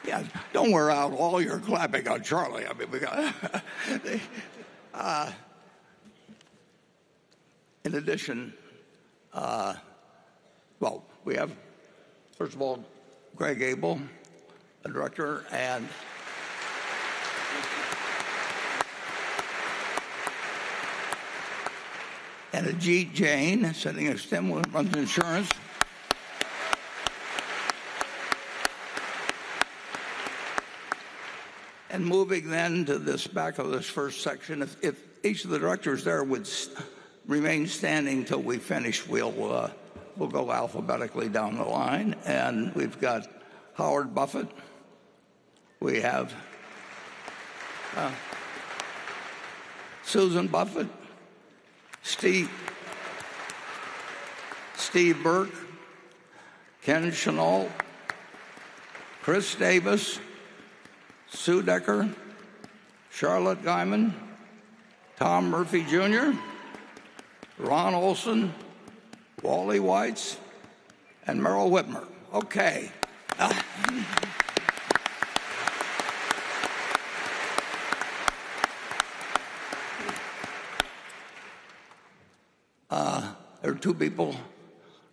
Yeah, don't wear out all your clapping on Charlie. I mean, we got. In addition, well, we have, first of all, Greg Abel, a director, and Ajit Jain, sitting next to him, who runs insurance. And moving then to this back of this first section, if each of the directors there would remain standing till we finish, we'll go alphabetically down the line. And we've got Howard Buffett. We have Susan Buffett, Steve Burke, Ken Chenault, Chris Davis, Sue Decker, Charlotte Guyman, Tom Murphy Jr., Ron Olson, Wally Weitz, and Merrill Whitmer. Okay. There are two people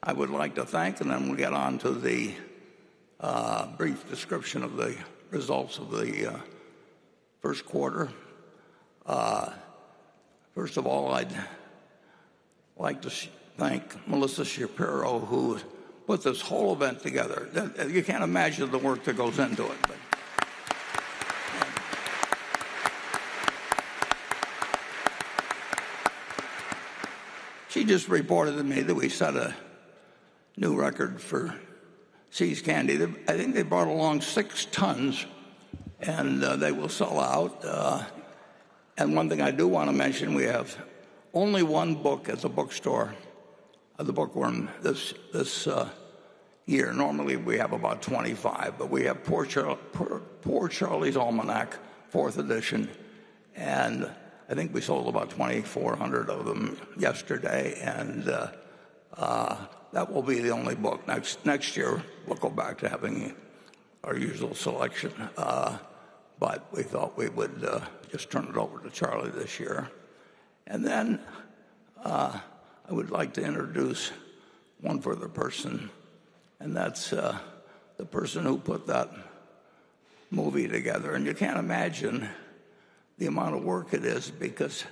I would like to thank, and then we'll get on to the brief description of the results of the first quarter. First of all, I'd like to thank Melissa Shapiro, who put this whole event together. You can't imagine the work that goes into it. But she just reported to me that we set a new record for See's candy. I think they brought along 6 tons, and they will sell out. And one thing I do want to mention, we have only one book at the bookstore, the Bookworm, this year. Normally we have about 25, but we have Poor Charlie's Almanac, 4th edition, and I think we sold about 2,400 of them yesterday, and that will be the only book. Next year, we'll go back to having our usual selection, but we thought we would just turn it over to Charlie this year. And then I would like to introduce one further person, and that's the person who put that movie together. And you can't imagine the amount of work it is because,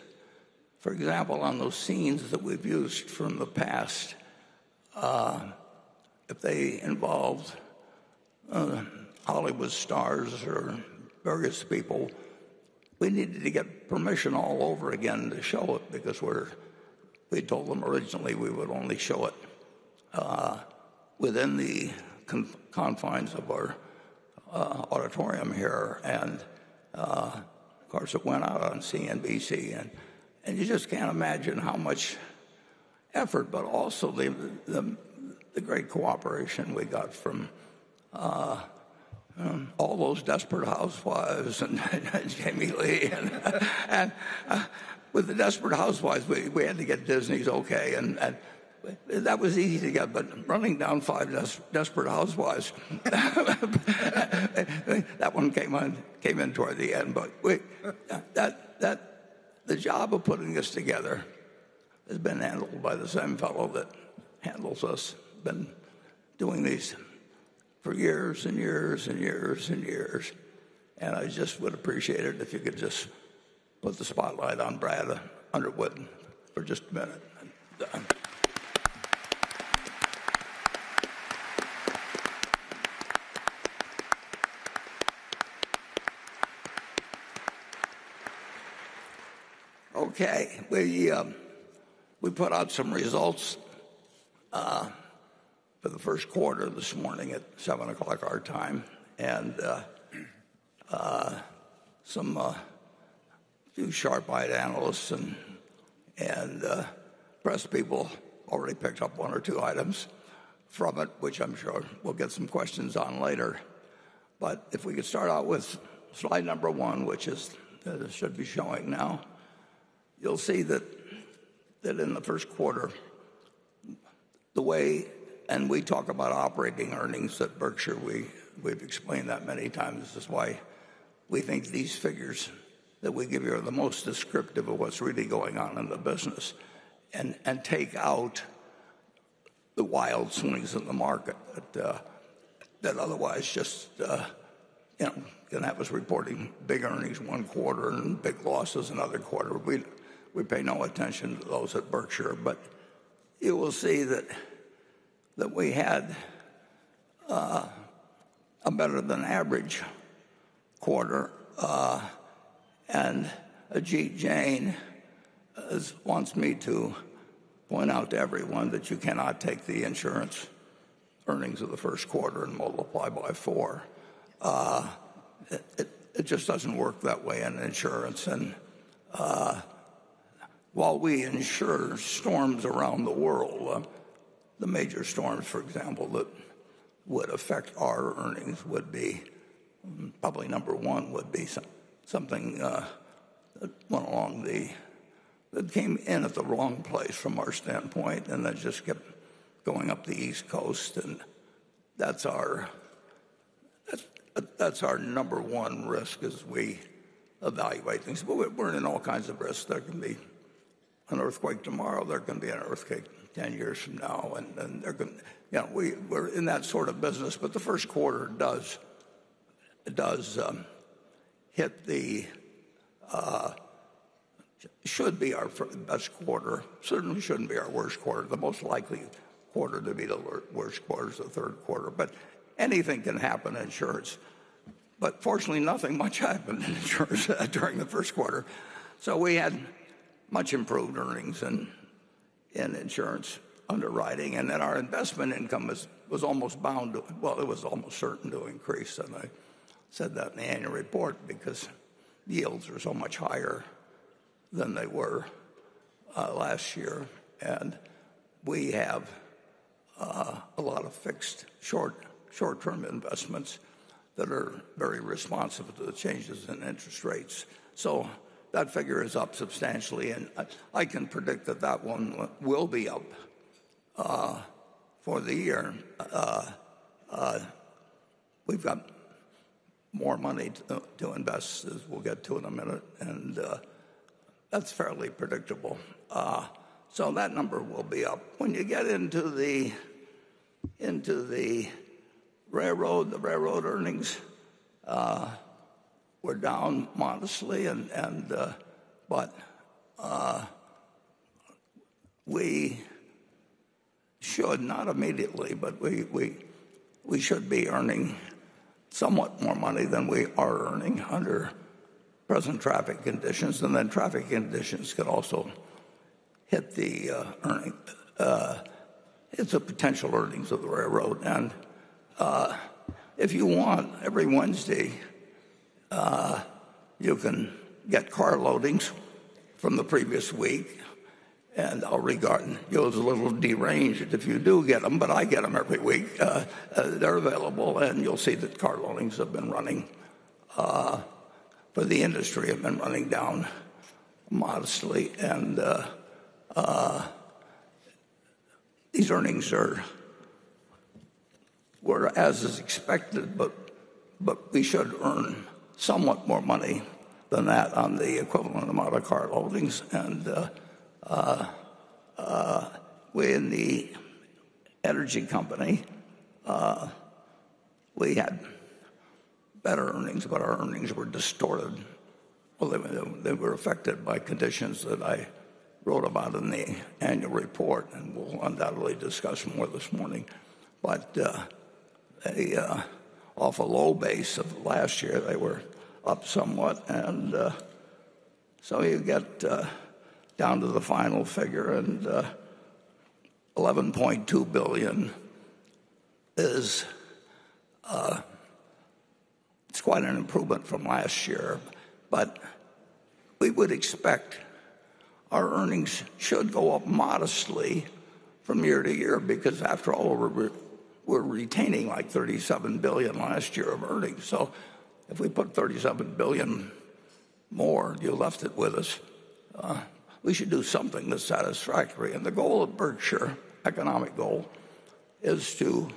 for example, on those scenes that we've used from the past, if they involved Hollywood stars or various people, we needed to get permission all over again to show it because we told them originally we would only show it within the confines of our auditorium here. And of course, it went out on CNBC, and you just can't imagine how much effort, but also the great cooperation we got from all those Desperate Housewives and Jamie Lee. And with the Desperate Housewives, we had to get Disney's okay, and that was easy to get, but running down 5 Desperate Housewives, that one came in toward the end. But the job of putting this together has been handled by the same fellow that handles us. Been doing these for years and years and years and years, and I just would appreciate it if you could just put the spotlight on Brad Underwood for just a minute. Okay, we put out some results for the first quarter this morning at 7 o'clock our time, and some few sharp-eyed analysts and press people already picked up 1 or 2 items from it, which I'm sure we'll get some questions on later. But if we could start out with slide number 1, which is should be showing now, you'll see that in the first quarter, the way, and we talk about operating earnings at Berkshire, we we've explained that many times. This is why we think these figures that we give you are the most descriptive of what's really going on in the business, and take out the wild swings in the market that otherwise just can have us reporting big earnings one quarter and big losses another quarter. We pay no attention to those at Berkshire, but you will see that we had a better than average quarter, and Ajit Jain wants me to point out to everyone that you cannot take the insurance earnings of the first quarter and multiply by 4. It just doesn't work that way in insurance. And while we insure storms around the world, the major storms, for example, that would affect our earnings would be probably number one would be something that went along that came in at the wrong place from our standpoint, and that just kept going up the East Coast, and that's our number one risk as we evaluate things. But we're in all kinds of risks. There can be an earthquake tomorrow. There can be an earthquake 10 years from now, and there can, we're in that sort of business. But the first quarter does hit the should be our best quarter. Certainly shouldn't be our worst quarter. The most likely quarter to be the worst quarter is the third quarter. But anything can happen in insurance. But fortunately, nothing much happened in insurance during the first quarter. So we had much improved earnings in insurance underwriting, and then our investment income was almost bound to, well, it was almost certain to increase. And I said that in the annual report because yields are so much higher than they were last year, and we have a lot of fixed short-term investments that are very responsive to the changes in interest rates. So that figure is up substantially, and I can predict that one will be up for the year. We've got more money to invest, as we'll get to in a minute, and that's fairly predictable. So that number will be up. When you get into the railroad, the railroad earnings were down modestly, but we should, not immediately, but we should be earning somewhat more money than we are earning under present traffic conditions, and then traffic conditions can also hit the it's a potential earnings of the railroad. And if you want, every Wednesday you can get car loadings from the previous week, and I'll regard you as a little deranged if you do get them, but I get them every week. They're available, and you'll see that car loadings have been running for the industry, have been running down modestly, and these earnings were as is expected, but we should earn somewhat more money than that on the equivalent amount of car loadings. And we in the energy company, we had better earnings, but our earnings were distorted. Well, they were affected by conditions that I wrote about in the annual report, and we'll undoubtedly discuss more this morning. But off a low base of last year, they were up somewhat, and so you get down to the final figure, and $11.2 billion is it's quite an improvement from last year, but we would expect our earnings should go up modestly from year to year, because after all, we're retaining like $37 billion last year of earnings. So if we put $37 billion more, you left it with us, we should do something that's satisfactory. And the goal of Berkshire, economic goal, is to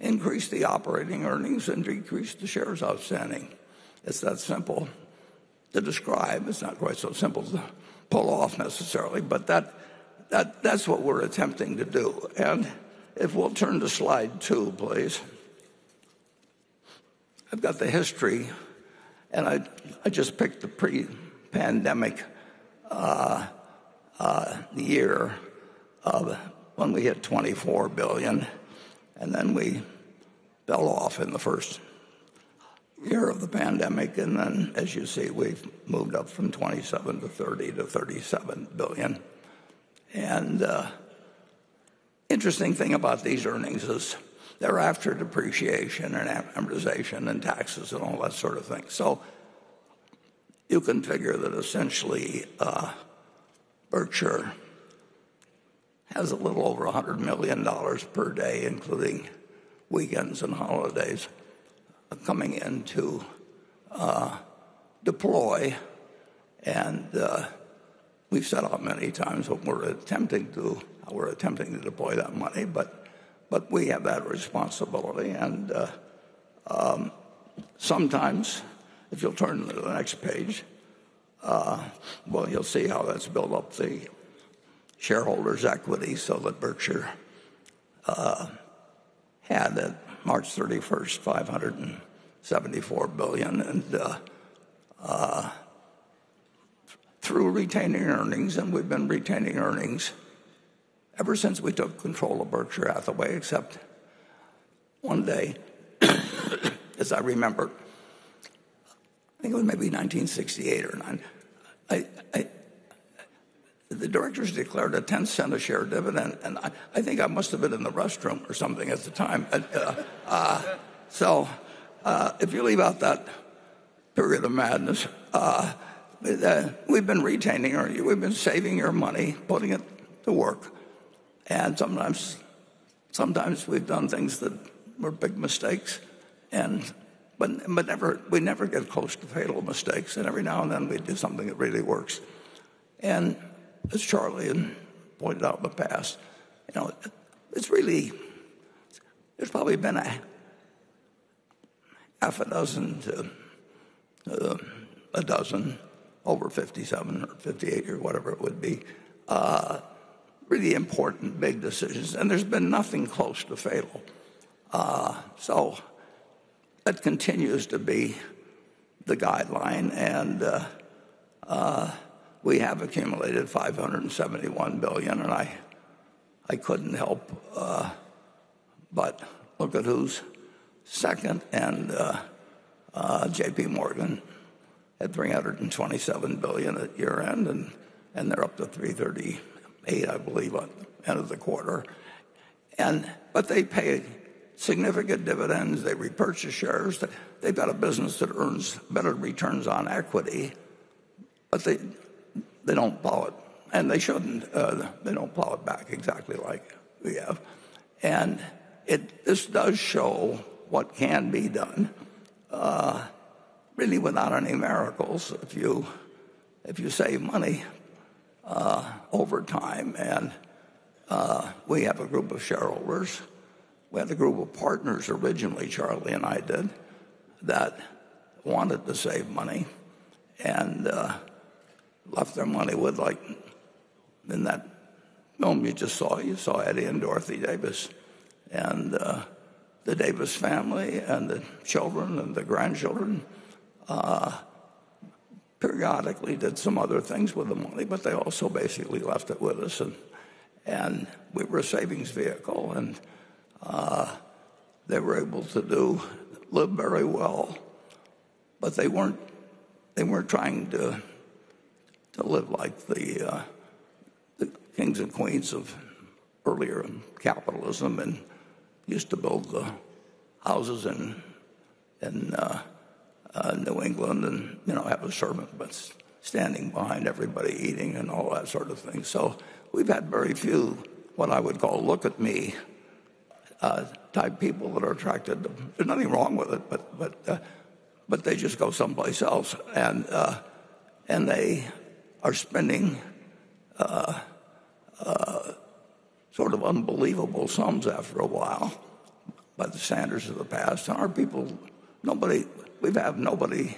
increase the operating earnings and decrease the shares outstanding. It's that simple to describe. It's not quite so simple to pull off necessarily, but that's what we're attempting to do. And if we'll turn to slide 2, please. I've got the history, and I just picked the pre-pandemic year of when we hit $24 billion, and then we fell off in the first year of the pandemic, and then, as you see, we've moved up from 27 to 30 to 37 billion. And interesting thing about these earnings is they're after depreciation and amortization and taxes and all that sort of thing. So you can figure that essentially Berkshire has a little over $100 million per day, including weekends and holidays, coming in to deploy. And we've said out many times what we're attempting to deploy that money, but we have that responsibility. And sometimes, if you'll turn to the next page, well, you'll see how that's built up the shareholders' equity, so that Berkshire had at March 31st, $574 billion, and through retaining earnings, and we've been retaining earnings ever since we took control of Berkshire Hathaway, except one day, as I remember, I think it was maybe 1968 or 9, the directors declared a 10-cent a share dividend, and I think I must have been in the restroom or something at the time. So if you leave out that period of madness, we've been retaining earnings. We've been saving your money, putting it to work. And sometimes we've done things that were big mistakes, but we never get close to fatal mistakes. And every now and then we do something that really works. And as Charlie had pointed out in the past, there's probably been a half a dozen to a dozen, over 57 or 58 or whatever it would be, really important big decisions, and there's been nothing close to fatal. So that continues to be the guideline, and we have accumulated $571 billion, and I couldn't help but look at who's second, and J.P. Morgan had $327 billion at year end, and they're up to 338, I believe, at the end of the quarter. But they pay significant dividends. They repurchase shares. They've got a business that earns better returns on equity, but they don't plow it, and they shouldn't. They don't plow it back exactly like we have. And this does show what can be done, really without any miracles, if you save money over time. And we have a group of shareholders. We had a group of partners originally, Charlie and I did, that wanted to save money and left their money with, like in that film you saw Eddie and Dorothy Davis, and the Davis family and the children and the grandchildren periodically did some other things with the money, but they also basically left it with us, and we were a savings vehicle, and they were able to live very well, but they weren't trying to live like the kings and queens of earlier capitalism, and used to build the houses in New England, and have a servant but standing behind everybody eating and all that sort of thing. So we've had very few what I would call look at me type people that are attracted to. There's nothing wrong with it, but they just go someplace else, and they are spending sort of unbelievable sums after a while. by the standards of the past. And our people, we have nobody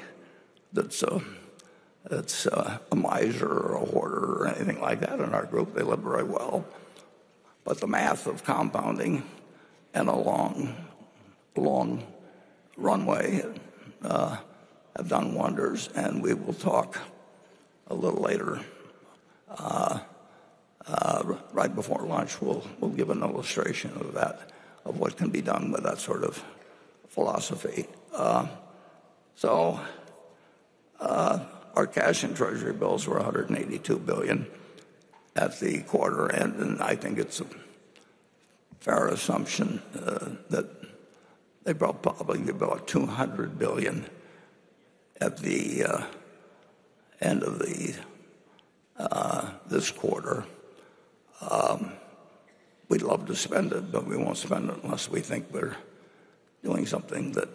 that's a miser or a hoarder or anything like that in our group. They live very well. But the math of compounding and a long runway have done wonders, and we will talk a little later. Right before lunch, we'll give an illustration of that, of what can be done with that sort of philosophy. Our cash and treasury bills were $182 billion at the quarter end, and I think it's a fair assumption that they probably be about $200 billion at the end of this quarter. We'd love to spend it, but we won't spend it unless we think we're doing something that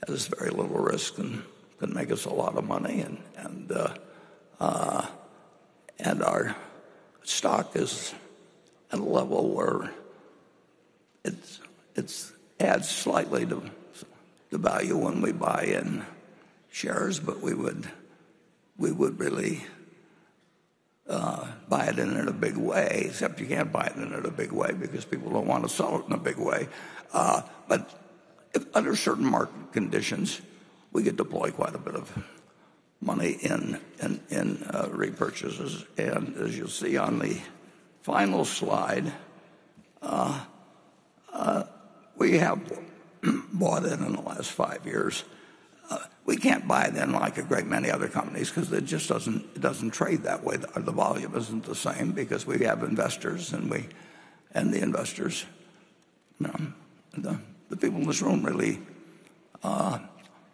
has very little risk and can make us a lot of money. And our stock is at a level where it adds slightly to the value when we buy in shares, but we would really buy it in a big way, except you can't buy it in a big way because people don't want to sell it in a big way. But under certain market conditions, we could deploy quite a bit of money in repurchases. And as you'll see on the final slide, we have bought in the last 5 years. We can't buy it in like a great many other companies because it just doesn't trade that way. The volume isn't the same because we have investors, and the investors, the people in this room really,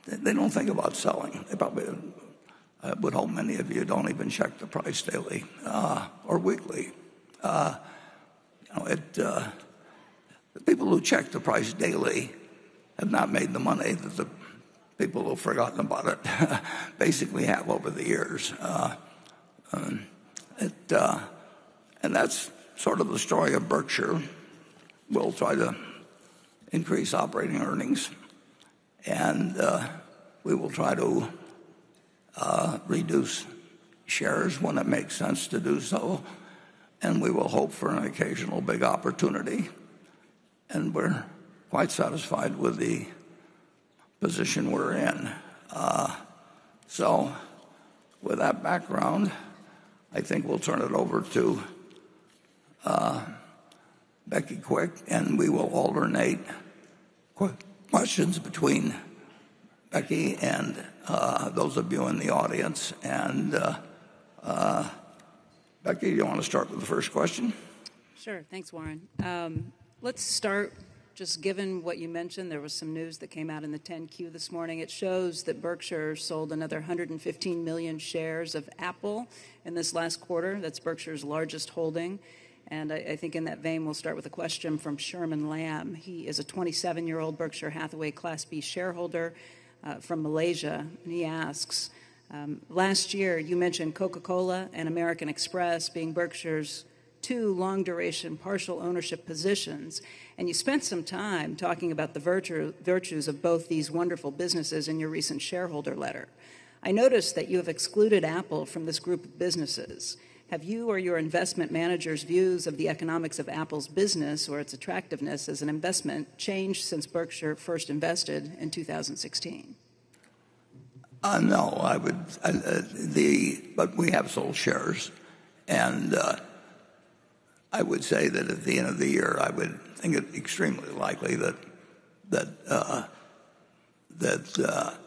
they don't think about selling. They probably, I would hope many of you don't even check the price daily or weekly. The people who check the price daily have not made the money that the people who've forgotten about it basically have over the years. And that's sort of the story of Berkshire. We'll try to increase operating earnings, and we will try to reduce shares when it makes sense to do so, and we will hope for an occasional big opportunity. And we're quite satisfied with the position we're in. So with that background, I think we'll turn it over to Becky Quick, and we will alternate questions between Becky and those of you in the audience. And Becky, you want to start with the first question? Sure. Thanks, Warren. Let's start, just given what you mentioned, there was some news that came out in the 10Q this morning. It shows that Berkshire sold another 115 million shares of Apple in this last quarter. That's Berkshire's largest holding. And I think in that vein, we'll start with a question from Sherman Lamb. He is a 27-year-old Berkshire Hathaway Class B shareholder from Malaysia. And he asks, last year you mentioned Coca-Cola and American Express being Berkshire's two long-duration partial ownership positions, and you spent some time talking about the virtues of both these wonderful businesses in your recent shareholder letter. I noticed that you have excluded Apple from this group of businesses. Have you or your investment manager's views of the economics of Apple's business or its attractiveness as an investment changed since Berkshire first invested in 2016? No, I would. But we have sold shares, and I would say that at the end of the year, I would think it extremely likely that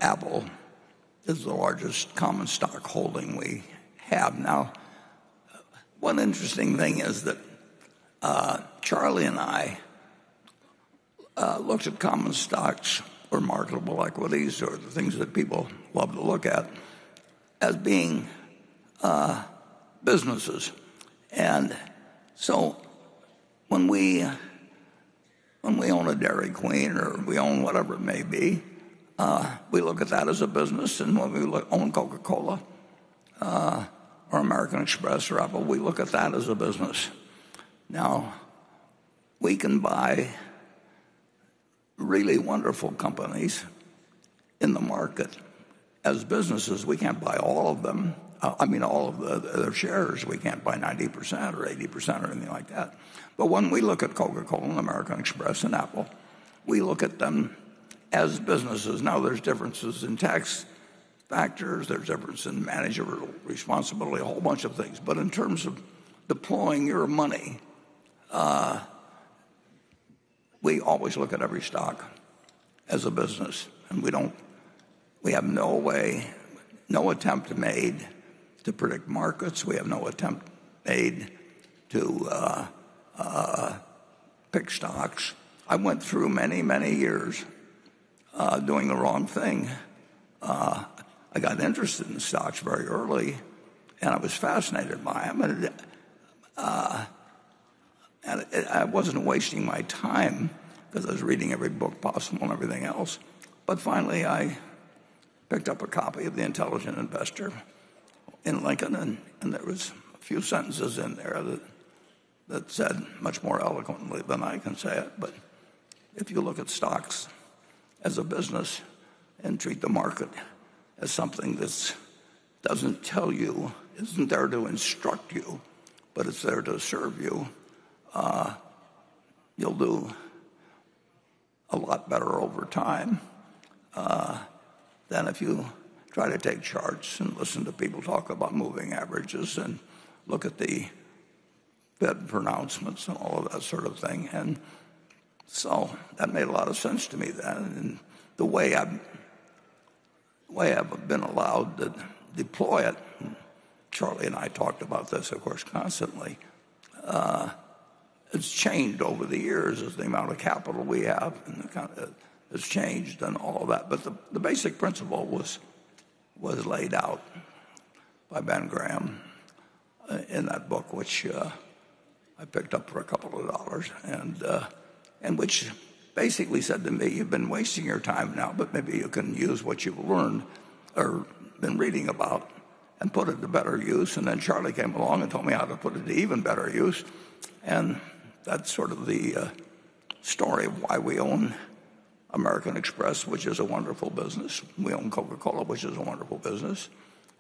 Apple is the largest common stock holding we have now. One interesting thing is that Charlie and I looked at common stocks or marketable equities or the things that people love to look at as being businesses. And so when we own a Dairy Queen or we own whatever it may be, we look at that as a business. And when we own Coca-Cola or American Express or Apple, we look at that as a business. Now, we can buy really wonderful companies in the market. As businesses, we can't buy all of them. All of their shares. We can't buy 90% or 80% or anything like that. But when we look at Coca-Cola and American Express and Apple, we look at them as businesses. Now, there's differences in tax factors, there's difference in managerial responsibility, a whole bunch of things. But in terms of deploying your money, we always look at every stock as a business, and we have no attempt made to predict markets. We have no attempt made to pick stocks. I went through many, many years doing the wrong thing. I got interested in stocks very early, and I was fascinated by them. And I wasn't wasting my time because I was reading every book possible and everything else. But finally, I picked up a copy of The Intelligent Investor in Lincoln, and there was a few sentences in there that said much more eloquently than I can say it. But if you look at stocks as a business and treat the market as something that doesn't tell you, isn't there to instruct you, but it's there to serve you, you'll do a lot better over time than if you try to take charts and listen to people talk about moving averages and look at the Fed pronouncements and all of that sort of thing. And so that made a lot of sense to me then. And the way I've been allowed to deploy it, Charlie and I talked about this, of course, constantly, it's changed over the years as the amount of capital we have has changed and all of that. But the basic principle was laid out by Ben Graham in that book, which I picked up for a couple of dollars, and which basically said to me, you've been wasting your time now, but maybe you can use what you've learned or been reading about and put it to better use. And then Charlie came along and told me how to put it to even better use. And that's sort of the story of why we own American Express, which is a wonderful business. We own Coca-Cola, which is a wonderful business.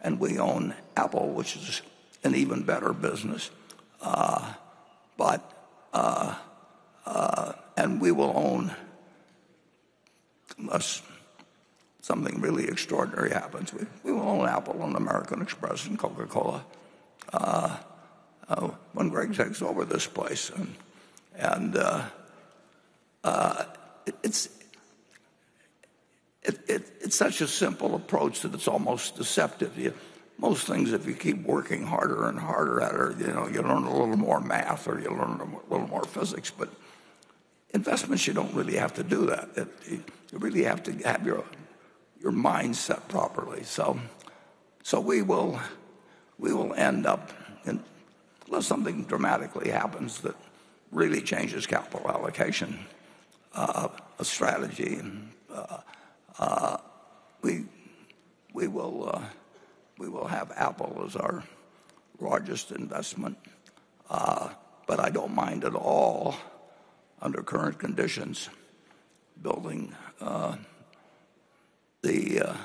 And we own Apple, which is an even better business. And we will own, unless something really extraordinary happens, we will own Apple and American Express and Coca-Cola when Greg takes over this place. And it's such a simple approach that it's almost deceptive. Most things, if you keep working harder and harder at it, you learn a little more math or you learn a little more physics. But investments, you don't really have to do that. You really have to have your mind set properly. So we will end up, unless something dramatically happens that really changes capital allocation, a strategy. We will have Apple as our largest investment, but I don't mind at all, under current conditions, building the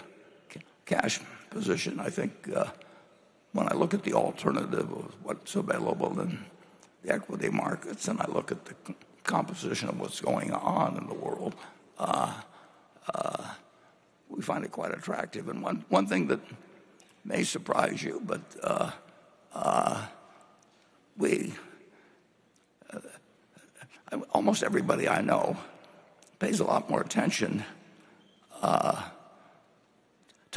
cash position. I think when I look at the alternative of what's available in the equity markets and I look at the composition of what's going on in the world, we find it quite attractive. And one thing that may surprise you, but almost everybody I know pays a lot more attention to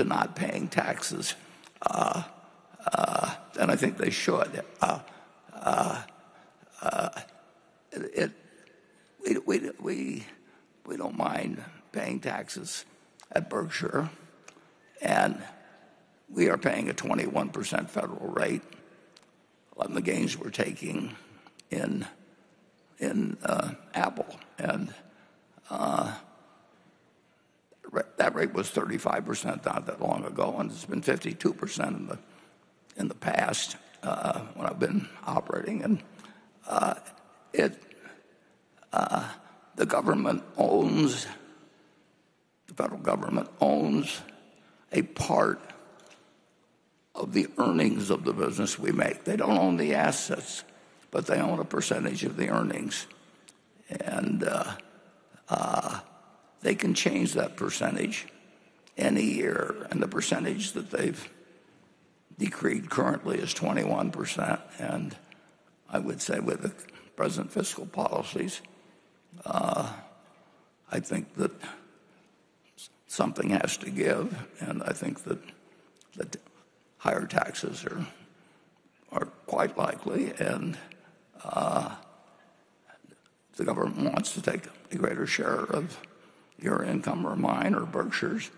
not paying taxes than I think they should. We don't mind paying taxes at Berkshire, and we are paying a 21% federal rate on the gains we're taking in Apple, and that rate was 35% not that long ago, and it's been 52% in the past when I've been operating, and the federal government owns a part of the earnings of the business we make. They don't own the assets, but they own a percentage of the earnings. And they can change that percentage any year. And the percentage that they've decreed currently is 21%. And I would say with the present fiscal policies, I think that something has to give. And I think that higher taxes are quite likely. And the government wants to take a greater share of your income or mine or Berkshire's,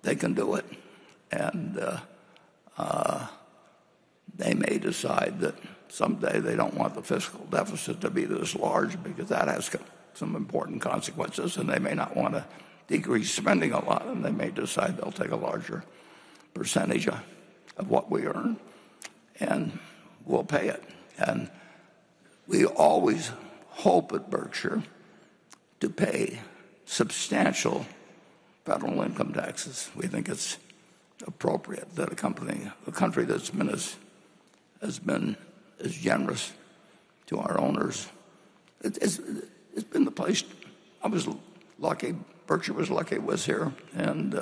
they can do it. And they may decide that someday they don't want the fiscal deficit to be this large because that has some important consequences, and they may not want to decrease spending a lot, and they may decide they'll take a larger percentage of what we earn, and we'll pay it. And we always hope at Berkshire to pay substantial federal income taxes. We think it's appropriate that a country that's has been as generous to our owners. It's been the place. I was lucky. Berkshire was lucky it was here. And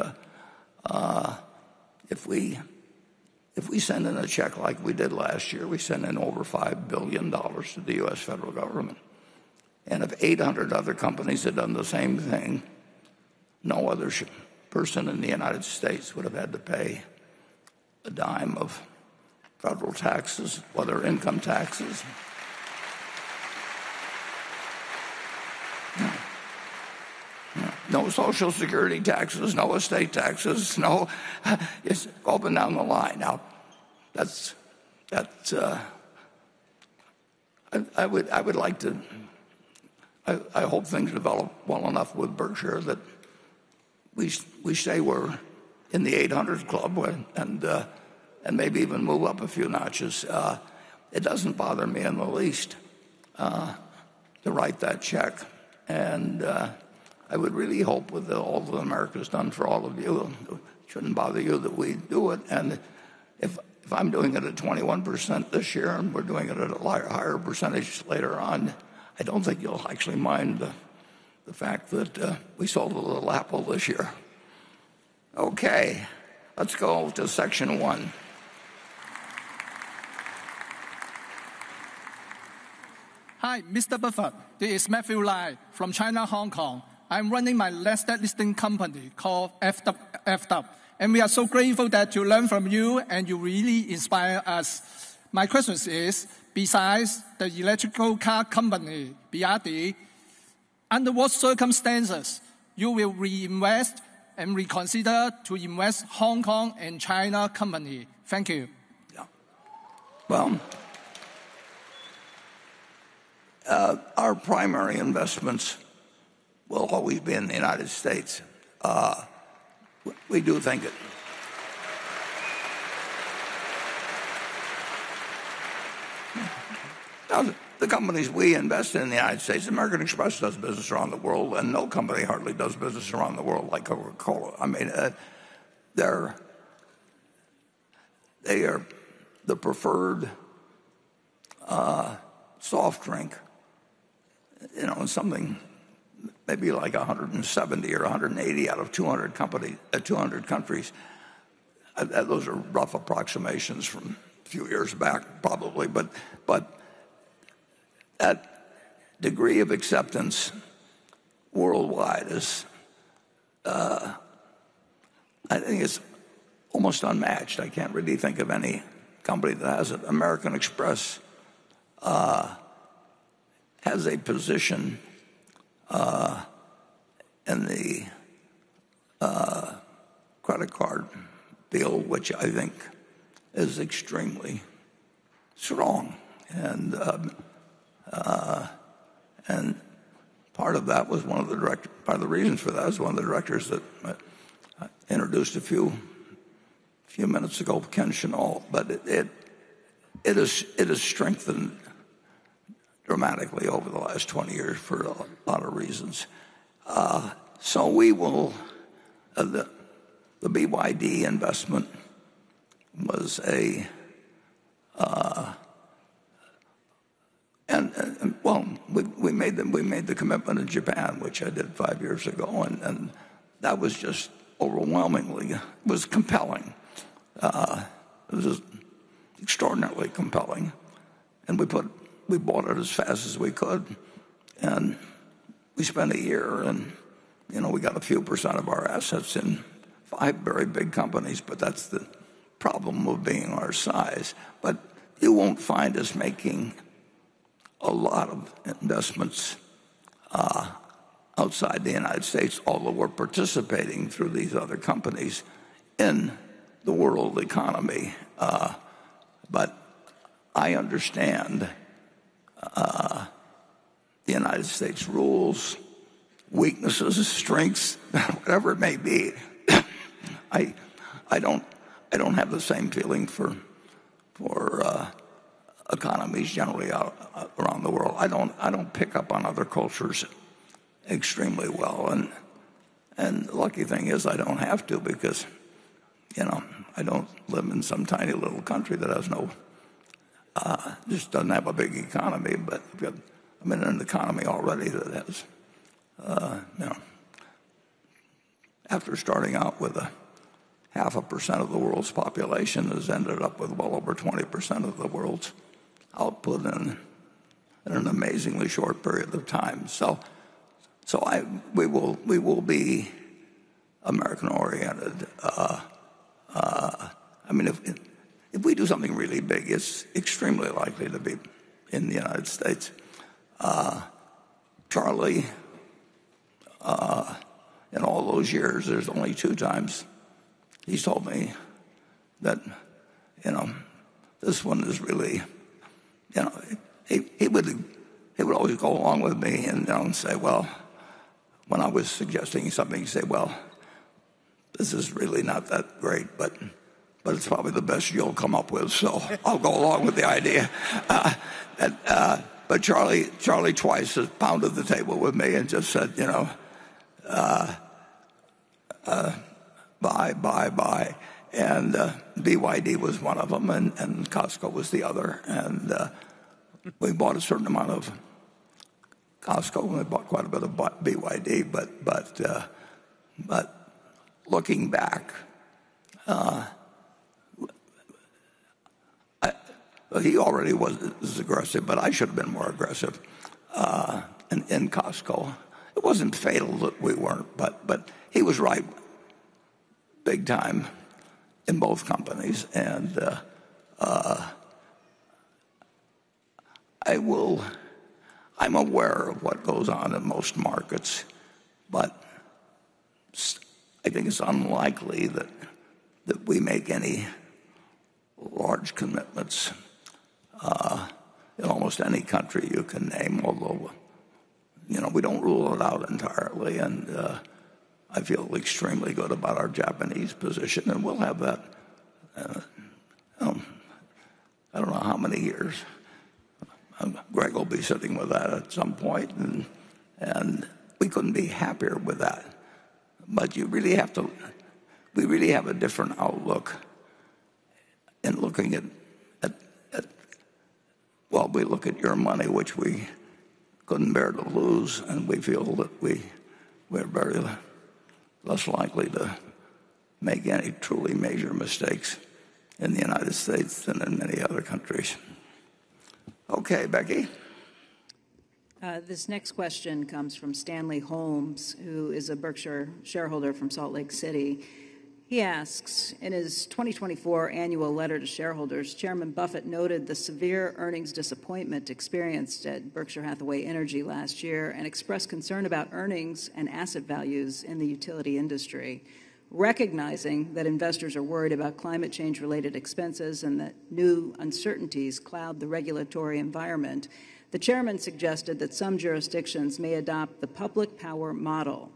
if we send in a check like we did last year, we sent in over $5 billion to the U.S. federal government. And if 800 other companies had done the same thing, no other person in the United States would have had to pay a dime of federal taxes, whether income taxes. No Social Security taxes, no estate taxes, no. It's open down the line. Now, I would like to. I hope things develop well enough with Berkshire that we say we're in the 800 club and maybe even move up a few notches. It doesn't bother me in the least to write that check, and I would really hope with all that America's done for all of you, it shouldn't bother you that we do it. And if I'm doing it at 21% this year and we're doing it at a higher percentage later on, I don't think you'll actually mind the fact that we sold a little Apple this year. Okay, let's go to section 1. Hi, Mr. Buffett. This is Matthew Lai from China, Hong Kong. I'm running my listed company called FW, and we are so grateful to learn from you, and you really inspire us. My question is, besides the electrical car company, BYD, under what circumstances you will reinvest and reconsider to invest Hong Kong and China company? Thank you. Yeah. Well, our primary investments will always be in the United States. We do think it. Now, the companies we invest in the United States, American Express does business around the world, and no company hardly does business around the world like Coca-Cola. I mean, they are the preferred soft drink, in something maybe like 170 or 180 out of 200 countries. Those are rough approximations from a few years back, probably, but that degree of acceptance worldwide is, I think it's almost unmatched. I can't really think of any company that has it. American Express has a position in the credit card field, which I think is extremely strong. And part of that was part of the reasons for that was one of the directors that I introduced a few minutes ago, Ken Chenault. But it has strengthened dramatically over the last 20 years for a lot of reasons. So we will, the BYD investment was we made the commitment in Japan, which I did 5 years ago, and that was just overwhelmingly, it was compelling. It was just extraordinarily compelling, and we bought it as fast as we could, and we spent a year, and we got a few percent of our assets in 5 very big companies, but that's the problem of being our size. But you won't find us making a lot of investments outside the United States, although we're participating through these other companies in the world economy. But I understand the United States rules, weaknesses, strengths, whatever it may be. I don't have the same feeling for economies generally around the world. I don't pick up on other cultures extremely well, and the lucky thing is I don't have to, because I don't live in some tiny little country that has just doesn't have a big economy, but I'm in an economy already that has after starting out with 0.5% of the world's population, has ended up with well over 20% of the world's output in an amazingly short period of time. So we will be American oriented. If we do something really big, it's extremely likely to be in the United States. Charlie, in all those years, there's only 2 times he's told me that, this one is really, he would always go along with me and say, well, when I was suggesting something, he'd say, well, this is really not that great, but it's probably the best you'll come up with, so I'll go along with the idea. But Charlie twice has pounded the table with me and just said, buy. And BYD was one of them, and Costco was the other. And we bought a certain amount of Costco, and we bought quite a bit of BYD. But looking back, he already was aggressive, but I should have been more aggressive in Costco. It wasn't fatal that we weren't, but he was right big time in both companies. And I'm aware of what goes on in most markets, but I think it's unlikely that we make any large commitments in almost any country you can name, although we don't rule it out entirely. And I feel extremely good about our Japanese position, and we'll have that. I don't know how many years. Greg will be sitting with that at some point, and we couldn't be happier with that. But we really have a different outlook in looking at we look at your money, which we couldn't bear to lose, and we feel that we're very less likely to make any truly major mistakes in the United States than in many other countries. Okay, Becky. This next question comes from Stanley Holmes, who is a Berkshire shareholder from Salt Lake City. He asks, in his 2024 annual letter to shareholders, Chairman Buffett noted the severe earnings disappointment experienced at Berkshire Hathaway Energy last year and expressed concern about earnings and asset values in the utility industry. Recognizing that investors are worried about climate change-related expenses and that new uncertainties cloud the regulatory environment, the chairman suggested that some jurisdictions may adopt the public power model.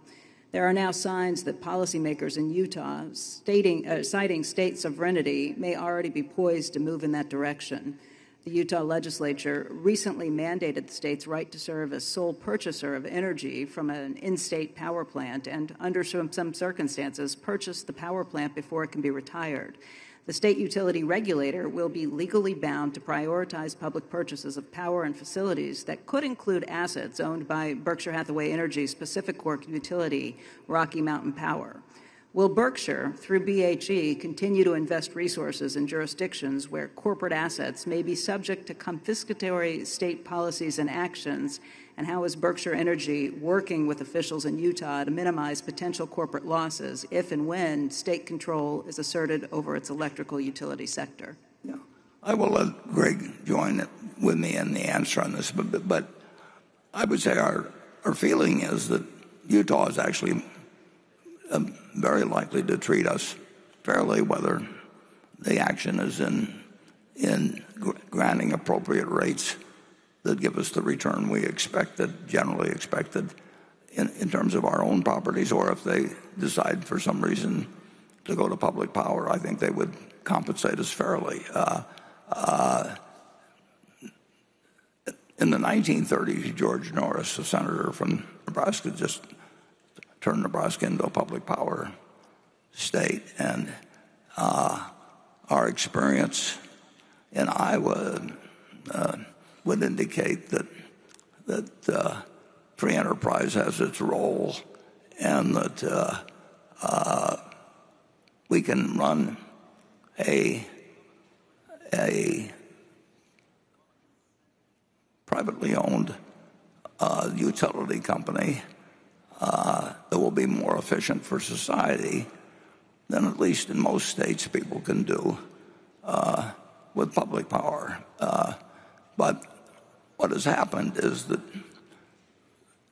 There are now signs that policymakers in Utah, citing state sovereignty, may already be poised to move in that direction. The Utah legislature recently mandated the state's right to serve as sole purchaser of energy from an in-state power plant and, under some circumstances, purchase the power plant before it can be retired. The state utility regulator will be legally bound to prioritize public purchases of power and facilities that could include assets owned by Berkshire Hathaway Energy's Pacific Corp utility, Rocky Mountain Power. Will Berkshire, through BHE, continue to invest resources in jurisdictions where corporate assets may be subject to confiscatory state policies and actions? And how is Berkshire Energy working with officials in Utah to minimize potential corporate losses if and when state control is asserted over its electrical utility sector? Yeah. I will let Greg join with me in the answer on this, but I would say our feeling is that Utah is actually very likely to treat us fairly, whether the action is in granting appropriate rates that give us the return we generally expected in terms of our own properties, or if they decide for some reason to go to public power, I think they would compensate us fairly. In the 1930s, George Norris, a senator from Nebraska, just turned Nebraska into a public power state, and our experience in Iowa would indicate that free enterprise has its role, and that we can run a privately owned utility company that will be more efficient for society than, at least in most states, people can do with public power. But what has happened is that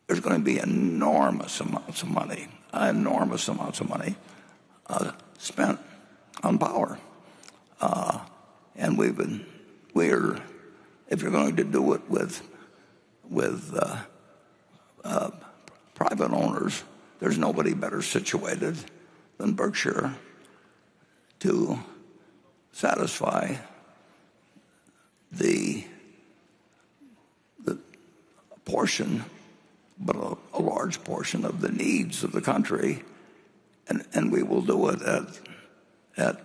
there's going to be enormous amounts of money spent on power. And if you're going to do it with private owners, there's nobody better situated than Berkshire to satisfy the portion, but a large portion of the needs of the country, and we will do it at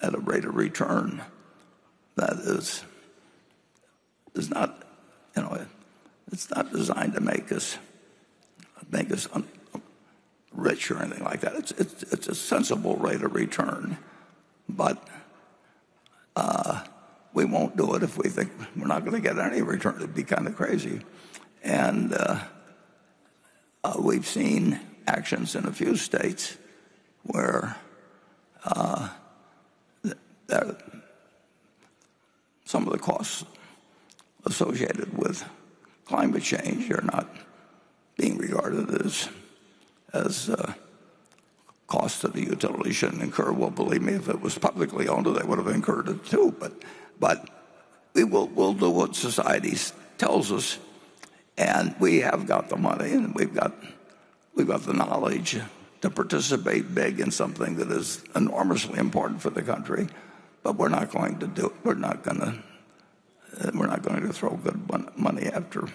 a rate of return that is not, it's not designed to make us rich or anything like that. It's a sensible rate of return, but we won't do it if we think we're not going to get any return. It'd be kind of crazy. And we've seen actions in a few states where some of the costs associated with climate change are not being regarded as costs that the utility shouldn't incur. Well, believe me, if it was publicly owned, they would have incurred it too. But we'll do what society tells us, and we have got the money, and we've got the knowledge to participate big in something that is enormously important for the country. But we're not going to do it. We're not going to throw good money after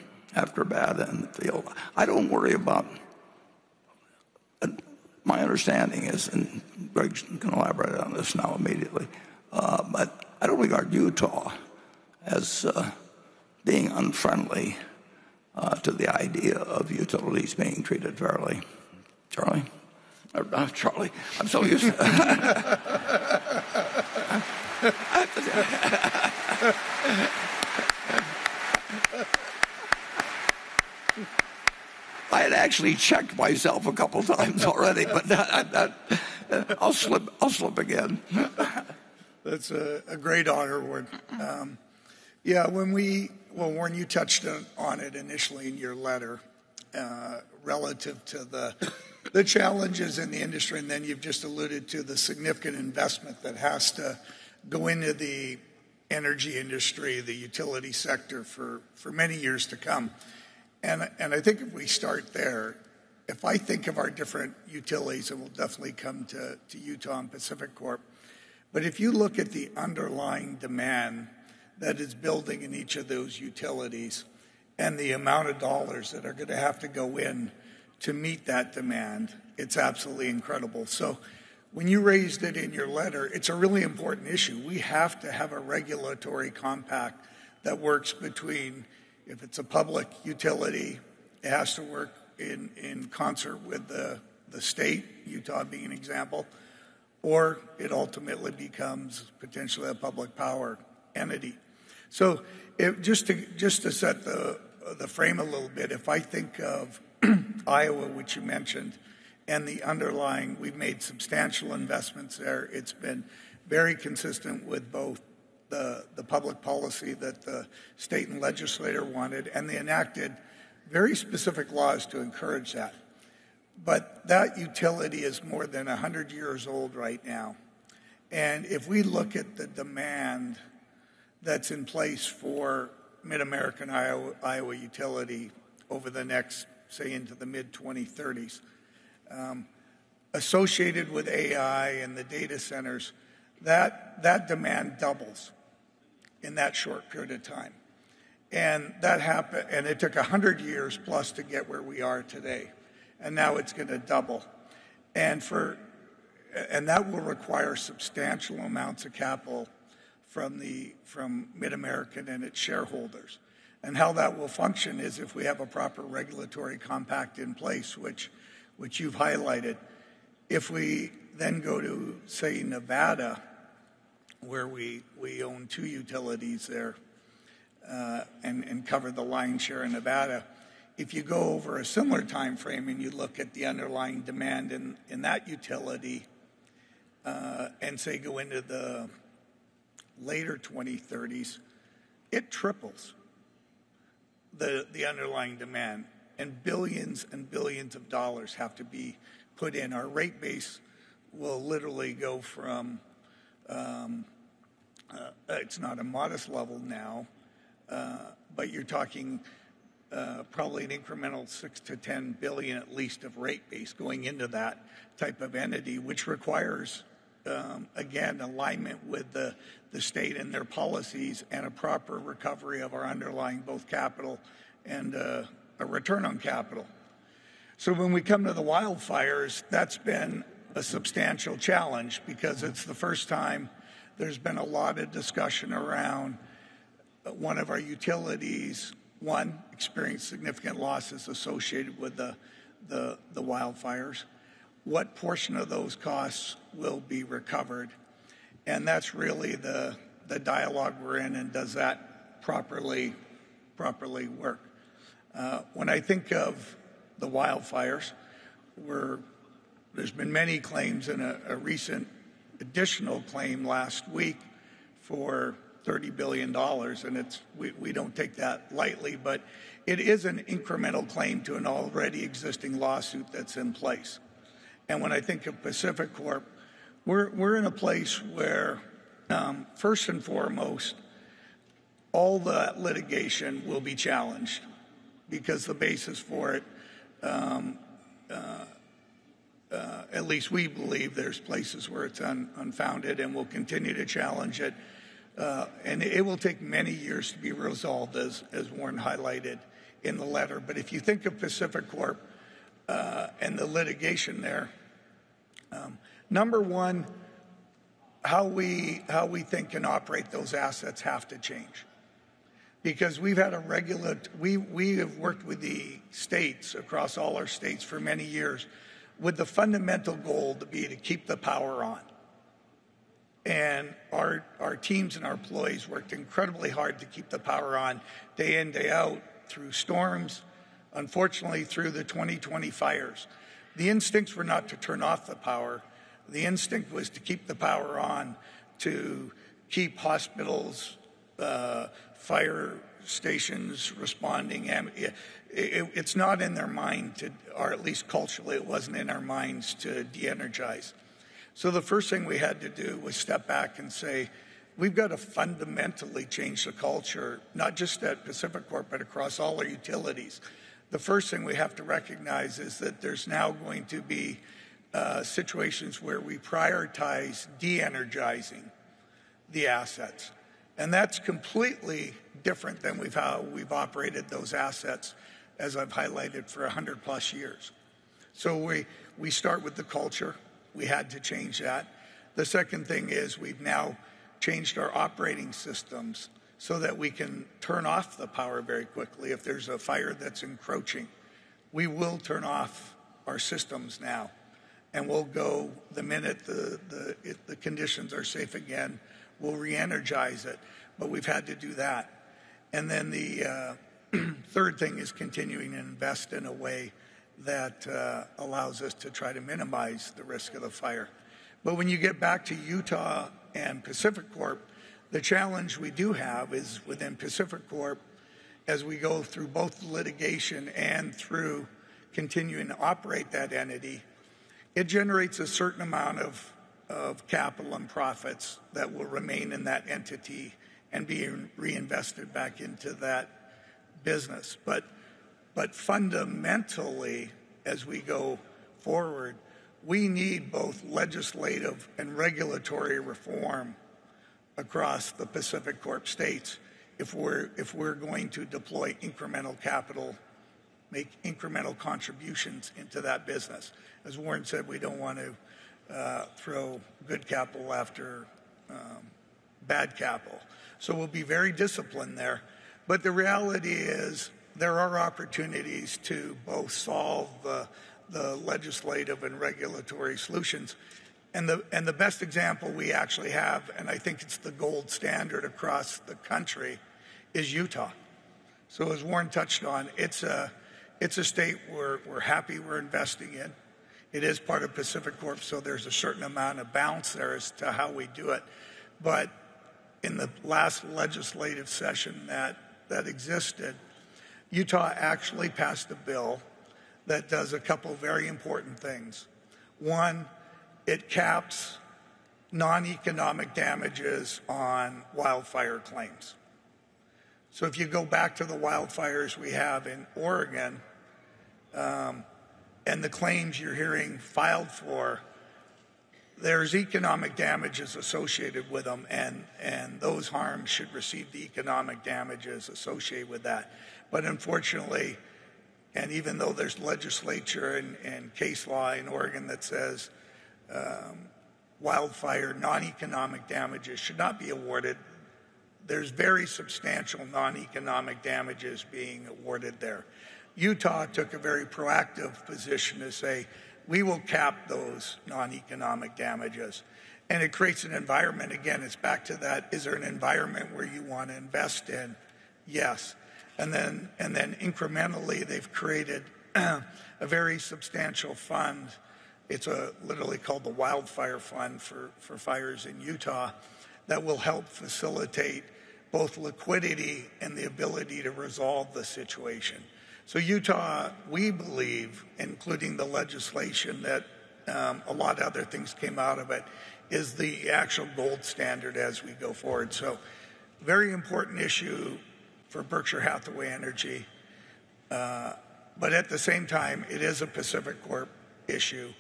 bad in the field. I don't worry about. My understanding is, and Greg can elaborate on this now immediately, but I don't regard Utah as being unfriendly to the idea of utilities being treated fairly. Charlie? Or not Charlie. I'm so used to I had actually checked myself a couple times already, but I'll slip again. That's a great honor, Warren. Yeah, Warren, you touched on it initially in your letter, relative to the challenges in the industry, and then you've just alluded to the significant investment that has to go into the energy industry, the utility sector for many years to come. And I think if we start there, if I think of our different utilities, and we'll definitely come to Utah and Pacific Corp, but if you look at the underlying demand that is building in each of those utilities and the amount of dollars that are going to have to go in to meet that demand, it's absolutely incredible. So when you raised it in your letter, it's a really important issue. We have to have a regulatory compact that works between, if it's a public utility, it has to work in concert with the state, Utah being an example, or it ultimately becomes potentially a public power entity. So just to set the frame a little bit, if I think of Iowa, which you mentioned, and the underlying, we've made substantial investments there. It's been very consistent with both the public policy that the state and legislature wanted, and they enacted very specific laws to encourage that. But that utility is more than 100 years old right now. And if we look at the demand that's in place for Mid-American Iowa utility over the next, say, into the mid-2030s, associated with AI and the data centers, that demand doubles in that short period of time. And that happened, and it took 100 years plus to get where we are today. And now it's going to double. And that will require substantial amounts of capital from Mid-American and its shareholders. And how that will function is if we have a proper regulatory compact in place, which you've highlighted. If we then go to, say, Nevada, where we own 2 utilities there and cover the lion's share in Nevada, if you go over a similar time frame and you look at the underlying demand in that utility and, say, go into the later 2030s, it triples the underlying demand, and billions of dollars have to be put in. Our rate base will literally go from, it's not a modest level now, but you're talking probably an incremental 6 to 10 billion at least of rate base going into that type of entity, which requires, again, alignment with the state and their policies and a proper recovery of our underlying both capital and a return on capital. So when we come to the wildfires, that's been a substantial challenge because it's the first time there's been a lot of discussion around one of our utilities, experienced significant losses associated with the wildfires. What portion of those costs will be recovered? And that's really the dialogue we're in, and does that properly work? When I think of the wildfires, there's been many claims, and a recent additional claim last week for $30 billion, and we don't take that lightly, but it is an incremental claim to an already existing lawsuit that's in place. And when I think of Pacific Corp, we're in a place where, first and foremost, all the litigation will be challenged because the basis for it, at least we believe there's places where it's unfounded, and we'll continue to challenge it. And it will take many years to be resolved, as Warren highlighted in the letter. But if you think of Pacific Corp and the litigation there, number one, how we think and operate those assets have to change. Because we've had we have worked with the states, across all our states for many years, with the fundamental goal to be to keep the power on. And our teams and our employees worked incredibly hard to keep the power on day in, day out, through storms, unfortunately through the 2020 fires. The instincts were not to turn off the power. The instinct was to keep the power on, to keep hospitals, fire stations responding. It's not in their mind to, or at least culturally, it wasn't in our minds to de-energize. So the first thing we had to do was step back and say, we've got to fundamentally change the culture, not just at Pacific Corp, but across all our utilities. The first thing we have to recognize is that there's now going to be situations where we prioritize de-energizing the assets. And that's completely different than how we've operated those assets, as I've highlighted, for 100+ years. So we start with the culture. We had to change that. The second thing is we've now changed our operating systems so that we can turn off the power very quickly. If there's a fire that's encroaching, we will turn off our systems now. And we'll go the minute the conditions are safe again, we'll re-energize it. But we've had to do that. And then the third thing is continuing to invest in a way that allows us to try to minimize the risk of the fire. But when you get back to Utah and Pacific Corp, the challenge we do have is within Pacific Corp, as we go through both litigation and through continuing to operate that entity, it generates a certain amount of capital and profits that will remain in that entity and be reinvested back into that business. But fundamentally, as we go forward, we need both legislative and regulatory reform across the Pacific Corp states if we're going to deploy incremental capital, make incremental contributions into that business. As Warren said, we don't want to throw good capital after bad capital. So we'll be very disciplined there. But the reality is there are opportunities to both solve the legislative and regulatory solutions. And the best example we actually have, and I think it's the gold standard across the country, is Utah. So as Warren touched on, it's a state we're happy we're investing in. It is part of Pacific Corp, so there's a certain amount of balance there as to how we do it. But in the last legislative session that existed, Utah actually passed a bill that does a couple very important things. One, it caps non-economic damages on wildfire claims. So if you go back to the wildfires we have in Oregon, and the claims you're hearing filed for, there's economic damages associated with them, and those harms should receive the economic damages associated with that. But unfortunately, and even though there's legislature and case law in Oregon that says wildfire non-economic damages should not be awarded, there's very substantial non-economic damages being awarded there. Utah took a very proactive position to say, we will cap those non-economic damages. And it creates an environment, again, it's back to that, is there an environment where you want to invest in? Yes. And then incrementally, they've created a very substantial fund. It's literally called the Wildfire Fund for fires in Utah that will help facilitate both liquidity and the ability to resolve the situation. So Utah, we believe, including the legislation that a lot of other things came out of it, is the actual gold standard as we go forward. So very important issue for Berkshire Hathaway Energy. But at the same time, it is a Pacific Corp issue.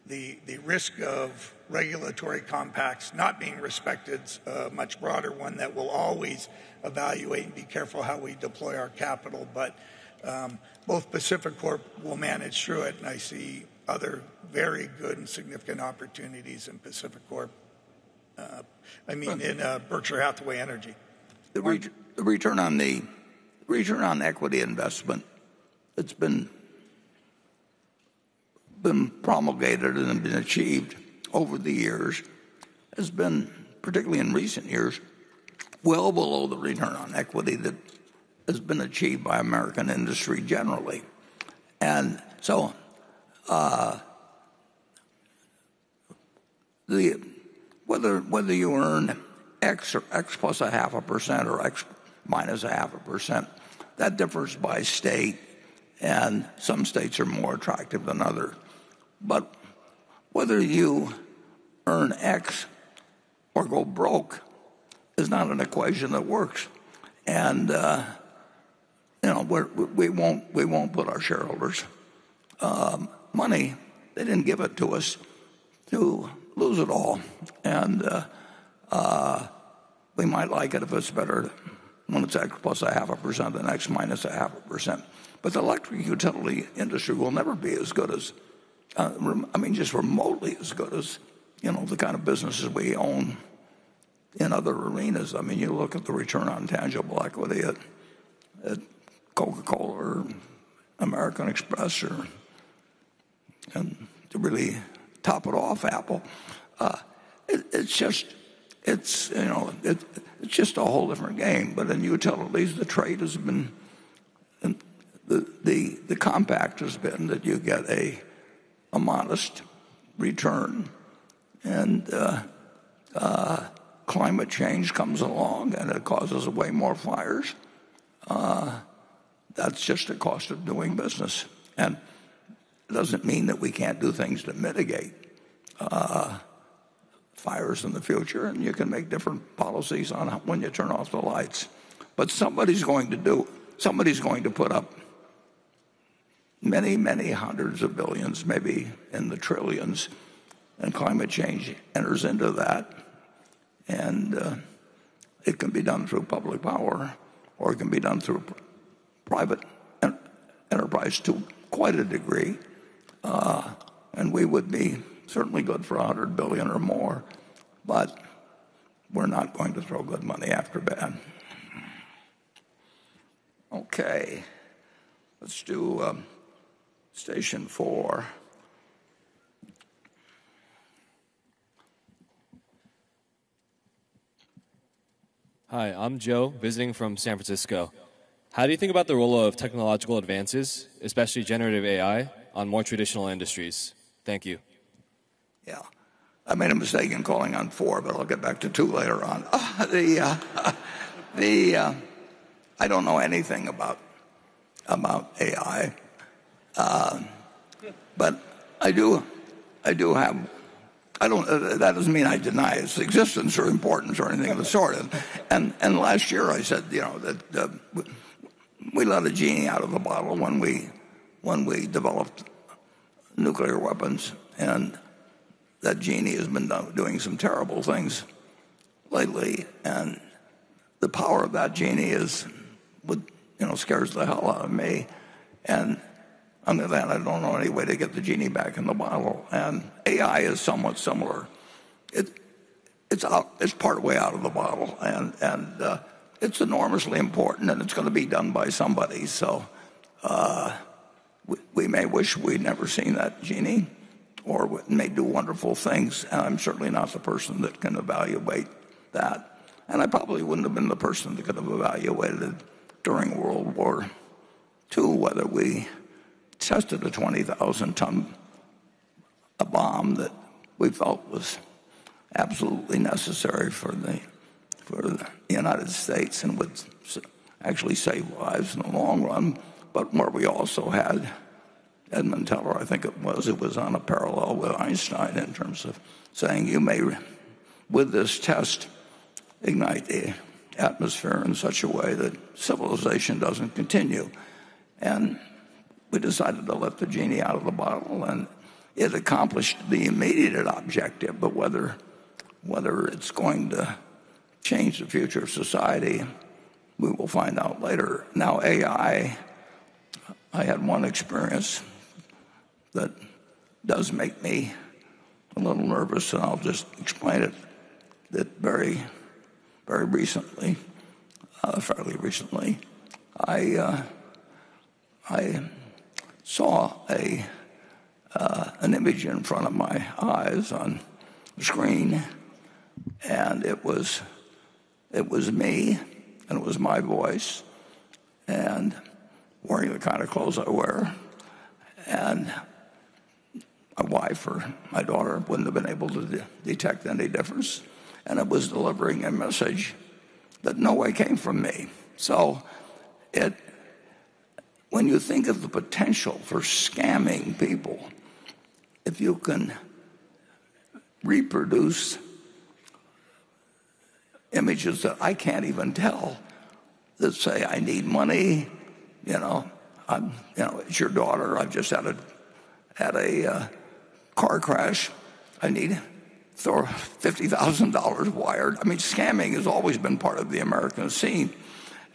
The risk of regulatory compacts not being respected is a much broader one that we'll always evaluate and be careful how we deploy our capital. But both Pacific Corp will manage through it, and I see other very good and significant opportunities in Pacific Corp. In Berkshire Hathaway Energy. The return on equity investment, it's been promulgated and been achieved over the years, has been, particularly in recent years, well below the return on equity that has been achieved by American industry generally. And so whether you earn X or X plus 0.5% or X minus 0.5%, that differs by state, and some states are more attractive than others. But whether you earn X or go broke is not an equation that works. And we won't put our shareholders money. They didn't give it to us to lose it all. And we might like it if it's better when it's X plus 0.5% than X minus 0.5%. But the electric utility industry will never be as good as, just remotely as good as, the kind of businesses we own in other arenas. I mean, you look at the return on tangible equity at Coca-Cola or American Express and to really top it off, Apple. It's just a whole different game. But in utilities, the trade has been, the compact has been that you get a modest return, and climate change comes along and it causes way more fires. That's just a cost of doing business, and it doesn't mean that we can't do things to mitigate fires in the future, and you can make different policies on when you turn off the lights. But somebody's going to put up many, many hundreds of billions, maybe in the trillions, and climate change enters into that. And it can be done through public power, or it can be done through private enterprise to quite a degree. And we would be certainly good for 100 billion or more, but we're not going to throw good money after bad. Okay, let's do station 4. Hi, I'm Joe, visiting from San Francisco. How do you think about the role of technological advances, especially generative AI, on more traditional industries? Thank you. Yeah, I made a mistake in calling on 4, but I'll get back to 2 later on. I don't know anything about AI, but I do have. That doesn't mean I deny its existence or importance or anything of the sort. And last year I said, that we let a genie out of the bottle when we developed nuclear weapons, and that genie has been doing some terrible things lately. And the power of that genie scares the hell out of me. And under that, I don't know any way to get the genie back in the bottle. And AI is somewhat similar. It's part way out of the bottle, and it's enormously important, and it's going to be done by somebody. So we may wish we'd never seen that genie, or it may do wonderful things. And I'm certainly not the person that can evaluate that. And I probably wouldn't have been the person that could have evaluated it during World War II, whether we tested a 20,000-ton bomb that we felt was absolutely necessary for the United States and would actually save lives in the long run, but where we also had Edmund Teller, I think it was on a parallel with Einstein in terms of saying you may, with this test, ignite the atmosphere in such a way that civilization doesn't continue. And we decided to let the genie out of the bottle, and it accomplished the immediate objective, but whether it's going to change the future of society, we will find out later. Now, AI, I had one experience that does make me a little nervous, and I'll just explain it. That very, very recently, fairly recently, I saw an image in front of my eyes on the screen, and it was me, and it was my voice, and wearing the kind of clothes I wear, and my wife or my daughter wouldn't have been able to detect any difference, and it was delivering a message that no way came from me. So when you think of the potential for scamming people, if you can reproduce images that I can't even tell, that say, I need money, it's your daughter, I've just had a car crash, I need throw $50,000 wired. I mean, scamming has always been part of the American scene.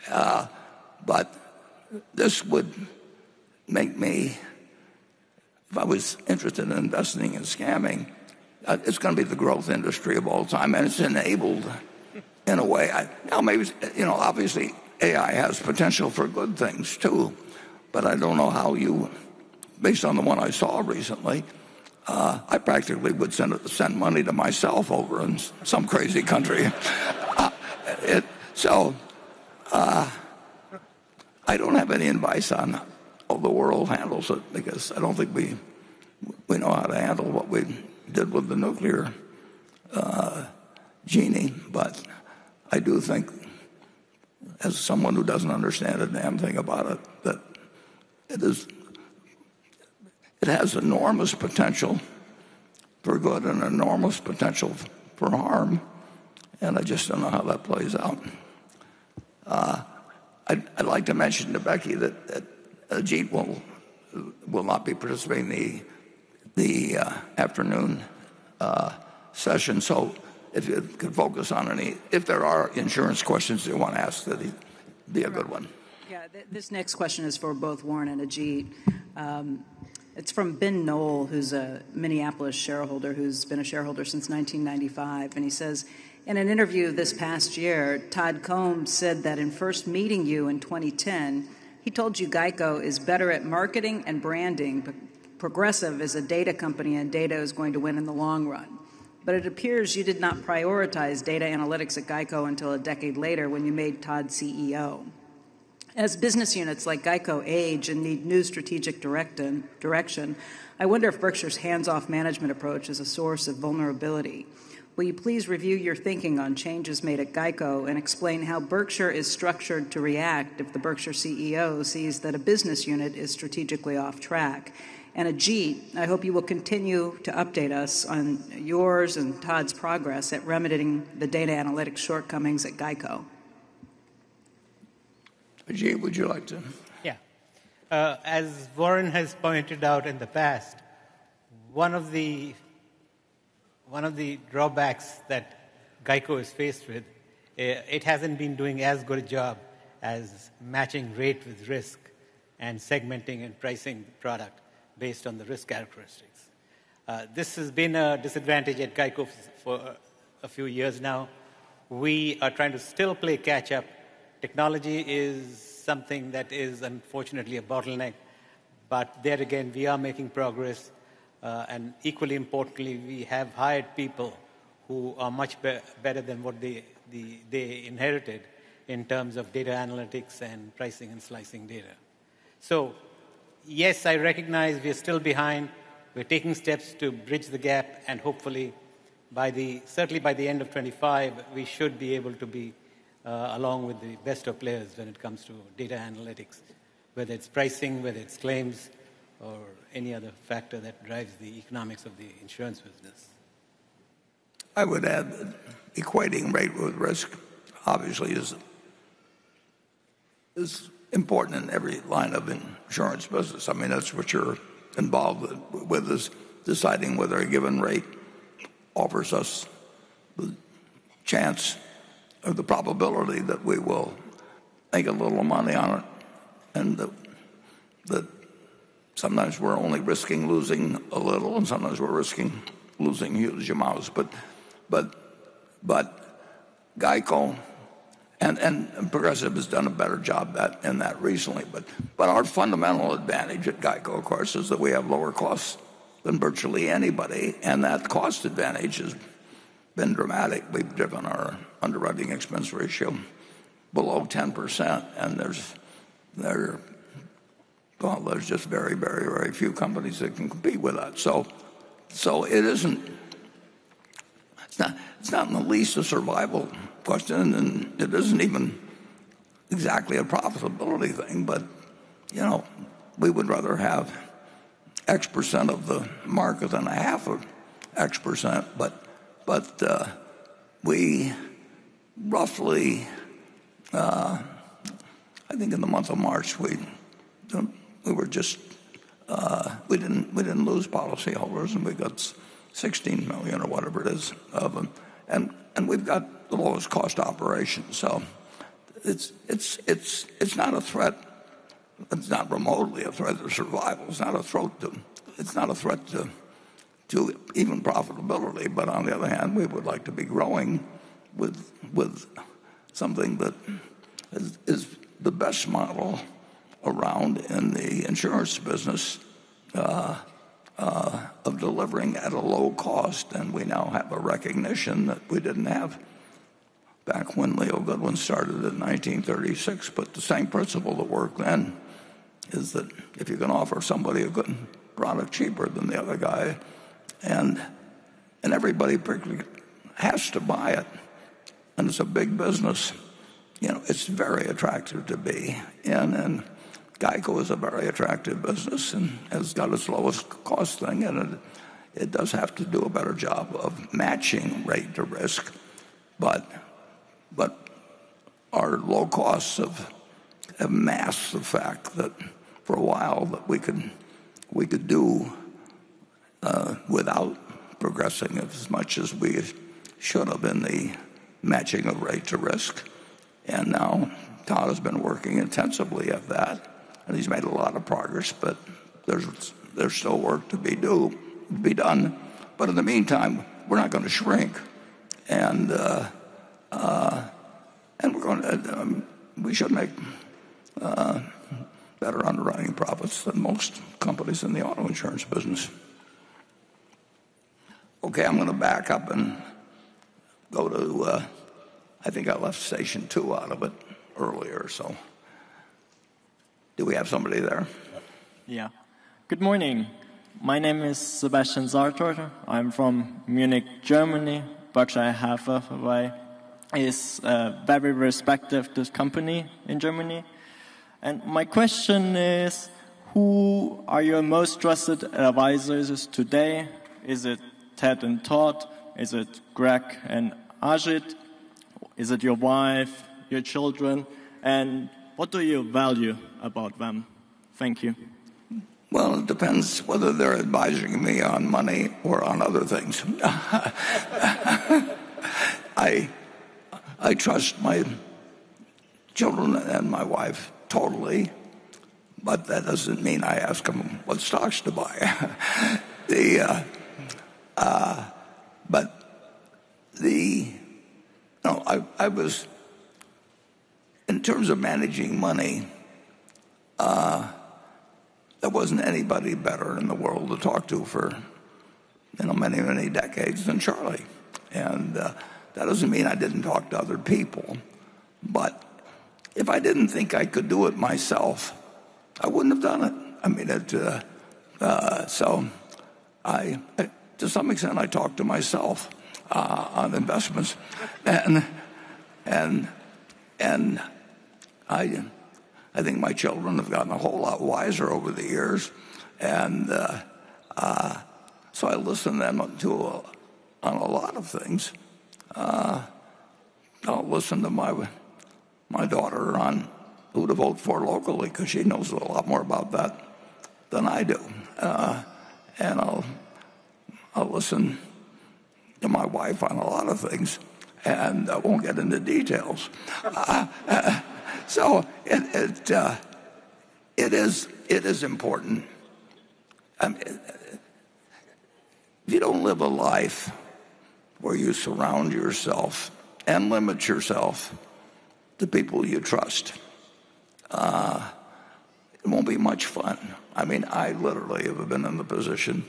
But this would make me, if I was interested in investing in scamming, it's going to be the growth industry of all time, and it's enabled in a way. Maybe, obviously AI has potential for good things too, but I don't know how you, based on the one I saw recently, I practically would send money to myself over in some crazy country. I don't have any advice on how the world handles it, because I don't think we know how to handle what we did with the nuclear genie. But I do think, as someone who doesn't understand a damn thing about it, that it has enormous potential for good and enormous potential for harm, and I just don't know how that plays out. I'd like to mention to Becky that Ajit will not be participating in the afternoon session. So if you could focus on if there are insurance questions you want to ask, that'd be a good one. Yeah, this next question is for both Warren and Ajit. It's from Ben Knoll, who's a Minneapolis shareholder who's been a shareholder since 1995, and he says, in an interview this past year, Todd Combs said that in first meeting you in 2010, he told you Geico is better at marketing and branding, but Progressive is a data company and data is going to win in the long run. But it appears you did not prioritize data analytics at Geico until a decade later when you made Todd CEO. As business units like Geico age and need new strategic direction, I wonder if Berkshire's hands-off management approach is a source of vulnerability. Will you please review your thinking on changes made at Geico and explain how Berkshire is structured to react if the Berkshire CEO sees that a business unit is strategically off track? And Ajit, I hope you will continue to update us on yours and Todd's progress at remedying the data analytics shortcomings at Geico. Ajit, would you like to? Yeah. As Warren has pointed out in the past, one of the drawbacks that Geico is faced with, it hasn't been doing as good a job as matching rate with risk and segmenting and pricing the product based on the risk characteristics. This has been a disadvantage at Geico for a few years now. We are trying to still play catch-up. Technology is something that is unfortunately a bottleneck, but there again, we are making progress. And equally importantly, we have hired people who are much better than what they inherited in terms of data analytics and pricing and slicing data. So, yes, I recognize we're still behind. We're taking steps to bridge the gap, and hopefully, certainly by the end of 25, we should be able to be along with the best of players when it comes to data analytics, whether it's pricing, whether it's claims, or any other factor that drives the economics of the insurance business. I would add that equating rate with risk obviously is important in every line of insurance business. I mean, that's what you're involved with, is deciding whether a given rate offers us the chance or the probability that we will make a little money on it, and that sometimes we're only risking losing a little, and sometimes we're risking losing huge amounts. But Geico and Progressive has done a better job in that recently. But our fundamental advantage at Geico, of course, is that we have lower costs than virtually anybody, and that cost advantage has been dramatic. We've driven our underwriting expense ratio below 10%, and there's just very, very, very few companies that can compete with that. So it isn't. It's not in the least a survival question, and it isn't even exactly a profitability thing. But we would rather have X% of the market than a half of X%. But we roughly, I think in the month of March, we were just we didn't lose policyholders, and we got 16 million or whatever it is of them, and we've got the lowest cost operation. So it's not a threat. It's not remotely a threat to survival. It's not a threat to even profitability. But on the other hand, we would like to be growing with something that is the best model around in the insurance business of delivering at a low cost. And we now have a recognition that we didn't have back when Leo Goodwin started in 1936. But the same principle that worked then is that if you can offer somebody a good product cheaper than the other guy, and everybody has to buy it, and it's a big business, it's very attractive to be in. And GEICO is a very attractive business and has got its lowest cost thing, and it does have to do a better job of matching rate to risk. But our low costs have masked the fact that for a while that we could do without progressing as much as we should have in the matching of rate to risk. And now Todd has been working intensively at that, and he's made a lot of progress, but there's still work to be done. But in the meantime, we're not going to shrink, and we should make better underwriting profits than most companies in the auto insurance business. Okay, I'm going to back up and go to, I think I left station 2 out of it earlier, so do we have somebody there? Yeah. Good morning. My name is Sebastian Sartor. I'm from Munich, Germany. Berkshire Hathaway is a very respected company in Germany. And my question is, who are your most trusted advisors today? Is it Ted and Todd? Is it Greg and Ajit? Is it your wife, your children? And what do you value about them? Thank you. Well, it depends whether they're advising me on money or on other things. I trust my children and my wife totally, but that doesn't mean I ask them what stocks to buy. I was, in terms of managing money, there wasn't anybody better in the world to talk to for many, many decades than Charlie. And that doesn't mean I didn't talk to other people. But if I didn't think I could do it myself, I wouldn't have done it. I mean, so to some extent, I talk to myself on investments, and I think my children have gotten a whole lot wiser over the years, and so I listen to them on a lot of things. I'll listen to my daughter on who to vote for locally, because she knows a lot more about that than I do, and I'll listen to my wife on a lot of things, and I won't get into details. So it is important. I mean, if you don't live a life where you surround yourself and limit yourself to people you trust, it won't be much fun. I mean, I literally have been in the position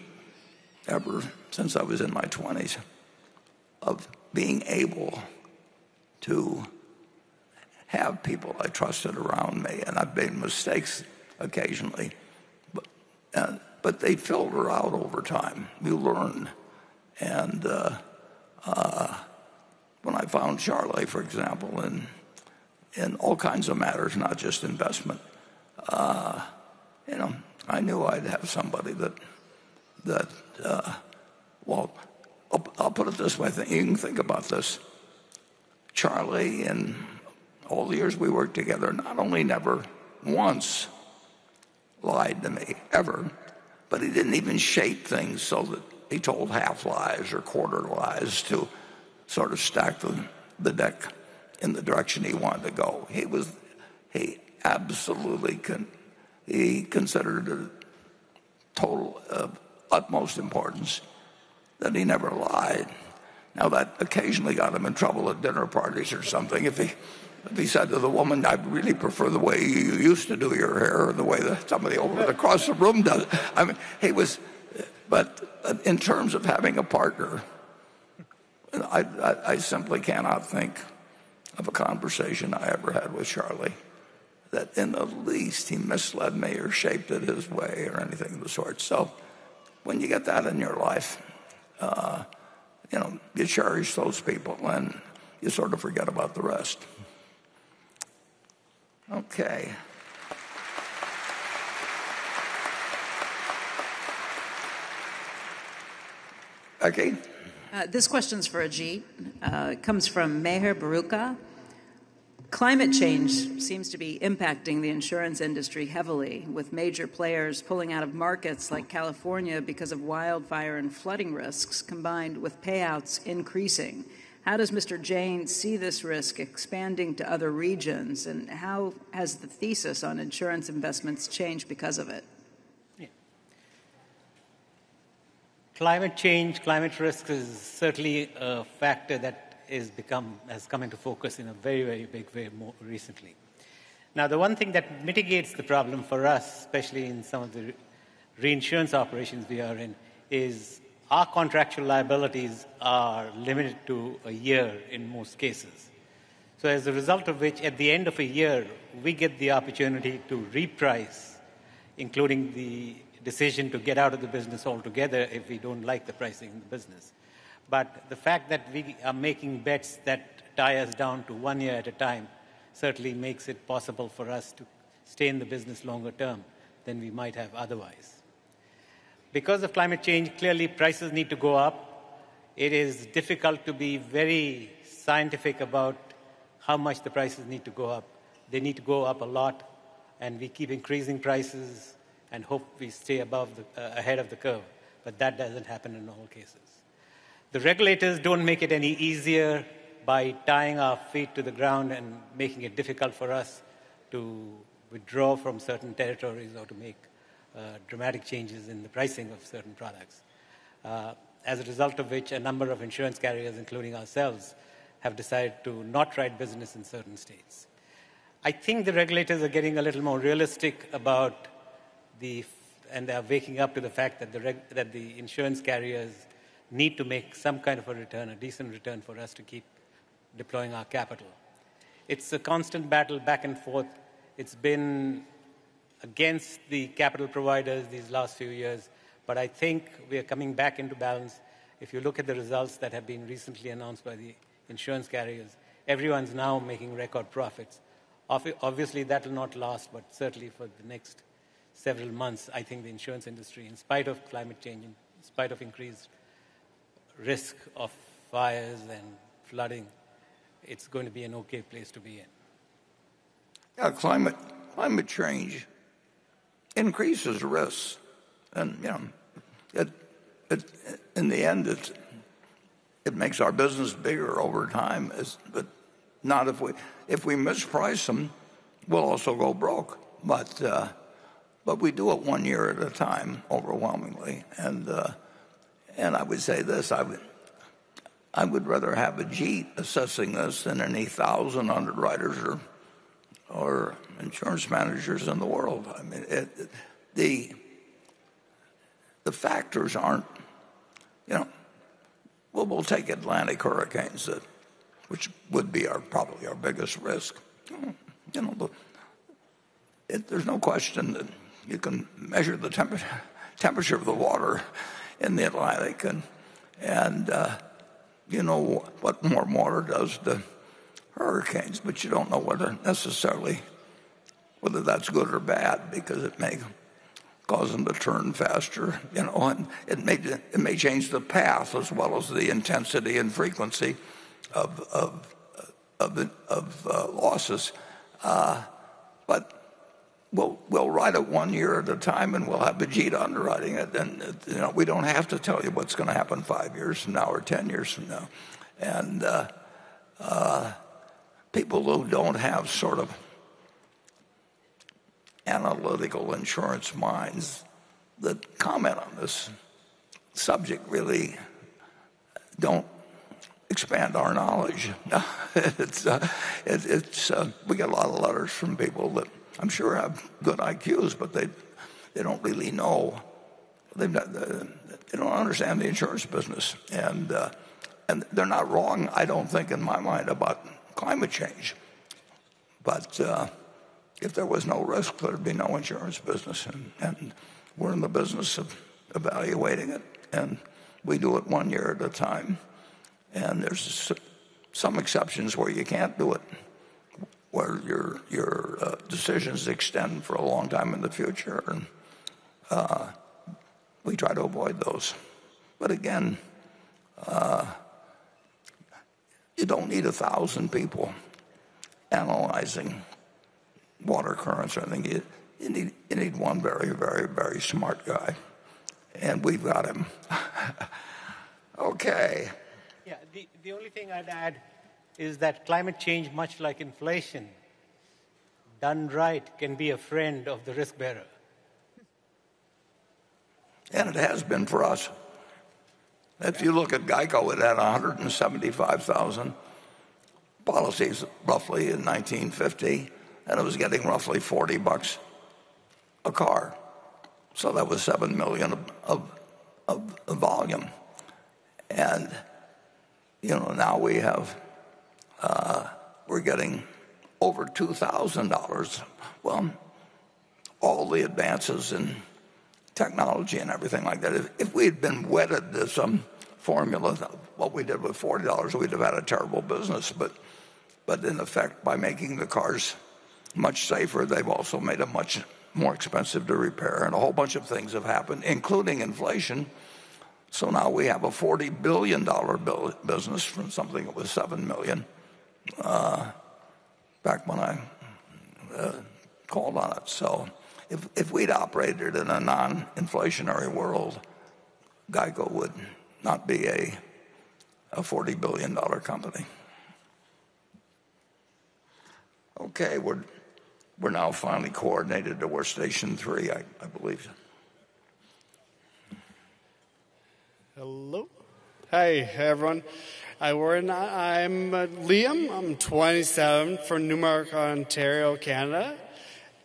ever since I was in my 20s of being able to have people I trusted around me, and I've made mistakes occasionally, but they filter out over time. You learn, and when I found Charlie, for example, in all kinds of matters, not just investment, I knew I'd have somebody that well, I'll put it this way. You can think about this. Charlie, in all the years we worked together, not only never once lied to me, ever, but he didn't even shape things so that he told half lies or quarter lies to sort of stack the deck in the direction he wanted to go. He absolutely he considered it total of utmost importance that he never lied. Now that occasionally got him in trouble at dinner parties or something. If he said to the woman, "I really prefer the way you used to do your hair," or the way that somebody over across the room does it. I mean, but in terms of having a partner, I simply cannot think of a conversation I ever had with Charlie that in the least he misled me or shaped it his way or anything of the sort. So when you get that in your life, you cherish those people and you sort of forget about the rest. Okay. Becky? This question's for Ajit. It comes from Meher Baruka. Climate change seems to be impacting the insurance industry heavily, with major players pulling out of markets like California because of wildfire and flooding risks, combined with payouts increasing. How does Mr. Jain see this risk expanding to other regions, and how has the thesis on insurance investments changed because of it? Yeah. Climate change, climate risk is certainly a factor that has come into focus in a very, very big way more recently. Now, the one thing that mitigates the problem for us, especially in some of the reinsurance operations we are in, is our contractual liabilities are limited to a year in most cases. So as a result of which, at the end of a year, we get the opportunity to reprice, including the decision to get out of the business altogether if we don't like the pricing in the business. But the fact that we are making bets that tie us down to 1 year at a time certainly makes it possible for us to stay in the business longer term than we might have otherwise. Because of climate change, clearly prices need to go up. It is difficult to be very scientific about how much the prices need to go up. They need to go up a lot, and we keep increasing prices and hope we stay ahead of the curve. But that doesn't happen in all cases. The regulators don't make it any easier by tying our feet to the ground and making it difficult for us to withdraw from certain territories or to make dramatic changes in the pricing of certain products. As a result of which, a number of insurance carriers, including ourselves, have decided to not write business in certain states. I think the regulators are getting a little more realistic about and they are waking up to the fact that the insurance carriers need to make some kind of a return, a decent return for us to keep deploying our capital. It's a constant battle back and forth. It's been against the capital providers these last few years, but I think we are coming back into balance. If you look at the results that have been recently announced by the insurance carriers, everyone's now making record profits. Obviously, that will not last, but certainly for the next several months, I think the insurance industry, in spite of climate change, in spite of increased risk of fires and flooding, it's going to be an okay place to be in. Yeah, climate change increases risks, and in the end, it makes our business bigger over time. But not if we misprice them, we'll also go broke. But we do it 1 year at a time, overwhelmingly. And I would say this: I would rather have Ajit assessing this than any 1,000 underwriters or insurance managers in the world. I mean, the factors aren't, we'll take Atlantic hurricanes, which would be probably our biggest risk. There's no question that you can measure the temperature of the water in the Atlantic, and you know what warm water does to hurricanes, but you don't know whether that's good or bad, because it may cause them to turn faster, and it may change the path as well as the intensity and frequency of losses. But we'll write it 1 year at a time, and we'll have Vijay underwriting it. And we don't have to tell you what's going to happen 5 years from now or 10 years from now. And people who don't have sort of analytical insurance minds that comment on this subject really don't expand our knowledge. We get a lot of letters from people that I'm sure have good IQs, but they don't really know. They don't understand the insurance business, and they're not wrong, I don't think, in my mind, about climate change. But if there was no risk, there'd be no insurance business, and we're in the business of evaluating it, and we do it 1 year at a time. And there's some exceptions where you can't do it, where your decisions extend for a long time in the future, and we try to avoid those. But again, you don't need 1,000 people analyzing water currents or anything. You need one very, very, very smart guy, and we've got him. Okay. Yeah, the only thing I'd add is that climate change, much like inflation, done right, can be a friend of the risk bearer. And it has been for us. If you look at GEICO, it had 175,000 policies roughly in 1950, and it was getting roughly $40 a car. So that was 7 million of volume. And now we have, we're getting over $2,000. Well, all the advances in technology and everything like that. If we had been wedded to some formula, what we did with $40, we'd have had a terrible business. But in effect, by making the cars much safer, they've also made them much more expensive to repair. And a whole bunch of things have happened, including inflation. So now we have a $40 billion business from something that was $7 million back when I called on it. So if we'd operated in a non-inflationary world, GEICO would not be a $40 billion company. Okay, we're now finally coordinated to we're station 3, I believe. Hello. Hi, everyone. I'm Liam. I'm 27 from Newmark, Ontario, Canada.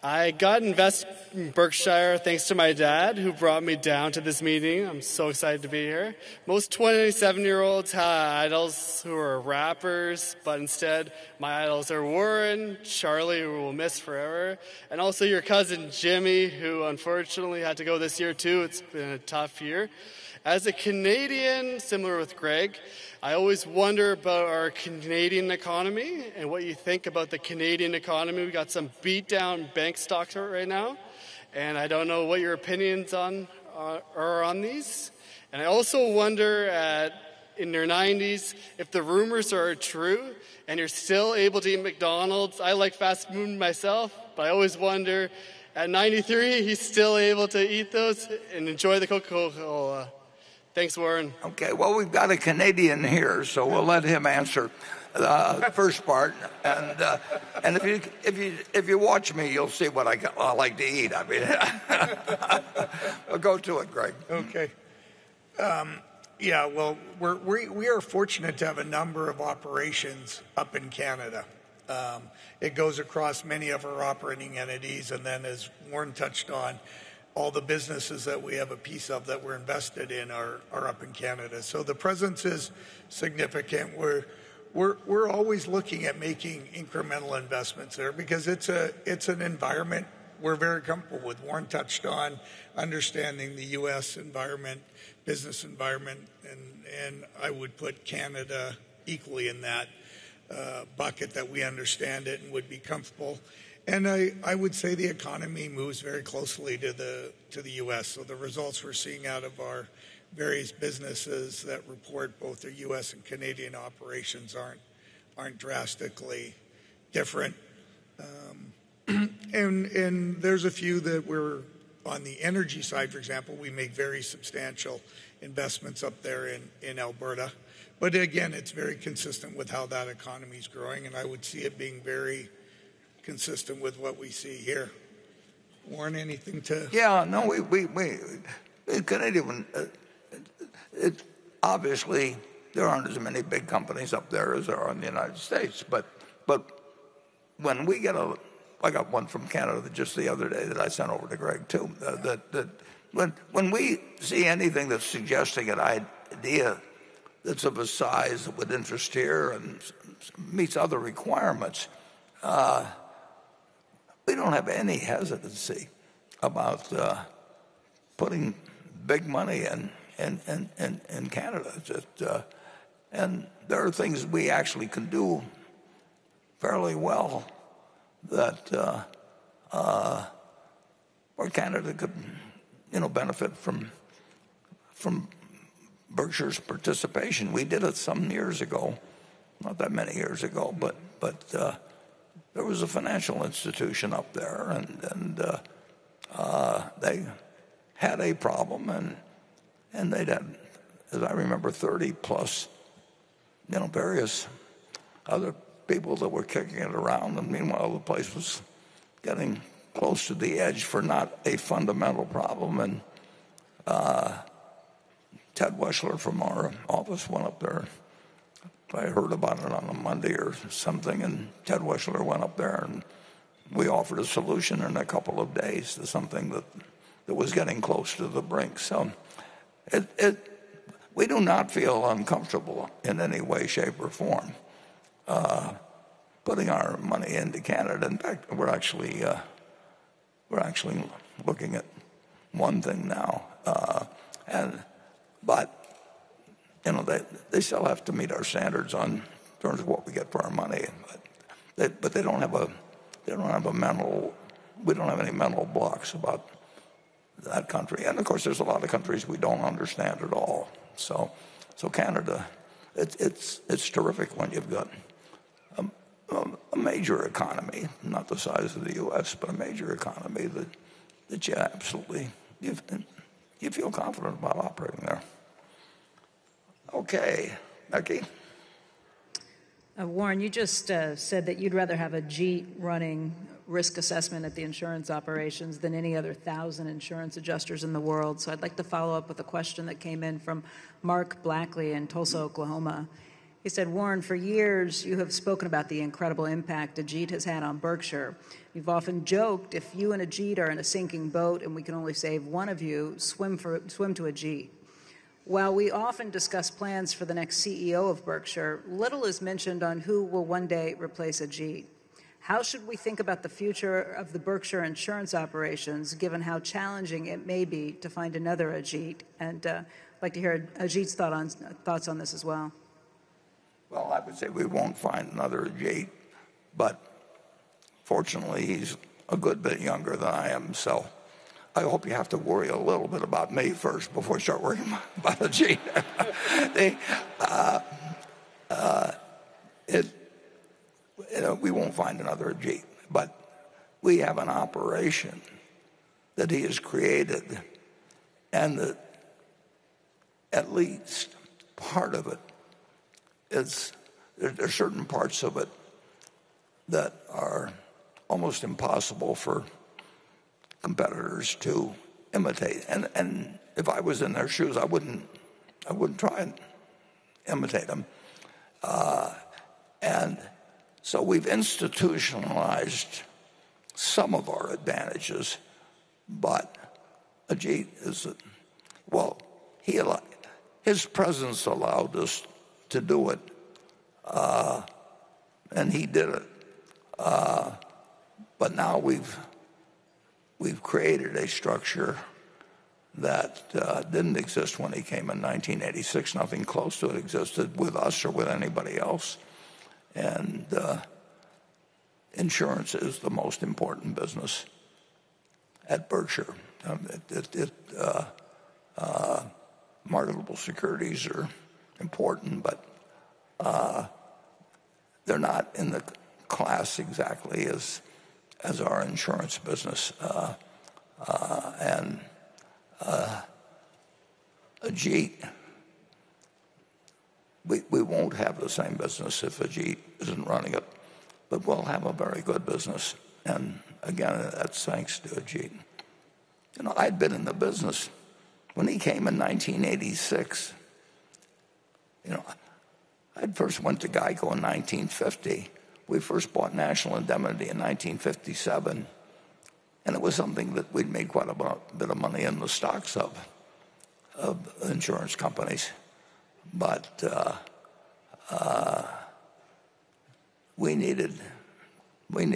I got invested in Berkshire thanks to my dad, who brought me down to this meeting. I'm so excited to be here. Most 27-year-olds have idols who are rappers, but instead my idols are Warren, Charlie, who we'll miss forever, and also your cousin Jimmy, who unfortunately had to go this year too. It's been a tough year. As a Canadian, similar with Greg, I always wonder about our Canadian economy and what you think about the Canadian economy. We got some beat down bank stocks right now, and I don't know what your opinions are on these. And I also wonder in your 90s if the rumors are true and you're still able to eat McDonald's. I like fast food myself, but I always wonder at 93 he's still able to eat those and enjoy the Coca-Cola. Thanks, Warren. Okay, well, we've got a Canadian here, so we'll let him answer the first part. And if you watch me, you'll see what I like to eat. I mean, well, go to it, Greg. Okay. Yeah, well, we are fortunate to have a number of operations up in Canada. It goes across many of our operating entities, and then as Warren touched on, all the businesses that we have a piece of that we're invested in are up in Canada. So the presence is significant. We're always looking at making incremental investments there because it's an environment we're very comfortable with. Warren touched on understanding the U.S. environment, business environment, and I would put Canada equally in that bucket that we understand it and would be comfortable. And I would say the economy moves very closely to the U.S. So the results we're seeing out of our various businesses that report both their U.S. and Canadian operations aren't drastically different. And there's a few that we're on the energy side, for example, we make very substantial investments up there in Alberta. But again, it's very consistent with how that economy is growing, and I would see it being very consistent with what we see here. Warren, anything to? Yeah, no, we Canadian. Obviously, there aren't as many big companies up there as there are in the United States. But when we get I got one from Canada just the other day that I sent over to Greg too. When we see anything that's suggesting an idea that's of a size that would interest here and meets other requirements, we don't have any hesitancy about putting big money in Canada. And there are things we actually can do fairly well that where Canada could, benefit from Berkshire's participation. We did it some years ago, not that many years ago, but there was a financial institution up there, and they had a problem, and they'd had, as I remember, 30 plus, various other people that were kicking it around, and meanwhile the place was getting close to the edge for not a fundamental problem. And Ted Weschler from our office went up there. I heard about it on a Monday or something, and Ted Weschler went up there, and we offered a solution in a couple of days to something that was getting close to the brink. So we do not feel uncomfortable in any way, shape, or form putting our money into Canada. In fact, we're actually looking at one thing now, but they still have to meet our standards on terms of what we get for our money. But they don't have we don't have any mental blocks about that country. And of course, there's a lot of countries we don't understand at all. So Canada, it's terrific when you've got a major economy, not the size of the U.S., but a major economy that you absolutely you feel confident about operating there. Okay, Becky. Warren, you just said that you'd rather have a JEET running risk assessment at the insurance operations than any other 1,000 insurance adjusters in the world. So I'd like to follow up with a question that came in from Mark Blackley in Tulsa, Oklahoma. He said, Warren, for years you have spoken about the incredible impact a JEET has had on Berkshire. You've often joked, if you and a JEET are in a sinking boat and we can only save one of you, swim to a JEET. While we often discuss plans for the next CEO of Berkshire, little is mentioned on who will one day replace a JEET. How should we think about the future of the Berkshire insurance operations, given how challenging it may be to find another Ajit? And I'd like to hear Ajit's thoughts on this as well. Well, I would say we won't find another Ajit, but fortunately he's a good bit younger than I am, so I hope you have to worry a little bit about me first before you start worrying about Ajit. We won't find another Ajit, but we have an operation that he has created, and that at least part of it is, there are certain parts of it that are almost impossible for competitors to imitate. And if I was in their shoes, I wouldn't try and imitate them. And so we've institutionalized some of our advantages, but Ajit is, his presence allowed us to do it, and he did it. But now we've created a structure that didn't exist when he came in 1986. Nothing close to it existed with us or with anybody else. And insurance is the most important business at Berkshire. Marketable securities are important, but they're not in the class exactly as as our insurance business. And Ajit, we won't have the same business if Ajit isn't running it, but we'll have a very good business. And again, that's thanks to Ajit. You know, I'd been in the business when he came in 1986. You know, I first went to Geico in 1950. We first bought National Indemnity in 1957. And it was something that we'd made quite a bit of money in the stocks of insurance companies. But we needed an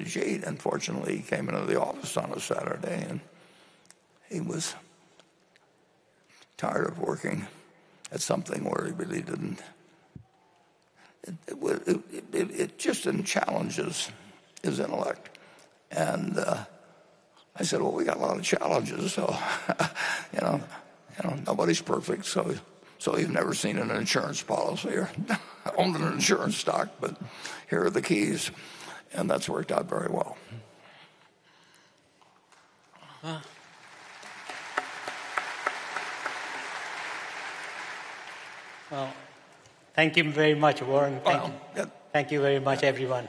Ajit. Unfortunately, he came into the office on a Saturday, and he was tired of working at something where he really didn't. It just didn't challenge his intellect. And I said, well, we got a lot of challenges, so you know, nobody's perfect. So you've never seen an insurance policy or owned an insurance stock, but here are the keys, and that's worked out very well. Well, thank you very much, Warren. Thank you very much, everyone.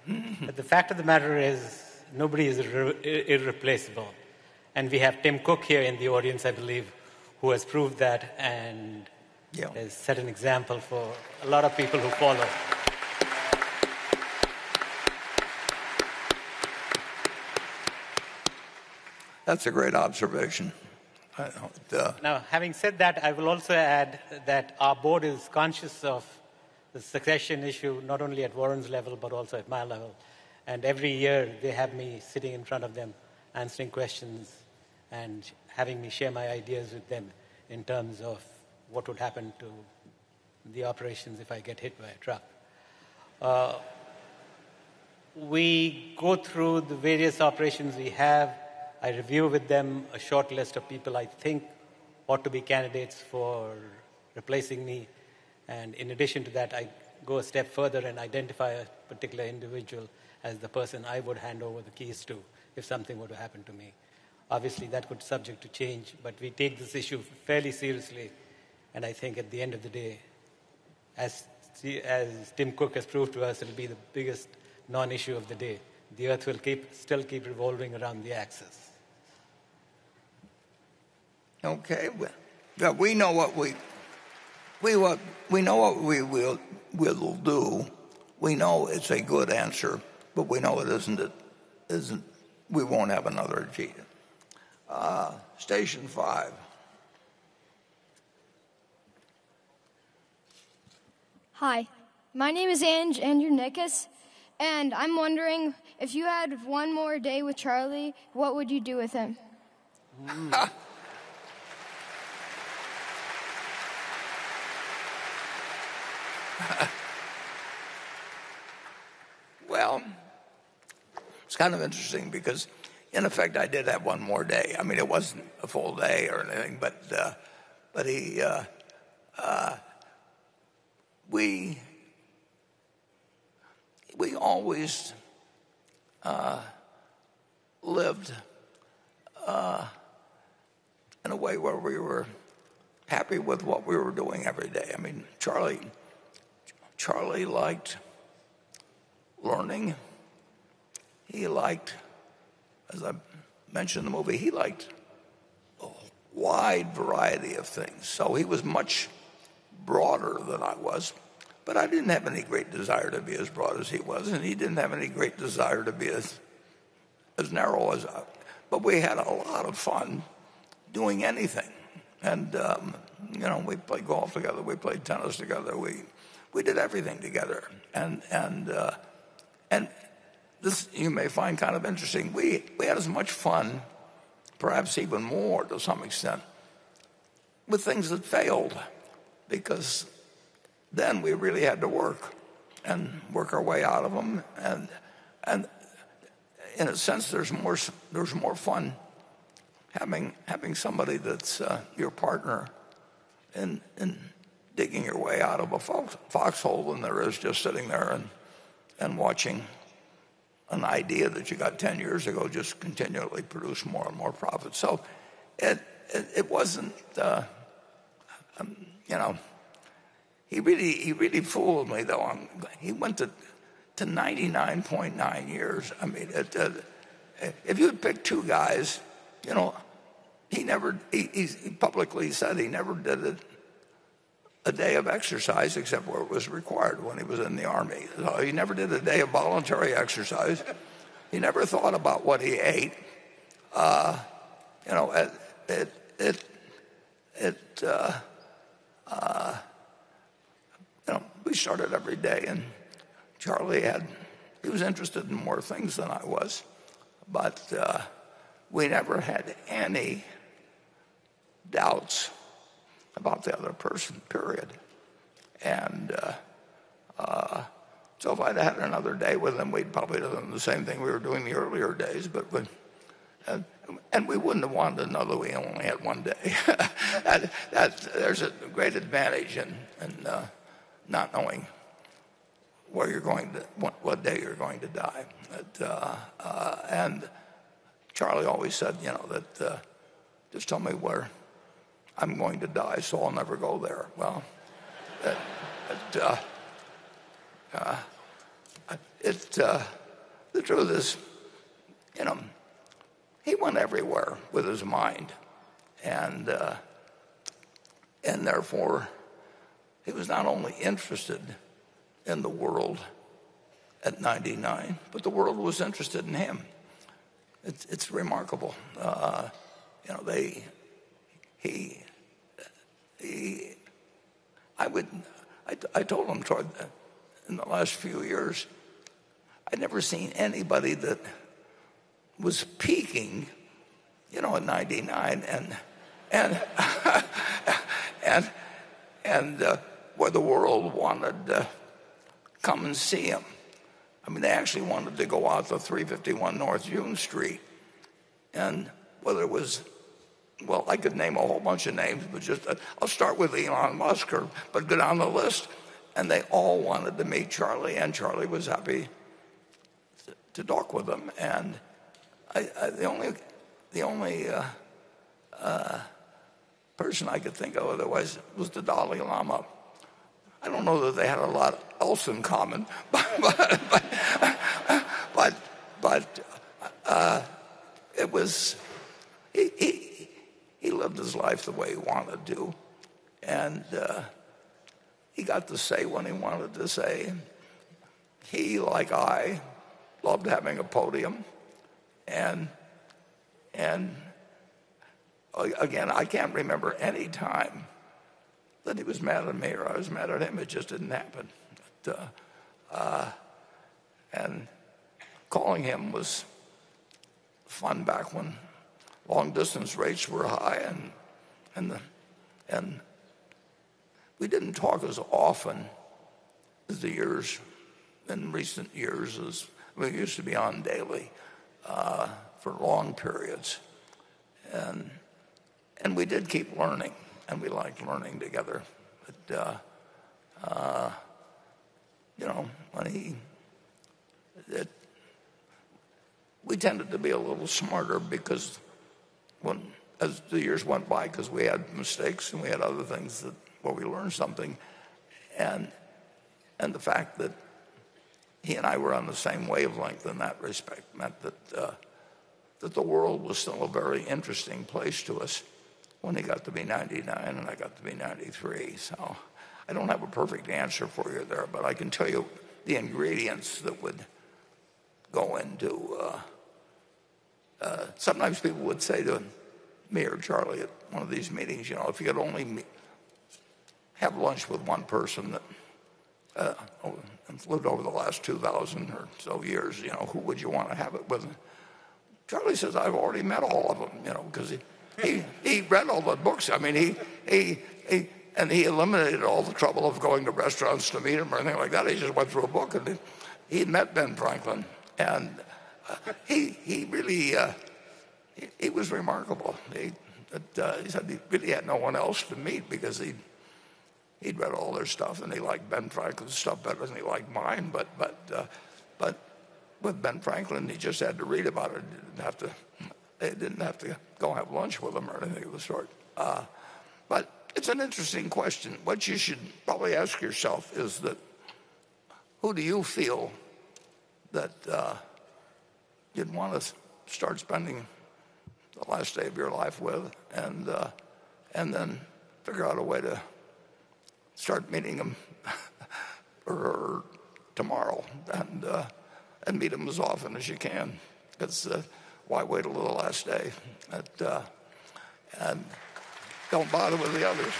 But the fact of the matter is, nobody is irreplaceable. And we have Tim Cook here in the audience, I believe, who has proved that and has set an example for a lot of people who follow. That's a great observation. Now, having said that, I will also add that our board is conscious of the succession issue, not only at Warren's level, but also at my level. And every year, they have me sitting in front of them, answering questions and having me share my ideas with them in terms of what would happen to the operations if I get hit by a truck. We go through the various operations we have. I review with them a short list of people I think ought to be candidates for replacing me. And in addition to that, I go a step further and identify a particular individual as the person I would hand over the keys to if something were to happen to me. Obviously, that could be subject to change, but we take this issue fairly seriously. And I think at the end of the day, as Tim Cook has proved to us, it'll be the biggest non-issue of the day. The Earth will still keep revolving around the axis. Okay, well, we know what we know what we will do. We know it's a good answer, but we know it isn't. We won't have another Ajit. Station 5. Hi, my name is Ange Andrew-Nikas, and I'm wondering if you had one more day with Charlie, what would you do with him? Well, it's kind of interesting because, in effect, I did have one more day. I mean, it wasn't a full day or anything, but we always lived in a way where we were happy with what we were doing every day. I mean, Charlie liked learning. He liked, as I mentioned in the movie, he liked a wide variety of things. So he was much broader than I was. But I didn't have any great desire to be as broad as he was, and he didn't have any great desire to be as narrow as I. But we had a lot of fun doing anything. And, we played golf together. We played tennis together. We did everything together. And this you may find kind of interesting. We had as much fun, perhaps even more to some extent, with things that failed, because then we really had to work our way out of them. And in a sense, there's more fun having somebody that's your partner in digging your way out of a foxhole than there is just sitting there and watching an idea that you got 10 years ago just continually produced more and more profit. So it wasn't, he really fooled me, though. He went to 99.9 years. I mean, if you had picked two guys, he publicly said he never did a day of exercise except where it was required when he was in the Army. So he never did a day of voluntary exercise. He never thought about what he ate. We started every day, and Charlie he was interested in more things than I was, but we never had any doubts about the other person, period. And so if I'd had another day with him, we'd probably done the same thing we were doing the earlier days, and we wouldn't have wanted to know that we only had one day. There's a great advantage in not knowing where you're going to, what day you're going to die. And Charlie always said, that just tell me where I'm going to die, so I'll never go there. Well, the truth is, he went everywhere with his mind, and therefore he was not only interested in the world at 99, but the world was interested in him. It's remarkable. I told him toward in the last few years, I'd never seen anybody that was peaking, at 99 and where the world wanted to come and see him. I mean, they actually wanted to go out to 351 North June Street, and whether it was, well, I could name a whole bunch of names, but just I'll start with Elon Musk, but go down the list, and they all wanted to meet Charlie, and Charlie was happy to talk with them. And the only person I could think of otherwise was the Dalai Lama. I don't know that they had a lot else in common, but it was he lived his life the way he wanted to, and he got to say what he wanted to say. He, like I, loved having a podium, and again, I can't remember any time that he was mad at me or I was mad at him. It just didn't happen. And calling him was fun back when long-distance rates were high, and we didn't talk as often as in recent years as we used to be on daily for long periods. And we did keep learning, and we liked learning together. But, we tended to be a little smarter because as the years went by, because we had mistakes and we had other things where we learned something, and the fact that he and I were on the same wavelength in that respect meant that the world was still a very interesting place to us when he got to be 99 and I got to be 93. So I don't have a perfect answer for you there, but I can tell you the ingredients that would go into. Sometimes people would say to me or Charlie at one of these meetings, if you could only have lunch with one person that lived over the last 2,000 or so years, who would you want to have it with? Charlie says, I've already met all of them, because he read all the books. I mean, he eliminated all the trouble of going to restaurants to meet him or anything like that. He just went through a book, and he met Ben Franklin, and he really he was remarkable. He said he really had no one else to meet because he'd read all their stuff, and he liked Ben Franklin's stuff better than he liked mine. But with Ben Franklin. He just had to read about it. They didn't have to go have lunch with him or anything of the sort. But it's an interesting question. What you should probably ask yourself is that, who do you feel that you'd want to start spending the last day of your life with, and then figure out a way to start meeting them or tomorrow, and meet them as often as you can. Because why wait till the last day? And don't bother with the others.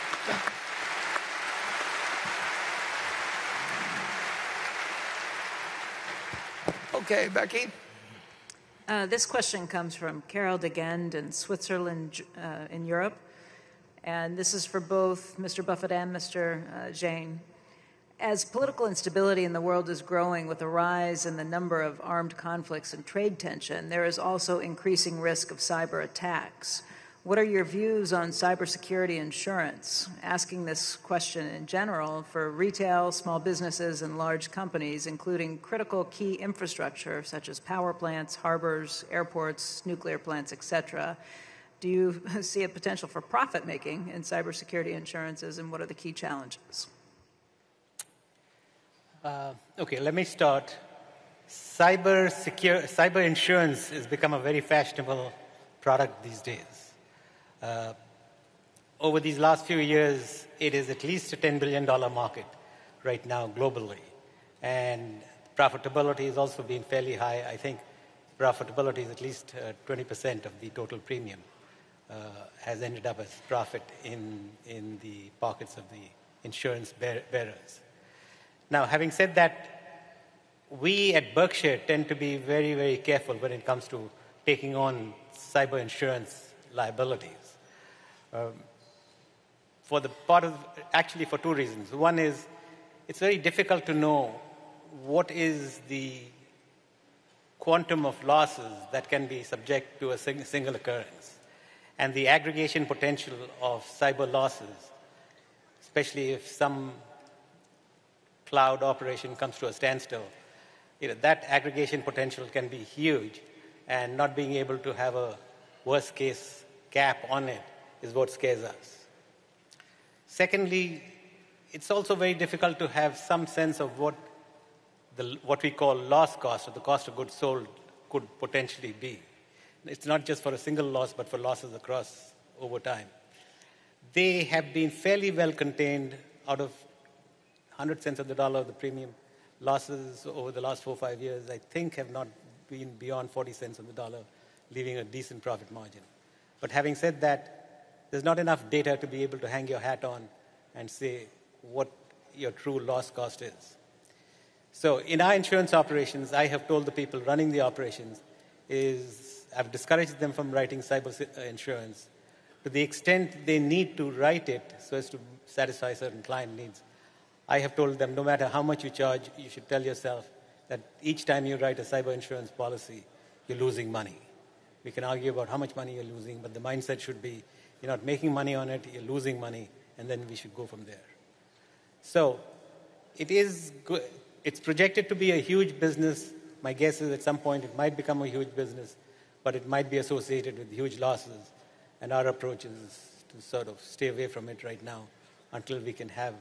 Okay, Becky. This question comes from Carol de Gend in Switzerland, in Europe. And this is for both Mr. Buffett and Mr. Jain. As political instability in the world is growing with a rise in the number of armed conflicts and trade tension, there is also increasing risk of cyber attacks. What are your views on cybersecurity insurance? Asking this question in general for retail, small businesses, and large companies, including critical key infrastructure such as power plants, harbors, airports, nuclear plants, etc. Do you see a potential for profit-making in cybersecurity insurances, and what are the key challenges? Okay, let me start. Cyber insurance has become a very fashionable product these days. Over these last few years, it is at least a $10 billion market right now globally. And profitability has also been fairly high. I think profitability is at least 20% of the total premium has ended up as profit in the pockets of the insurance bearers. Now, having said that, we at Berkshire tend to be very, very careful when it comes to taking on cyber insurance liabilities. For two reasons. One is, it's very difficult to know what is the quantum of losses that can be subject to a single occurrence. And the aggregation potential of cyber losses, especially if some cloud operation comes to a standstill, that aggregation potential can be huge, and not being able to have a worst case cap on it is what scares us. Secondly, it's also very difficult to have some sense of what we call loss cost, or the cost of goods sold, could potentially be. It's not just for a single loss, but for losses across over time. They have been fairly well contained. Out of 100 cents on the dollar of the premium, losses over the last 4 or 5 years, I think, have not been beyond 40 cents on the dollar, leaving a decent profit margin. But having said that, there's not enough data to be able to hang your hat on and say what your true loss cost is. So in our insurance operations, I have told the people running the operations I've discouraged them from writing cyber insurance to the extent they need to write it so as to satisfy certain client needs. I have told them, no matter how much you charge, you should tell yourself that each time you write a cyber insurance policy, you're losing money. We can argue about how much money you're losing, but the mindset should be, you're not making money on it, you're losing money, and then we should go from there. So it is good. It's projected to be a huge business. My guess is at some point it might become a huge business, but it might be associated with huge losses. And our approach is to sort of stay away from it right now until we can have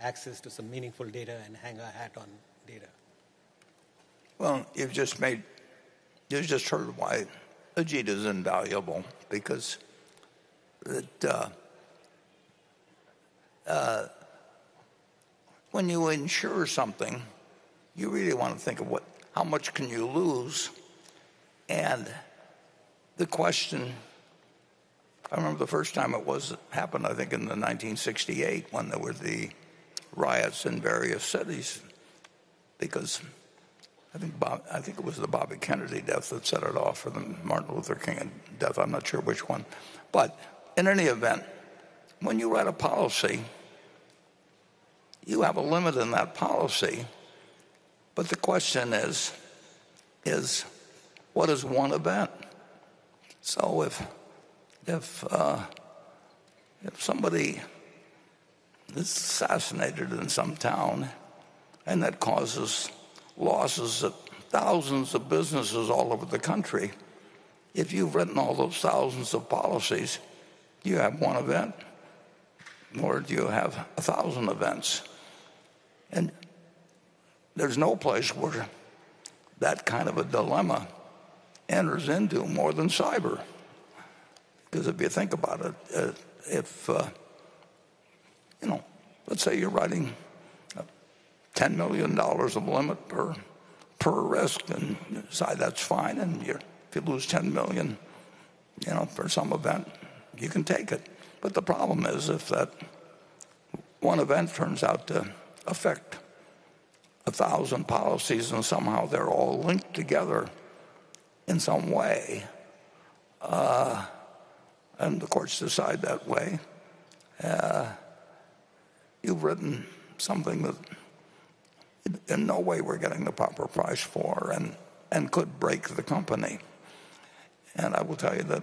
access to some meaningful data and hang our hat on data. Well, you've just heard why Ajit is invaluable, because when you insure something, you really want to think of how much can you lose. And the question, I remember the first time it happened, I think in 1968, when there were the riots in various cities, because I think it was the Bobby Kennedy death that set it off, or the Martin Luther King death. I'm not sure which one. But in any event, when you write a policy, you have a limit in that policy. But the question is what is one event? So if somebody is assassinated in some town, and that causes losses thousands of businesses all over the country. If you've written all those thousands of policies, do you have one event? Or do you have 1,000 events? And there's no place where that kind of a dilemma enters into more than cyber. Because if you think about it, let's say you're writing $10 million of limit per risk, and you decide that's fine, and if you lose $10 million, for some event, you can take it. But the problem is if that one event turns out to affect 1,000 policies and somehow they're all linked together in some way, and the courts decide that way, you've written something that in no way we're getting the proper price for and could break the company. And I will tell you that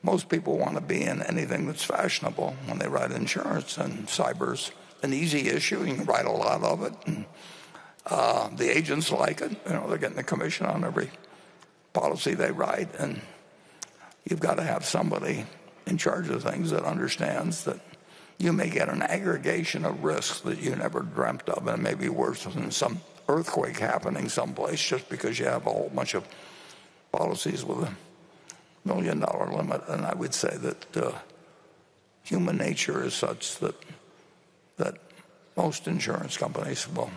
most people want to be in anything that's fashionable when they write insurance, and cyber's an easy issue. You can write a lot of it, and the agents like it. They're getting a commission on every policy they write, and you've got to have somebody in charge of things that understands that you may get an aggregation of risks that you never dreamt of, and it may be worse than some earthquake happening someplace just because you have a whole bunch of policies with a $1 million limit. And I would say that human nature is such that most insurance companies will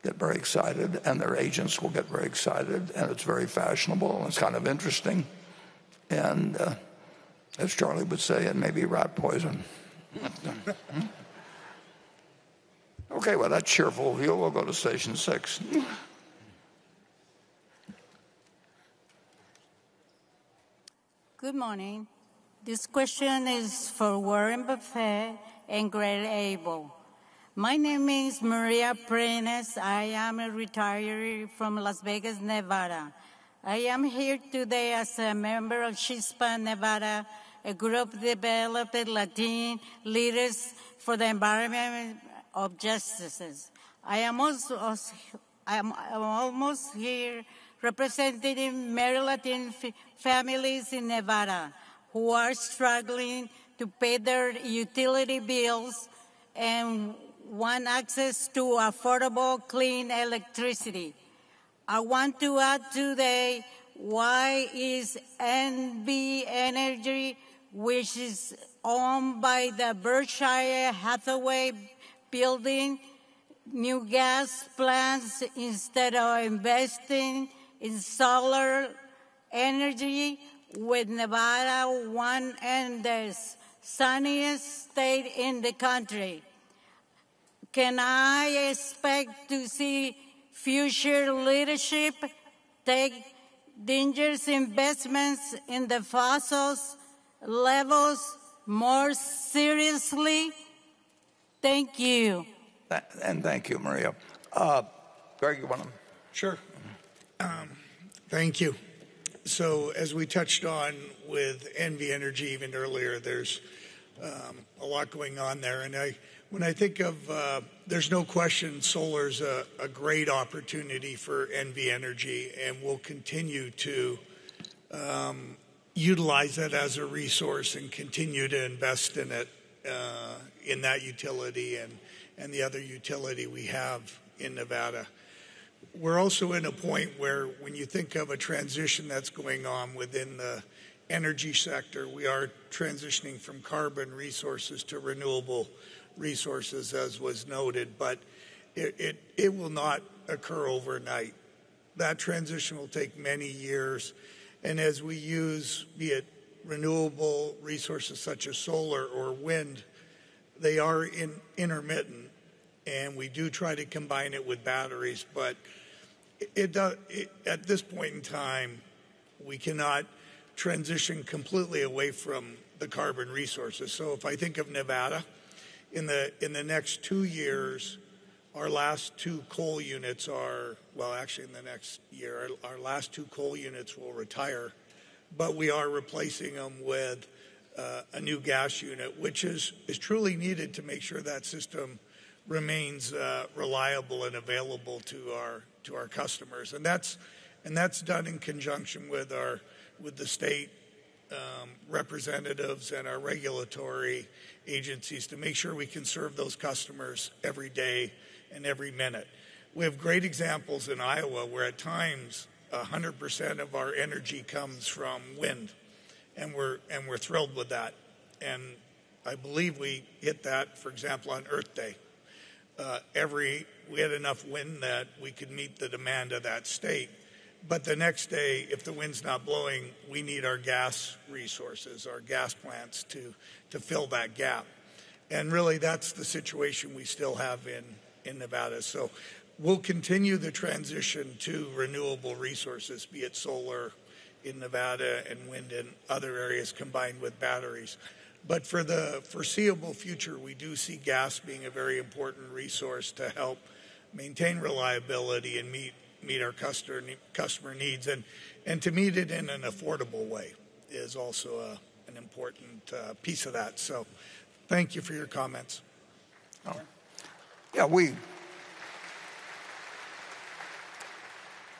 get very excited, and their agents will get very excited, and it's very fashionable, and it's kind of interesting. And as Charlie would say, it may be rat poison. Okay, well, that cheerful view, we'll go to station 6. Good morning. This question is for Warren Buffett and Greg Abel. My name is Maria Prenes. I am a retiree from Las Vegas, Nevada. I am here today as a member of Chispa, Nevada, a group developed Latin leaders for the environment of justices. I am almost here representing many Latin families in Nevada who are struggling to pay their utility bills and want access to affordable, clean electricity. I want to add today, why is NV Energy, which is owned by the Berkshire Hathaway, building new gas plants instead of investing in solar energy, with Nevada one and the sunniest state in the country? Can I expect to see future leadership take dangerous investments in the fossil levels more seriously? Thank you. And thank you, Maria. Greg, you want to? Sure. Thank you. So as we touched on with NV Energy even earlier, there's a lot going on there. And when I think of, there's no question solar's a great opportunity for NV Energy, and we'll continue to utilize it as a resource and continue to invest in it, in that utility and the other utility we have in Nevada. We're also in a point where when you think of a transition that's going on within the energy sector, we are transitioning from carbon resources to renewable resources, as was noted, but it will not occur overnight. That transition will take many years, and as we use, be it renewable resources such as solar or wind, they are intermittent, and we do try to combine it with batteries, but at this point in time, we cannot transition completely away from the carbon resources. So if I think of Nevada, in the next 2 years, our last 2 coal units are, well, actually in the next year, our last 2 coal units will retire, but we are replacing them with a new gas unit, which is truly needed to make sure that system remains reliable and available to our customers, and that's done in conjunction with the state representatives and our regulatory agencies to make sure we can serve those customers every day and every minute. We have great examples in Iowa where at times 100% of our energy comes from wind, and we're thrilled with that. And I believe we hit that, for example, on Earth Day. We had enough wind that we could meet the demand of that state. But the next day, if the wind's not blowing, we need our gas resources, our gas plants to fill that gap. And really, that's the situation we still have in Nevada. So we'll continue the transition to renewable resources, be it solar in Nevada and wind in other areas combined with batteries. But for the foreseeable future, we do see gas being a very important resource to help maintain reliability and meet our customer needs, and to meet it in an affordable way is also an important piece of that. So thank you for your comments. Yeah,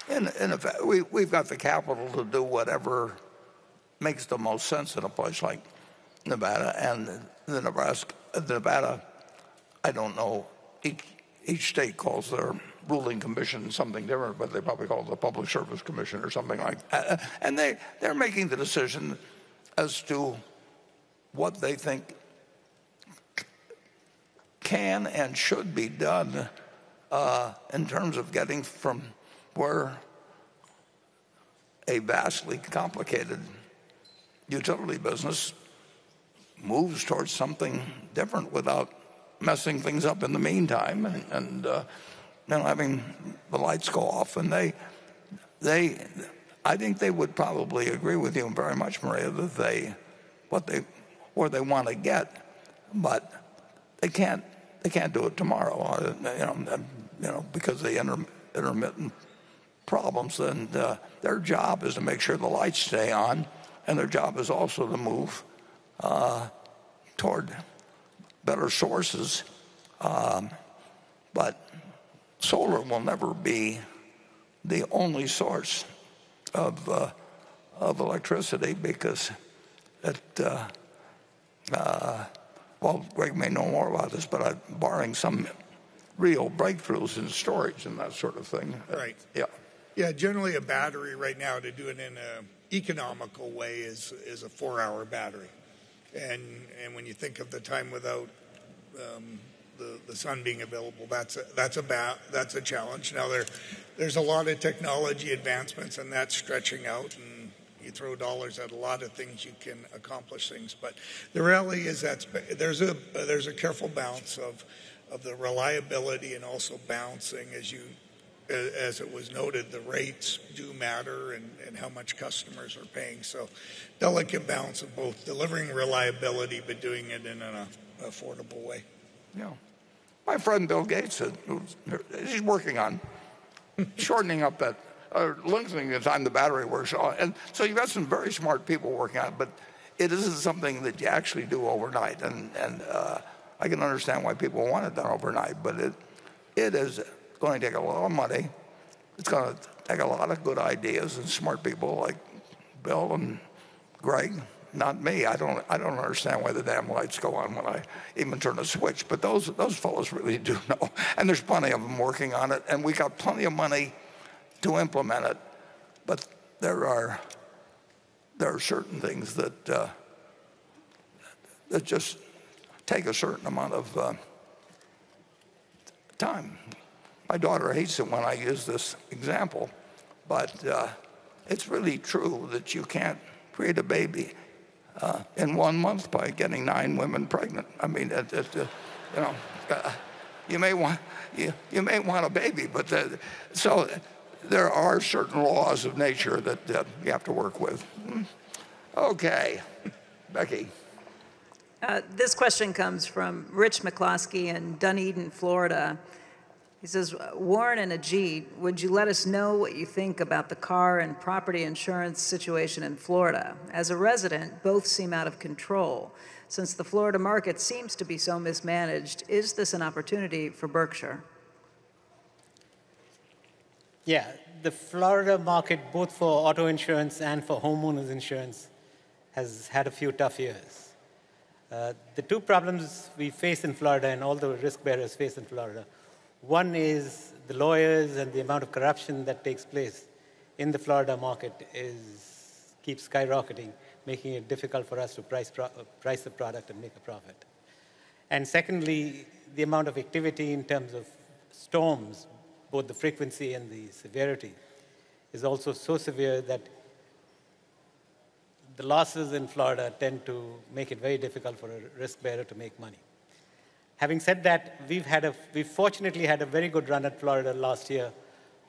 in effect, we've got the capital to do whatever makes the most sense in a place like Nevada. And Nevada, I don't know, each state calls their ruling commission something different, but they probably call it the Public Service Commission or something like that. And they're making the decision as to what they think can and should be done in terms of getting from where a vastly complicated utility business moves towards something different without messing things up in the meantime and having the lights go off. And I think they would probably agree with you very much, Maria, that where they want to get, but they can't do it tomorrow, because of the intermittent problems. And their job is to make sure the lights stay on, and their job is also to move toward better sources. But solar will never be the only source of electricity, because well, Greg may know more about this, but barring some real breakthroughs in storage and that sort of thing. Right. Yeah. Generally a battery right now, to do it in an economical way, is a 4-hour battery. And when you think of the time without the sun being available, that's a challenge. Now there's a lot of technology advancements, and that's stretching out, and you throw dollars at a lot of things, you can accomplish things. But the reality is there's a careful balance of the reliability, and also balancing, as it was noted, the rates do matter, and how much customers are paying. So delicate balance of both delivering reliability but doing it in an affordable way. Yeah. My friend Bill Gates, he's working on shortening up that, lengthening the time the battery works. And so you've got some very smart people working on it, but it isn't something that you actually do overnight. And I can understand why people want it done overnight, but it is going to take a lot of money. It's going to take a lot of good ideas and smart people like Bill and Greg. Not me. I don't understand why the damn lights go on when I even turn a switch. But those fellows really do know. And there's plenty of them working on it, and we got plenty of money to implement it. But there are certain things that just take a certain amount of time. My daughter hates it when I use this example, but it's really true that you can't create a baby in 1 month by getting 9 women pregnant. I mean, you may want a baby, but so there are certain laws of nature that you have to work with. Okay, Becky. This question comes from Rich McCloskey in Dunedin, Florida. He says, Warren and Ajit, would you let us know what you think about the car and property insurance situation in Florida? As a resident, both seem out of control. Since the Florida market seems to be so mismanaged, is this an opportunity for Berkshire? Yeah, the Florida market, both for auto insurance and for homeowners insurance, has had a few tough years. The two problems we face in Florida and all the risk bearers face in Florida, one is the lawyers and the amount of corruption that takes place in the Florida market keeps skyrocketing, making it difficult for us to price the product and make a profit. And secondly, the amount of activity in terms of storms, both the frequency and the severity, is also so severe that the losses in Florida tend to make it very difficult for a risk bearer to make money. Having said that, we've fortunately had a very good run at Florida last year.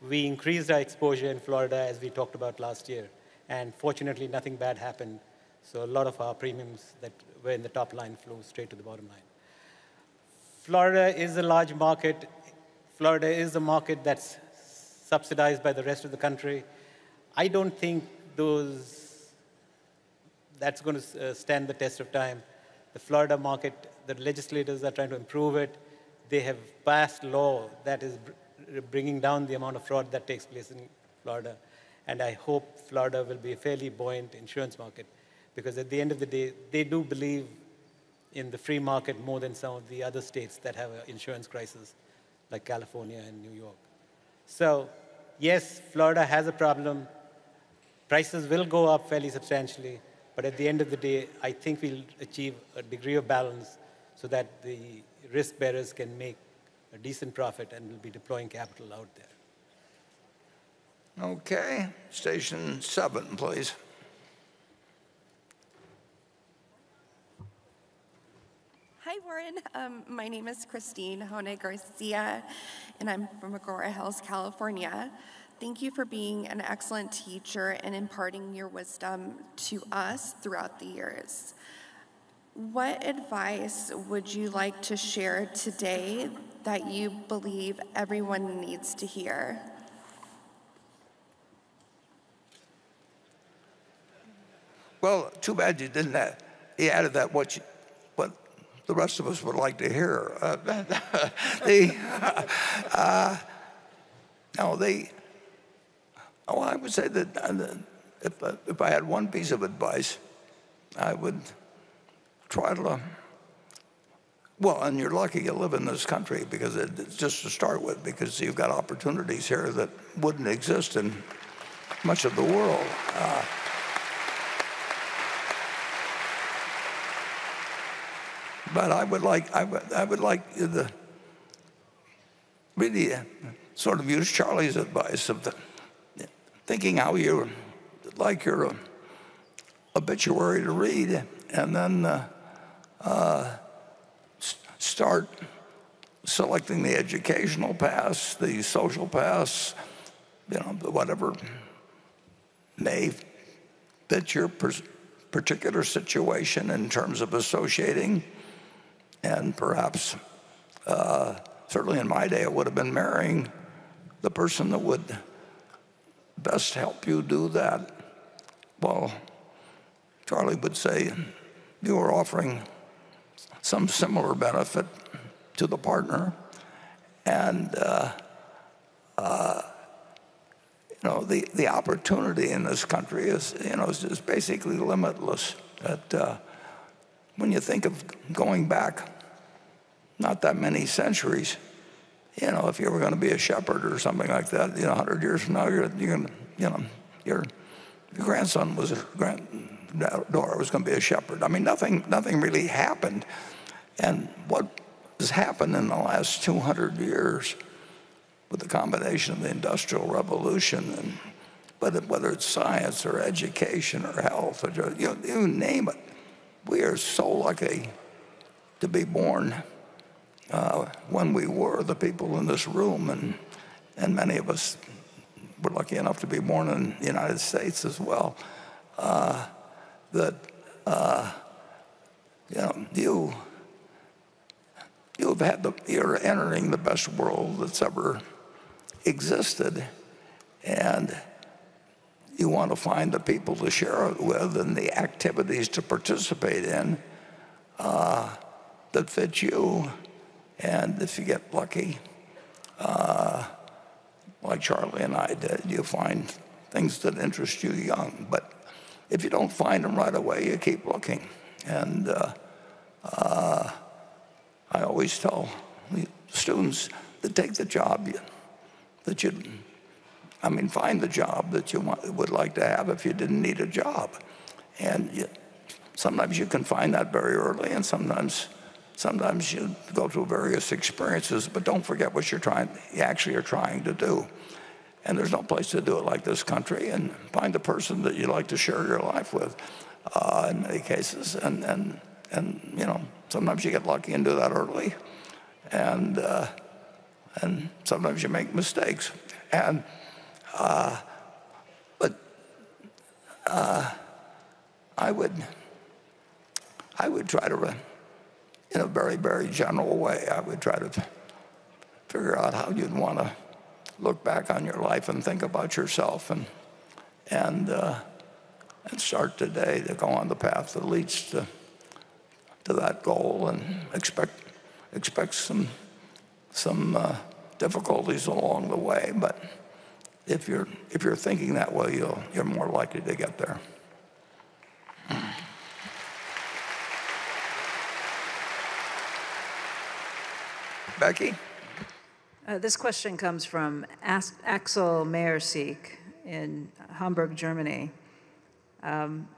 We increased our exposure in Florida, as we talked about last year, and fortunately nothing bad happened. So a lot of our premiums that were in the top line flew straight to the bottom line. Florida is a large market. Florida is a market that's subsidized by the rest of the country. I don't think that's going to stand the test of time. The Florida market, the legislators are trying to improve it. They have passed law that is bringing down the amount of fraud that takes place in Florida. And I hope Florida will be a fairly buoyant insurance market, because at the end of the day, they do believe in the free market more than some of the other states that have an insurance crisis, like California and New York. So yes, Florida has a problem. Prices will go up fairly substantially, but at the end of the day, I think we'll achieve a degree of balance so that the risk bearers can make a decent profit and will be deploying capital out there. Okay, station 7, please. Hi, Warren. My name is Christine Hone Garcia, and I'm from Agoura Hills, California. Thank you for being an excellent teacher and imparting your wisdom to us throughout the years. What advice would you like to share today that you believe everyone needs to hear? Well, too bad you didn't he added that what the rest of us would like to hear. I would say that if I had one piece of advice, I would try to, well, and you're lucky you live in this country, because it's just to start with, because you've got opportunities here that wouldn't exist in much of the world. But I would like you to really sort of use Charlie's advice of thinking how you like your obituary to read, and then start selecting the educational paths, the social paths, whatever may fit your particular situation in terms of associating. And perhaps, certainly in my day, it would have been marrying the person that would best help you do that. Well, Charlie would say you were offering some similar benefit to the partner, and the opportunity in this country is basically limitless. When you think of going back not that many centuries, if you were going to be a shepherd or something like that, 100 years from now, your grandson was granddaughter was going to be a shepherd. I mean, nothing really happened. And what has happened in the last 200 years with the combination of the Industrial Revolution, whether it's science or education or health, or, you name it, we are so lucky to be born when we were, the people in this room, and many of us were lucky enough to be born in the United States as well. You're entering the best world that's ever existed, and you want to find the people to share it with and the activities to participate in that fit you. And if you get lucky, like like Charlie and I did. You find things that interest you young. But if you don't find them right away, you keep looking. And I always tell students to take the job find the job that you would like to have if you didn't need a job. And sometimes you can find that very early, and sometimes you go through various experiences, but don't forget what you actually are trying to do. And there's no place to do it like this country, and find the person that you like to share your life with in many cases. And sometimes you get lucky and do that early, and sometimes you make mistakes. But I would try to, in a very, very general way, I would try to figure out how you'd want to look back on your life and think about yourself, and start today to go on the path that leads to that goal, and expect some difficulties along the way. But if you're thinking that way, you're more likely to get there. Becky? This question comes from Axel Meyerseek in Hamburg, Germany.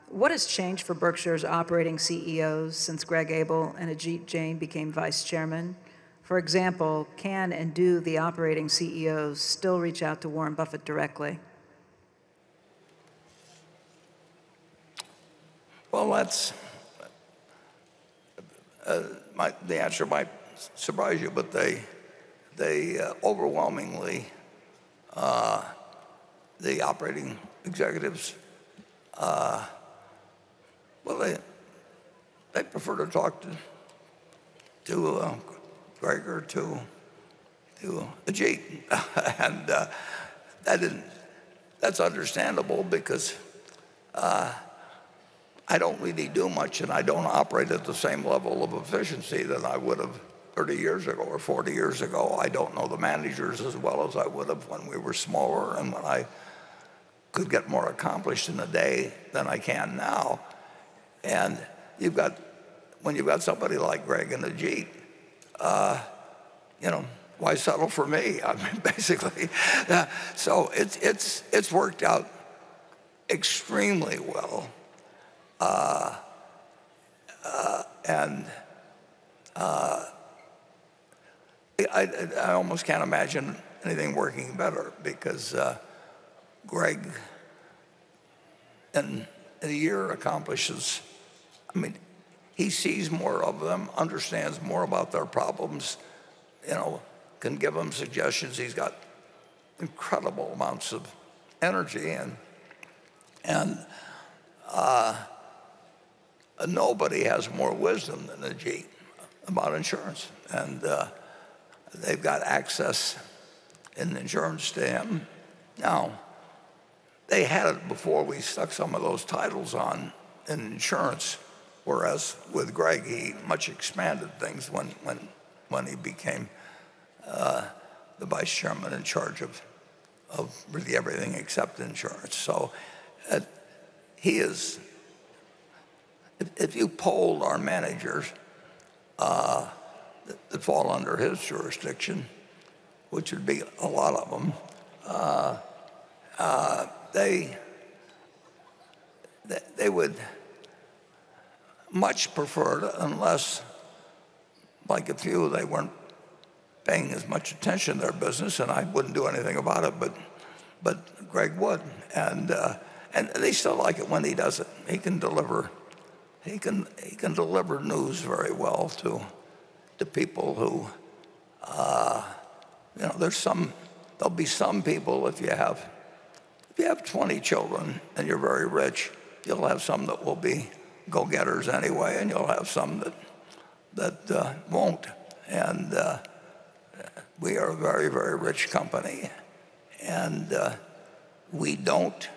What has changed for Berkshire's operating CEOs since Greg Abel and Ajit Jain became vice chairman? For example, can and do the operating CEOs still reach out to Warren Buffett directly? Well, that's the answer might surprise you, but they overwhelmingly, the operating executives, they prefer to talk to Greg or to Ajit, and that's understandable, because I don't really do much, and I don't operate at the same level of efficiency that I would have 30 years ago or 40 years ago. I don't know the managers as well as I would have when we were smaller, and when I could get more accomplished in a day than I can now. And when you've got somebody like Greg and Ajit, why settle for me? I mean, basically. So it's worked out extremely well. I almost can't imagine anything working better, because Greg in a year accomplishes, he sees more of them, understands more about their problems, can give them suggestions. He's got incredible amounts of energy, and nobody has more wisdom than Ajit about insurance, and they've got access in insurance to him. Now, they had it before we stuck some of those titles on in insurance, whereas with Greg, he much expanded things when he became the vice chairman in charge of really everything except insurance. So he is, if you polled our managers that fall under his jurisdiction, which would be a lot of them, they would much prefer to, unless, like a few, they weren't paying as much attention to their business, and I wouldn't do anything about it, but Greg would, and they still like it when he does it. He can deliver news very well to people who, there'll be some people, if you have 20 children and you're very rich, you'll have some that will be go-getters anyway, and you'll have some that won't. And we are a very, very rich company, and we don't.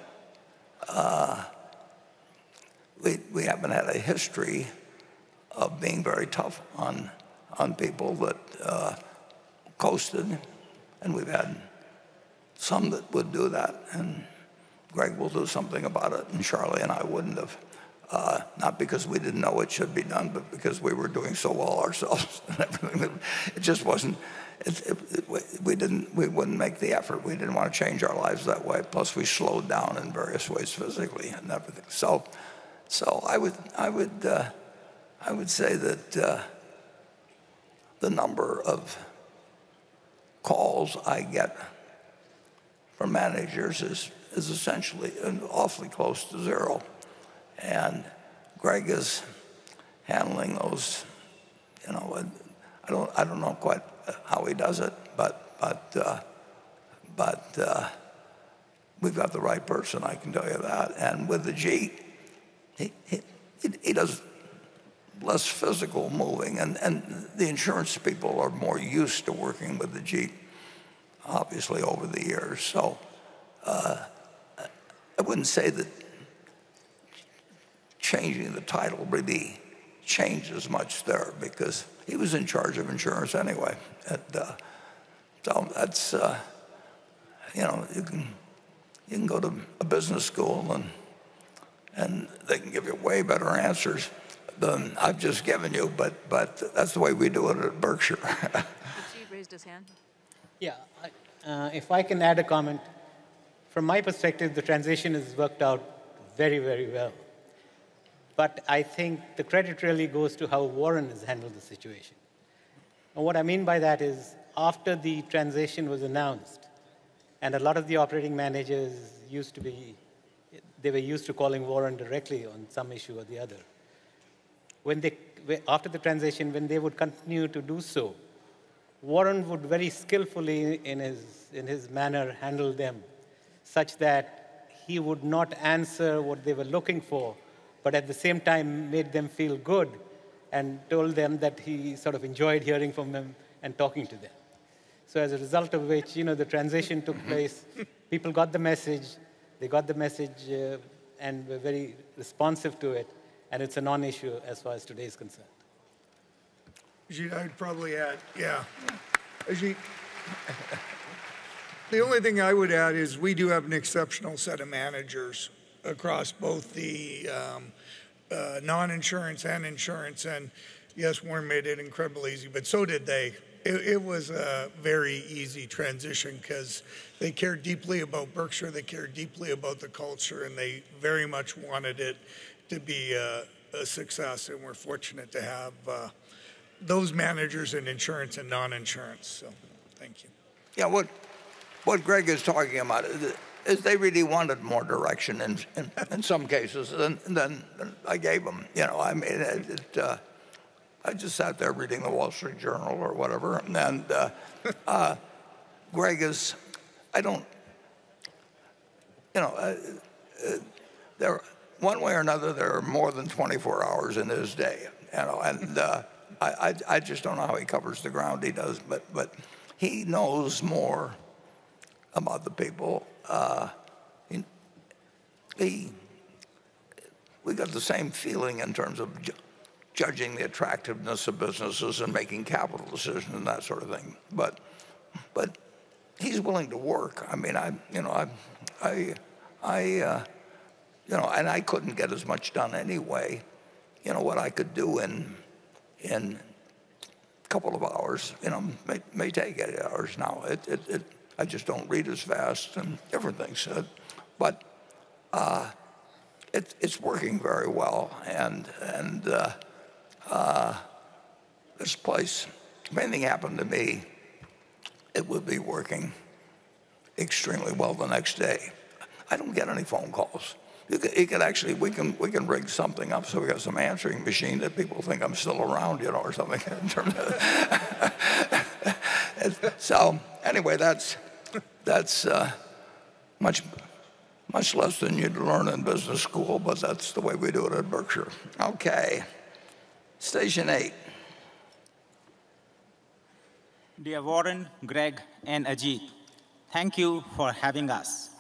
We haven't had a history of being very tough on people that coasted, and we've had some that would do that, and Greg will do something about it, and Charlie and I wouldn't have. Not because we didn't know it should be done, but because we were doing so well ourselves and everything. It just wasn't. We wouldn't make the effort. We didn't want to change our lives that way. Plus, we slowed down in various ways physically and everything. So I would say that the number of calls I get from managers is essentially awfully close to zero, and Greg is handling those. I don't know quite how he does it, but we've got the right person, I can tell you that. And with the Jeep, he does less physical moving, and the insurance people are more used to working with the Jeep, obviously, over the years. So I wouldn't say that changing the title really changes much there, because he was in charge of insurance anyway. So that's, you can go to a business school and they can give you way better answers than I've just given you, but that's the way we do it at Berkshire. He raised his hand. Yeah, if I can add a comment. From my perspective, the transition has worked out very, very well. But I think the credit really goes to how Warren has handled the situation. And what I mean by that is, after the transition was announced, and a lot of the operating managers they were used to calling Warren directly on some issue or the other. After the transition, when they would continue to do so, Warren would very skillfully, in his manner, handle them, such that he would not answer what they were looking for, but at the same time made them feel good and told them that he sort of enjoyed hearing from them and talking to them. So as a result of which, the transition took place. People got the message. They got the message and were very responsive to it. And it's a non-issue as far as today is concerned. Ajit, I'd probably add, Ajit, the only thing I would add is we do have an exceptional set of managers across both the non-insurance and insurance. And yes, Warren made it incredibly easy, but so did they. It was a very easy transition because they cared deeply about Berkshire, they cared deeply about the culture, and they very much wanted it to be a success. And we're fortunate to have those managers in insurance and non-insurance. So thank you. Yeah, what Greg is talking about is they really wanted more direction in some cases than I gave them. I just sat there reading the Wall Street Journal or whatever, and Greg is, there, one way or another, there are more than 24 hours in his day, and I just don't know how he covers the ground he does, but he knows more about the people. We got the same feeling in terms of judging the attractiveness of businesses and making capital decisions and that sort of thing. But he's willing to work. I mean, and I couldn't get as much done anyway. What I could do in a couple of hours, may take 8 hours now. I just don't read as fast and different things. But it's working very well, and this place, if anything happened to me, it would be working extremely well the next day. I don't get any phone calls. You could actually, we can rig something up so we got some answering machine that people think I'm still around, or something. In terms of so anyway, that's much less than you'd learn in business school, but that's the way we do it at Berkshire. Okay, station 8. Dear Warren, Greg, and Ajit, thank you for having us.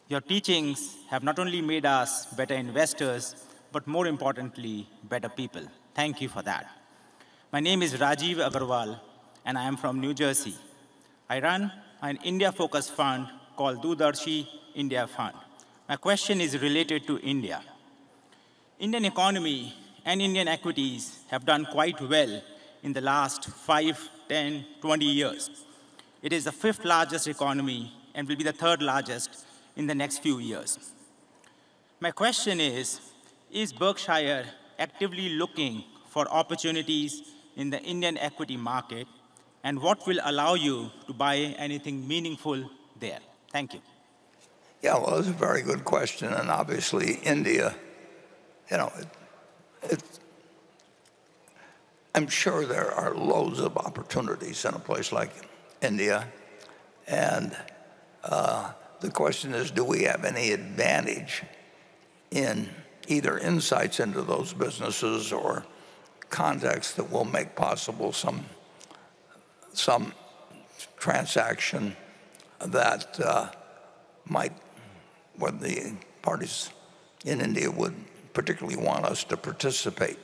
Your teachings have not only made us better investors, but more importantly, better people. Thank you for that. My name is Rajiv Agarwal, and I am from New Jersey. I run an India-focused fund called Dudarshi India Fund. My question is related to India. Indian economy and Indian equities have done quite well in the last 5, 10, 20 years. It is the 5th largest economy and will be the 3rd largest in the next few years. My question is Berkshire actively looking for opportunities in the Indian equity market, and what will allow you to buy anything meaningful there? Thank you. Yeah, well, it's a very good question, and obviously India, I'm sure there are loads of opportunities in a place like India, and the question is, do we have any advantage in either insights into those businesses or context that will make possible some transaction that where the parties in India would particularly want us to participate.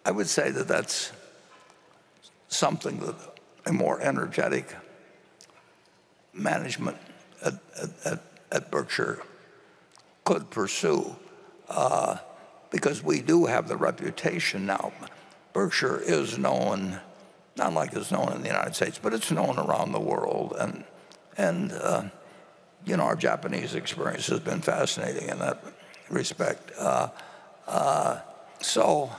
I would say that that's something that a more energetic management at Berkshire could pursue, because we do have the reputation now. Berkshire is known, not like it's known in the United States, but it's known around the world, and our Japanese experience has been fascinating in that respect. So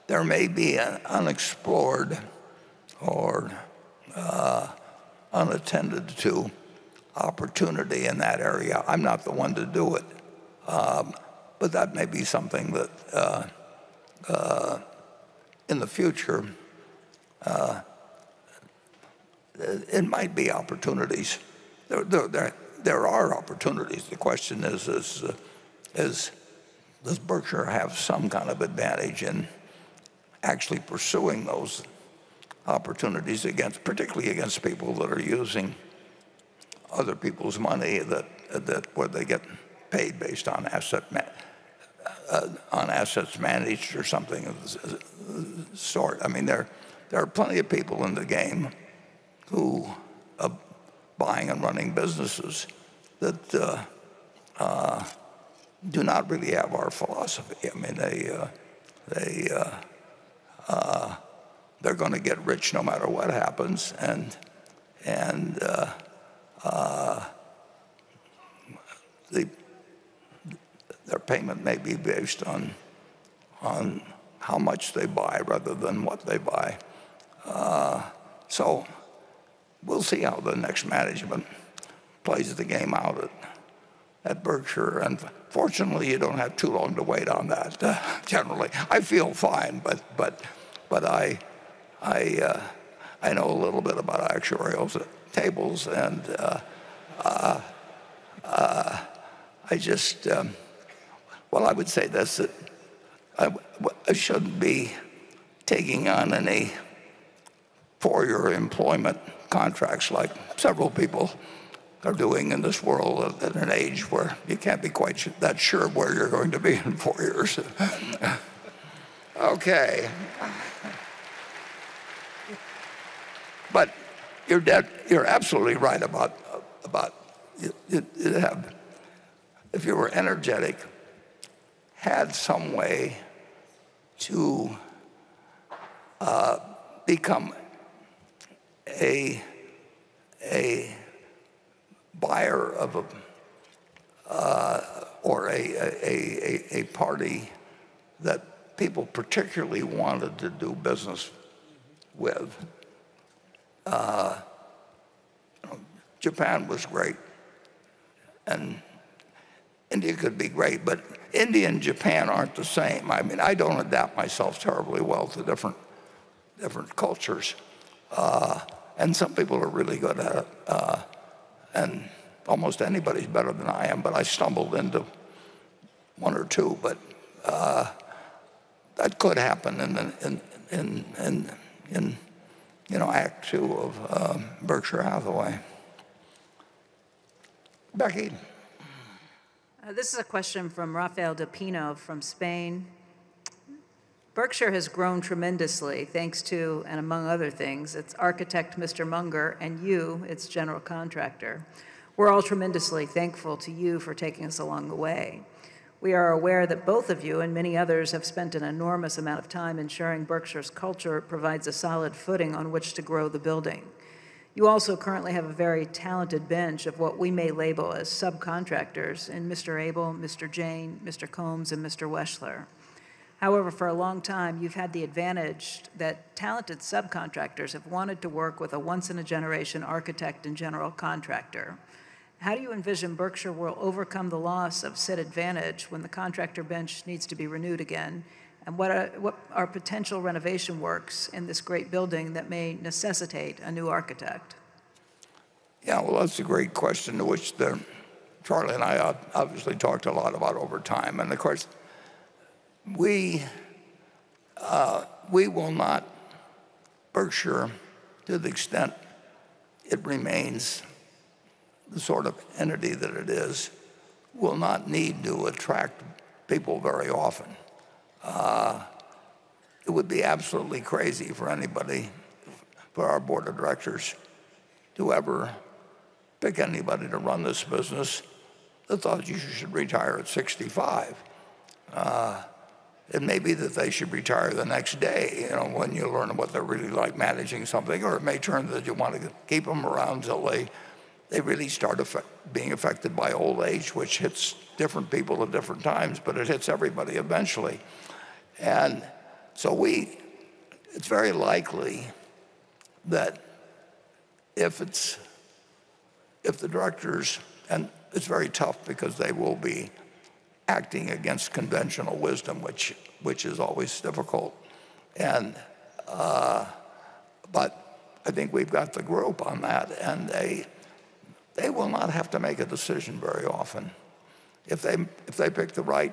there may be an unexplored or unattended to opportunity in that area. I'm not the one to do it, but that may be something that in the future it might be opportunities. There are opportunities. The question is does Berkshire have some kind of advantage in actually pursuing those opportunities particularly against people that are using other people's money where they get paid based on assets managed or something of the sort. I mean, there are plenty of people in the game who buying and running businesses that do not really have our philosophy. I mean, they're going to get rich no matter what happens, and their payment may be based on how much they buy rather than what they buy. So we'll see how the next management plays the game out at Berkshire, and fortunately you don't have too long to wait on that. Generally, I feel fine, but I know a little bit about actuarial tables, and I just I would say this, that I shouldn't be taking on any four-year employment contracts like several people are doing in this world at an age where you can't be quite that sure where you're going to be in 4 years. Okay. But you're absolutely right about if you were energetic, had some way to become a buyer of or a party that people particularly wanted to do business with. Japan was great, and India could be great, but India and Japan aren't the same. I mean, I don't adapt myself terribly well to different cultures, and some people are really good at it, and almost anybody's better than I am, but I stumbled into one or two, but that could happen in Act Two of Berkshire Hathaway. Becky. This is a question from Rafael de Pino from Spain. Berkshire has grown tremendously thanks to, and among other things, its architect, Mr. Munger, and you, its general contractor. We're all tremendously thankful to you for taking us along the way. We are aware that both of you and many others have spent an enormous amount of time ensuring Berkshire's culture provides a solid footing on which to grow the building. You also currently have a very talented bench of what we may label as subcontractors in Mr. Abel, Mr. Jane, Mr. Combs, and Mr. Weschler. However, for a long time, you've had the advantage that talented subcontractors have wanted to work with a once-in-a-generation architect and general contractor. How do you envision Berkshire will overcome the loss of said advantage when the contractor bench needs to be renewed again? And what are potential renovation works in this great building that may necessitate a new architect? Yeah, well, that's a great question to which Charlie and I obviously talked a lot about over time. And of course, we will not, Berkshire, to the extent it remains the sort of entity that it is, will not need to attract people very often. It would be absolutely crazy for anybody, for our board of directors, to ever pick anybody to run this business that thought you should retire at 65. It may be that they should retire the next day, when you learn what they're really like managing something, or it may turn that you want to keep them around till they really start being affected by old age, which hits different people at different times, but it hits everybody eventually. And so it's very likely that if the directors, and it's very tough because they will be acting against conventional wisdom, which is always difficult. But I think we've got the group on that, and they will not have to make a decision very often. If they pick the right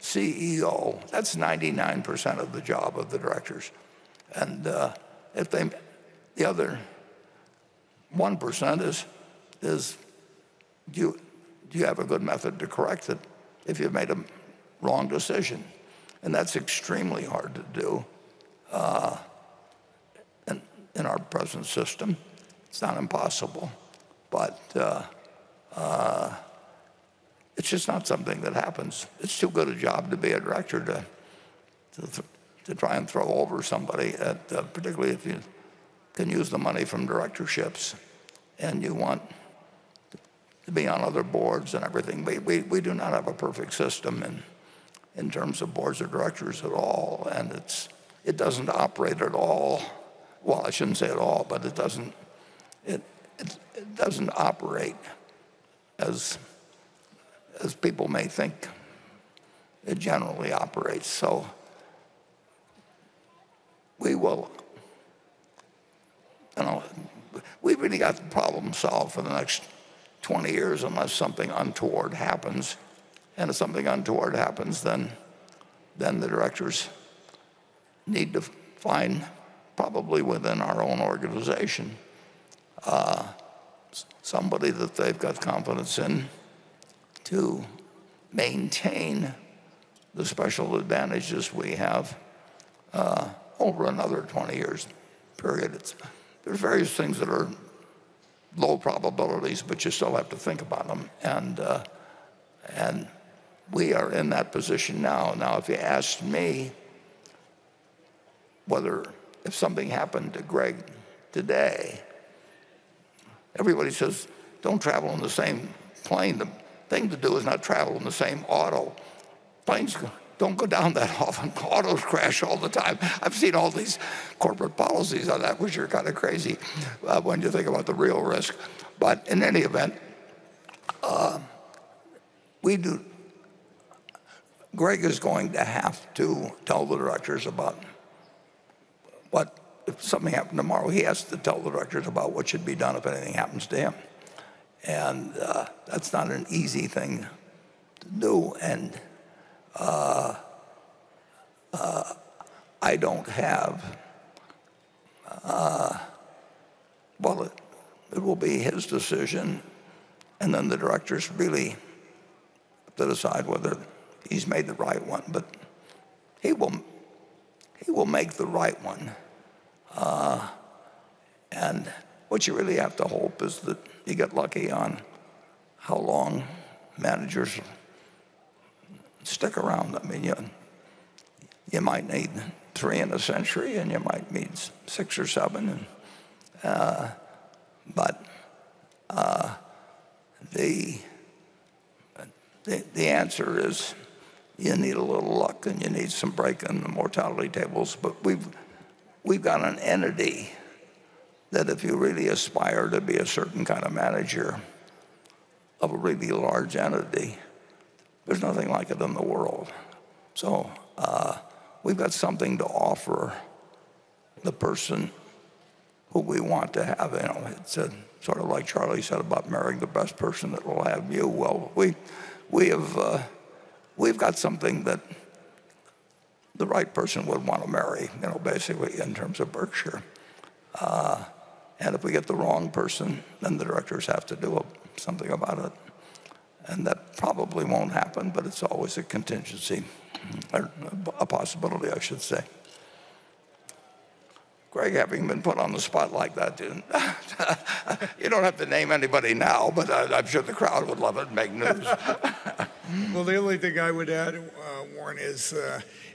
CEO, that's 99% of the job of the directors. And if the other 1% is do you have a good method to correct it if you've made a wrong decision? And that's extremely hard to do in our present system. It's not impossible, but it's just not something that happens. It's too good a job to be a director to try and throw over somebody, particularly if you can use the money from directorships and you want to be on other boards and everything. We do not have a perfect system in terms of boards of directors at all, and it doesn't operate at all. Well, I shouldn't say at all, but it doesn't operate as people may think it generally operates. So we will, we've really got the problem solved for the next 20 years unless something untoward happens. And if something untoward happens, then the directors need to find, probably within our own organization, somebody that they've got confidence in to maintain the special advantages we have over another 20 years period. There's various things that are low probabilities, but you still have to think about them. And we are in that position now. Now, if you asked me if something happened to Greg today, everybody says, don't travel in the same plane. The thing to do is not travel in the same auto. Planes don't go down that often. Autos crash all the time. I've seen all these corporate policies on that, which are kind of crazy when you think about the real risk. But in any event, Greg is going to have to tell the directors about if something happened tomorrow, he has to tell the directors about what should be done if anything happens to him. And that's not an easy thing to do. And I don't have, it will be his decision, and then the directors really have to decide whether he's made the right one. But he will make the right one. And what you really have to hope is that you get lucky on how long managers stick around. I mean, you might need 3 in a century, and you might need 6 or 7. But the answer is you need a little luck and you need some break in the mortality tables. But we've got an entity that if you really aspire to be a certain kind of manager of a really large entity, there's nothing like it in the world. So we've got something to offer the person who we want to have. It's sort of like Charlie said about marrying the best person that will have you. Well, we've got something that the right person would want to marry, basically in terms of Berkshire. And if we get the wrong person, then the directors have to do something about it. And that probably won't happen, but it's always a contingency, or a possibility, I should say. Greg, having been put on the spot like that, you don't have to name anybody now, but I'm sure the crowd would love it and make news. Well, the only thing I would add, Warren, is,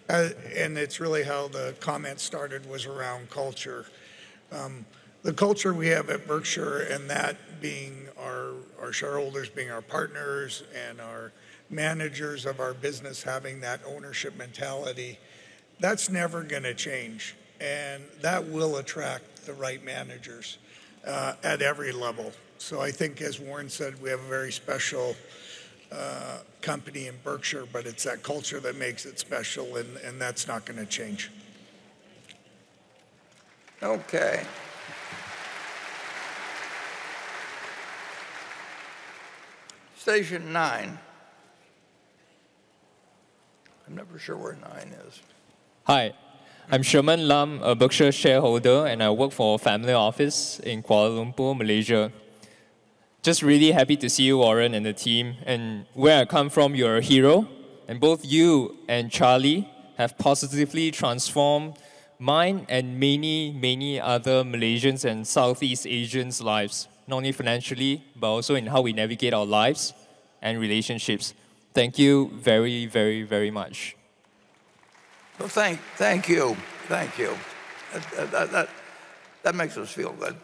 and it's really how the comment started, was around culture. The culture we have at Berkshire, and that being our shareholders being our partners and our managers of our business having that ownership mentality, that's never going to change. And that will attract the right managers at every level. So I think, as Warren said, we have a very special company in Berkshire, but it's that culture that makes it special, and that's not going to change. Okay. Station 9. I'm never sure where 9 is. Hi, I'm Sherman Lam, a Berkshire shareholder, and I work for a family office in Kuala Lumpur, Malaysia. Just really happy to see you, Warren, and the team. And where I come from, you're a hero. And both you and Charlie have positively transformed mine and many, many other Malaysians and Southeast Asians' lives, not only financially, but also in how we navigate our lives and relationships. Thank you very, very, very much. Well, thank you. Thank you. That makes us feel good.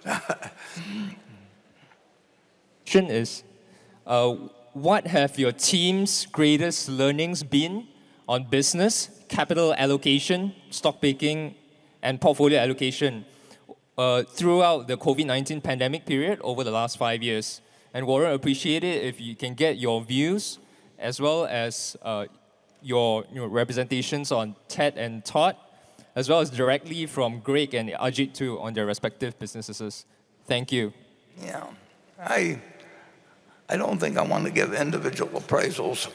Question is, what have your team's greatest learnings been on business, capital allocation, stock picking, and portfolio allocation throughout the COVID-19 pandemic period over the last 5 years? And Warren, appreciate it if you can get your views as well as your representations on Ted and Todd, as well as directly from Greg and Ajit too on their respective businesses. Thank you. Yeah, I don't think I want to give individual appraisals,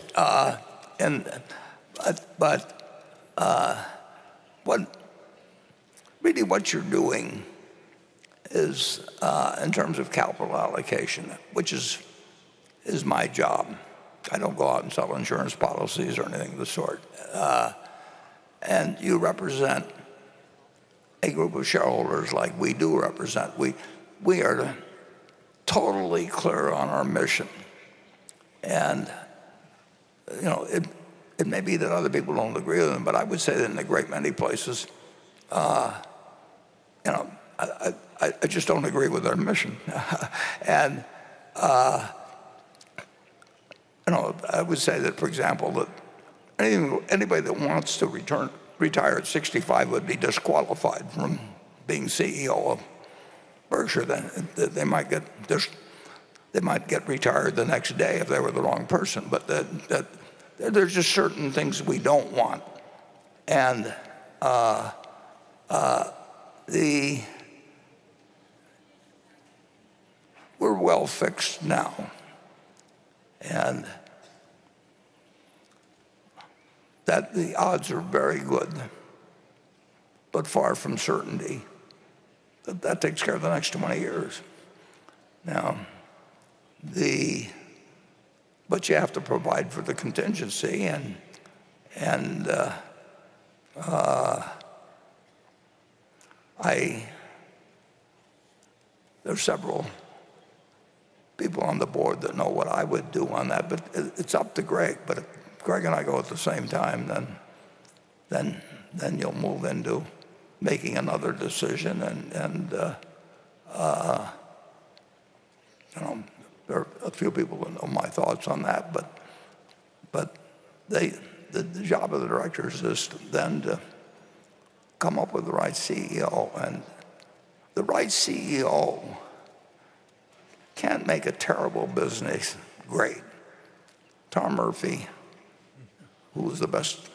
what you're doing is in terms of capital allocation, which is my job. I don't go out and sell insurance policies or anything of the sort. And you represent a group of shareholders like we do represent. We are totally clear on our mission. And, it may be that other people don't agree with them, but I would say that in a great many places, I just don't agree with their mission. And, I would say that, for example, that anybody that wants to retire at 65 would be disqualified from being CEO of Berkshire. Then they might get retired the next day if they were the wrong person. But there's just certain things we don't want, and we're well fixed now, and that the odds are very good, but far from certainty. That takes care of the next 20 years. Now, but you have to provide for the contingency, and There's several people on the board that know what I would do on that, but it's up to Greg. But if Greg and I go at the same time, then you'll move into making another decision. And there are a few people that know my thoughts on that, but the job of the directors is then to come up with the right CEO, and the right CEO can't make a terrible business great. Tom Murphy, who was the best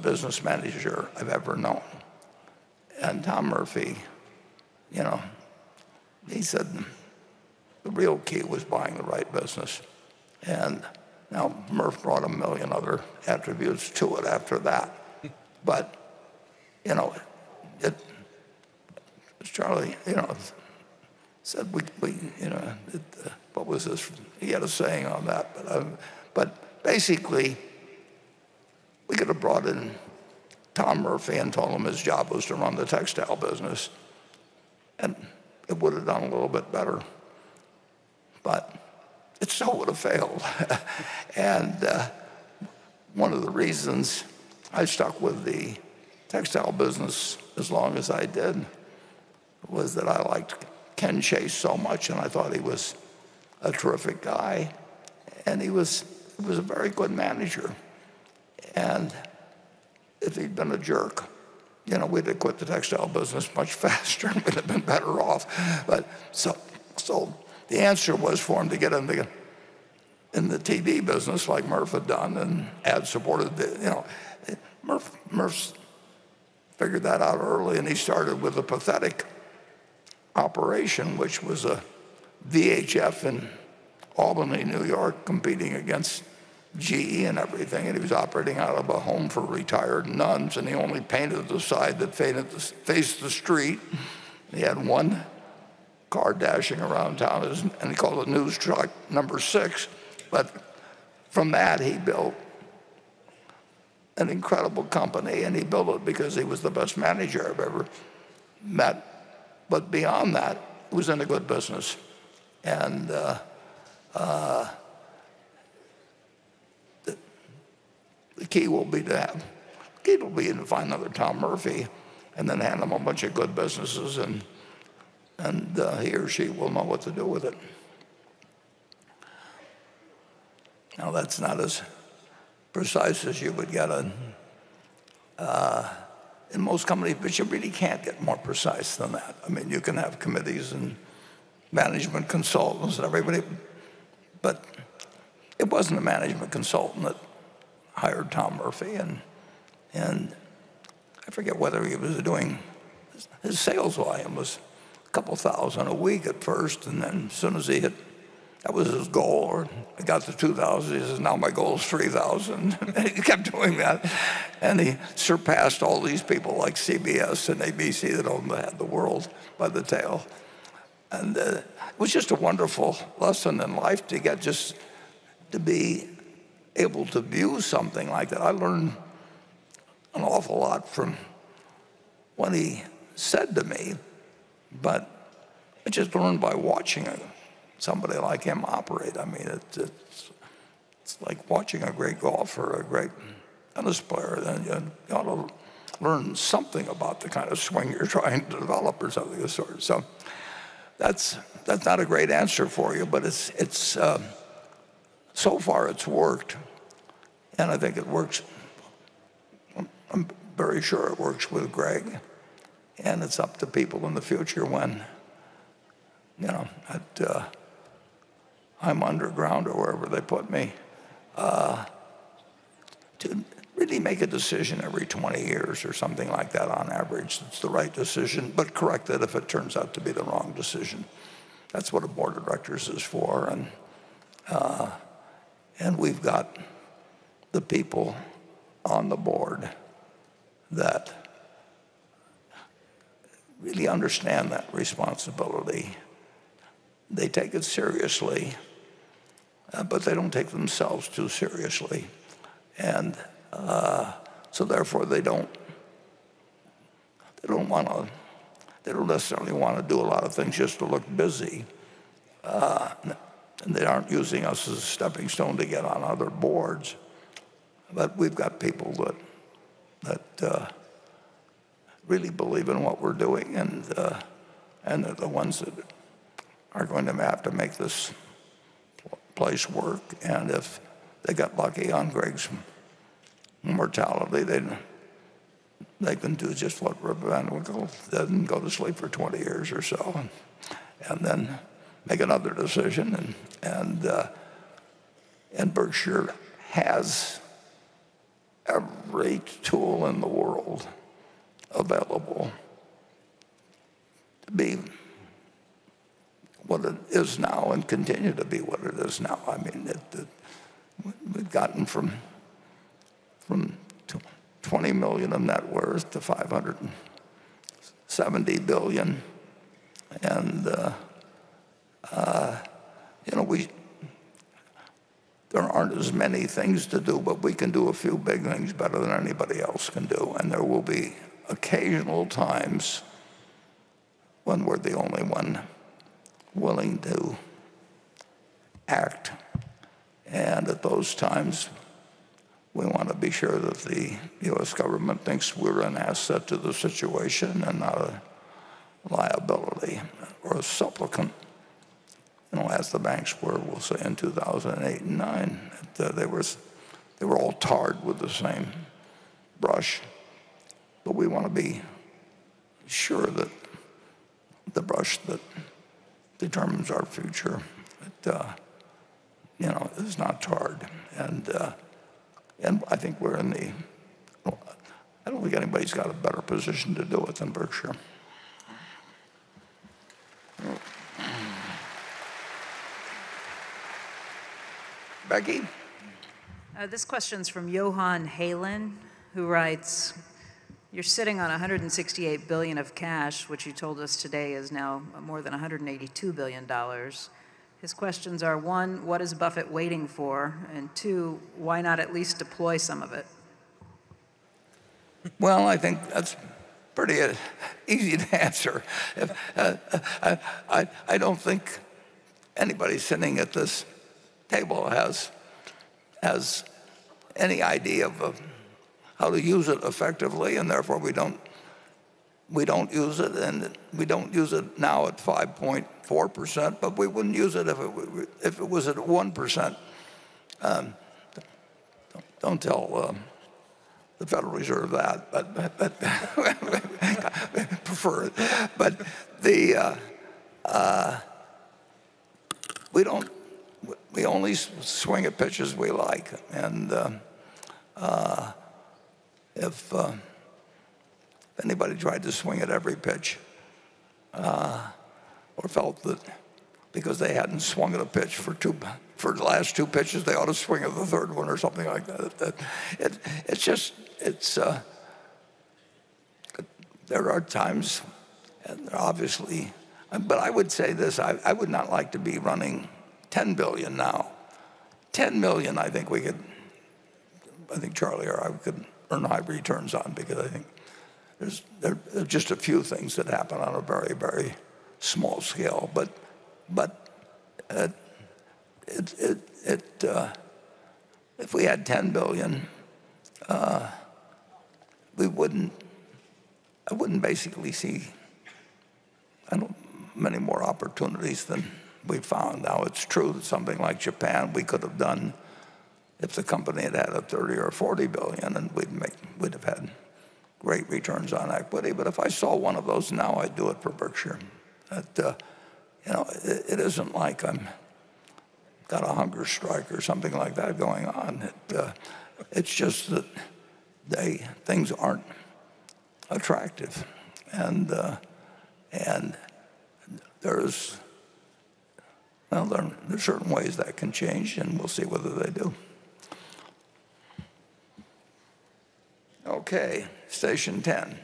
business manager I've ever known. And Tom Murphy, he said the real key was buying the right business. And now Murph brought a million other attributes to it after that. But, as Charlie, said, what was this? He had a saying on that. But basically, we could have brought in Tom Murphy and told him his job was to run the textile business, and it would have done a little bit better. But it still would have failed. And one of the reasons I stuck with the textile business as long as I did was that I liked Ken Chase so much, and I thought he was a terrific guy, and he was a very good manager. And if he'd been a jerk, we'd have quit the textile business much faster and we'd have been better off. But so the answer was for him to get in the TV business like Murph had done and ad-supported. Murph figured that out early, and he started with a pathetic operation, which was a VHF in Albany, New York, competing against GE and everything, and he was operating out of a home for retired nuns, and he only painted the side that faced the street. He had one car dashing around town, and he called it News Truck Number 6. But from that, he built an incredible company, and he built it because he was the best manager I've ever met. But beyond that, he was in a good business. And the key will be to find another Tom Murphy and then hand him a bunch of good businesses, and he or she will know what to do with it. Now, that's not as precise as you would get in most companies, but you really can't get more precise than that. I mean, you can have committees and management consultants and everybody, but it wasn't a management consultant that hired Tom Murphy, and I forget whether he was doing, his sales volume was a couple thousand a week at first, and then as soon as he hit, that was his goal, or he got to 2,000, he says, now my goal is 3,000. And he kept doing that, and he surpassed all these people like CBS and ABC that had the world by the tail. And it was just a wonderful lesson in life to get just to be able to view something like that. I learned an awful lot from what he said to me, but I just learned by watching somebody like him operate. I mean, it's like watching a great golfer, a great tennis player. Then you ought to learn something about the kind of swing you're trying to develop or something of the sort. So that's not a great answer for you, but it's so far it's worked, and I think it works. I'm very sure it works with Greg, and it's up to people in the future when, I'm underground or wherever they put me, to really make a decision every 20 years or something like that on average. It's the right decision, but correct it if it turns out to be the wrong decision. That's what a board of directors is for, and we've got the people on the board that really understand that responsibility. They take it seriously, but they don't take themselves too seriously. And So therefore, they don't necessarily want to do a lot of things just to look busy. And they aren't using us as a stepping stone to get on other boards. But we've got people that really believe in what we're doing, and they're the ones that are going to have to make this place work. And if they got lucky on Greg's mortality, they can do just what Rip Van Winkle did and go to sleep for 20 years or so, and then make another decision. And Berkshire has every tool in the world available to be what it is now and continue to be what it is now. I mean, we've gotten from 20 million of net worth to 570 billion, and there aren't as many things to do, but we can do a few big things better than anybody else can do. And there will be occasional times when we're the only one willing to act. And at those times, we want to be sure that the U.S. government thinks we're an asset to the situation and not a liability or a supplicant. As the banks were, we'll say, in 2008 and 2009, they were all tarred with the same brush. But we want to be sure that the brush that determines our future, is not tarred. And I think we're in the. I don't think anybody's got a better position to do it than Berkshire. Becky? This question's from Johan Halen, who writes, you're sitting on $168 billion of cash, which you told us today is now more than $182 billion. His questions are, one, what is Buffett waiting for? And two, why not at least deploy some of it? Well, I think that's pretty easy to answer. I don't think anybody sitting at this table has any idea of how to use it effectively, and therefore we don't use it, and we don't use it now at 5.4%, but we wouldn't use it if it was at 1%. Don't tell the Federal Reserve that, but prefer it. But we only swing at pitches we like, and if anybody tried to swing at every pitch, or felt that because they hadn't swung at a pitch for the last two pitches, they ought to swing at the third one or something like that. There are times, and obviously, but I would say this: I would not like to be running 10 billion now. 10 million, I think Charlie or I could earn high returns on, because I think there are just a few things that happen on a very, very small scale. But if we had 10 billion, I wouldn't basically see many more opportunities than we found. Now, it's true that something like Japan we could have done if the company had a 30 or 40 billion, and we'd have had great returns on equity. But if I saw one of those now, I'd do it for Berkshire. It isn't like I'm got a hunger strike or something like that going on. It's just that things aren't attractive, and there's certain ways that can change, and we'll see whether they do. Okay, station 10.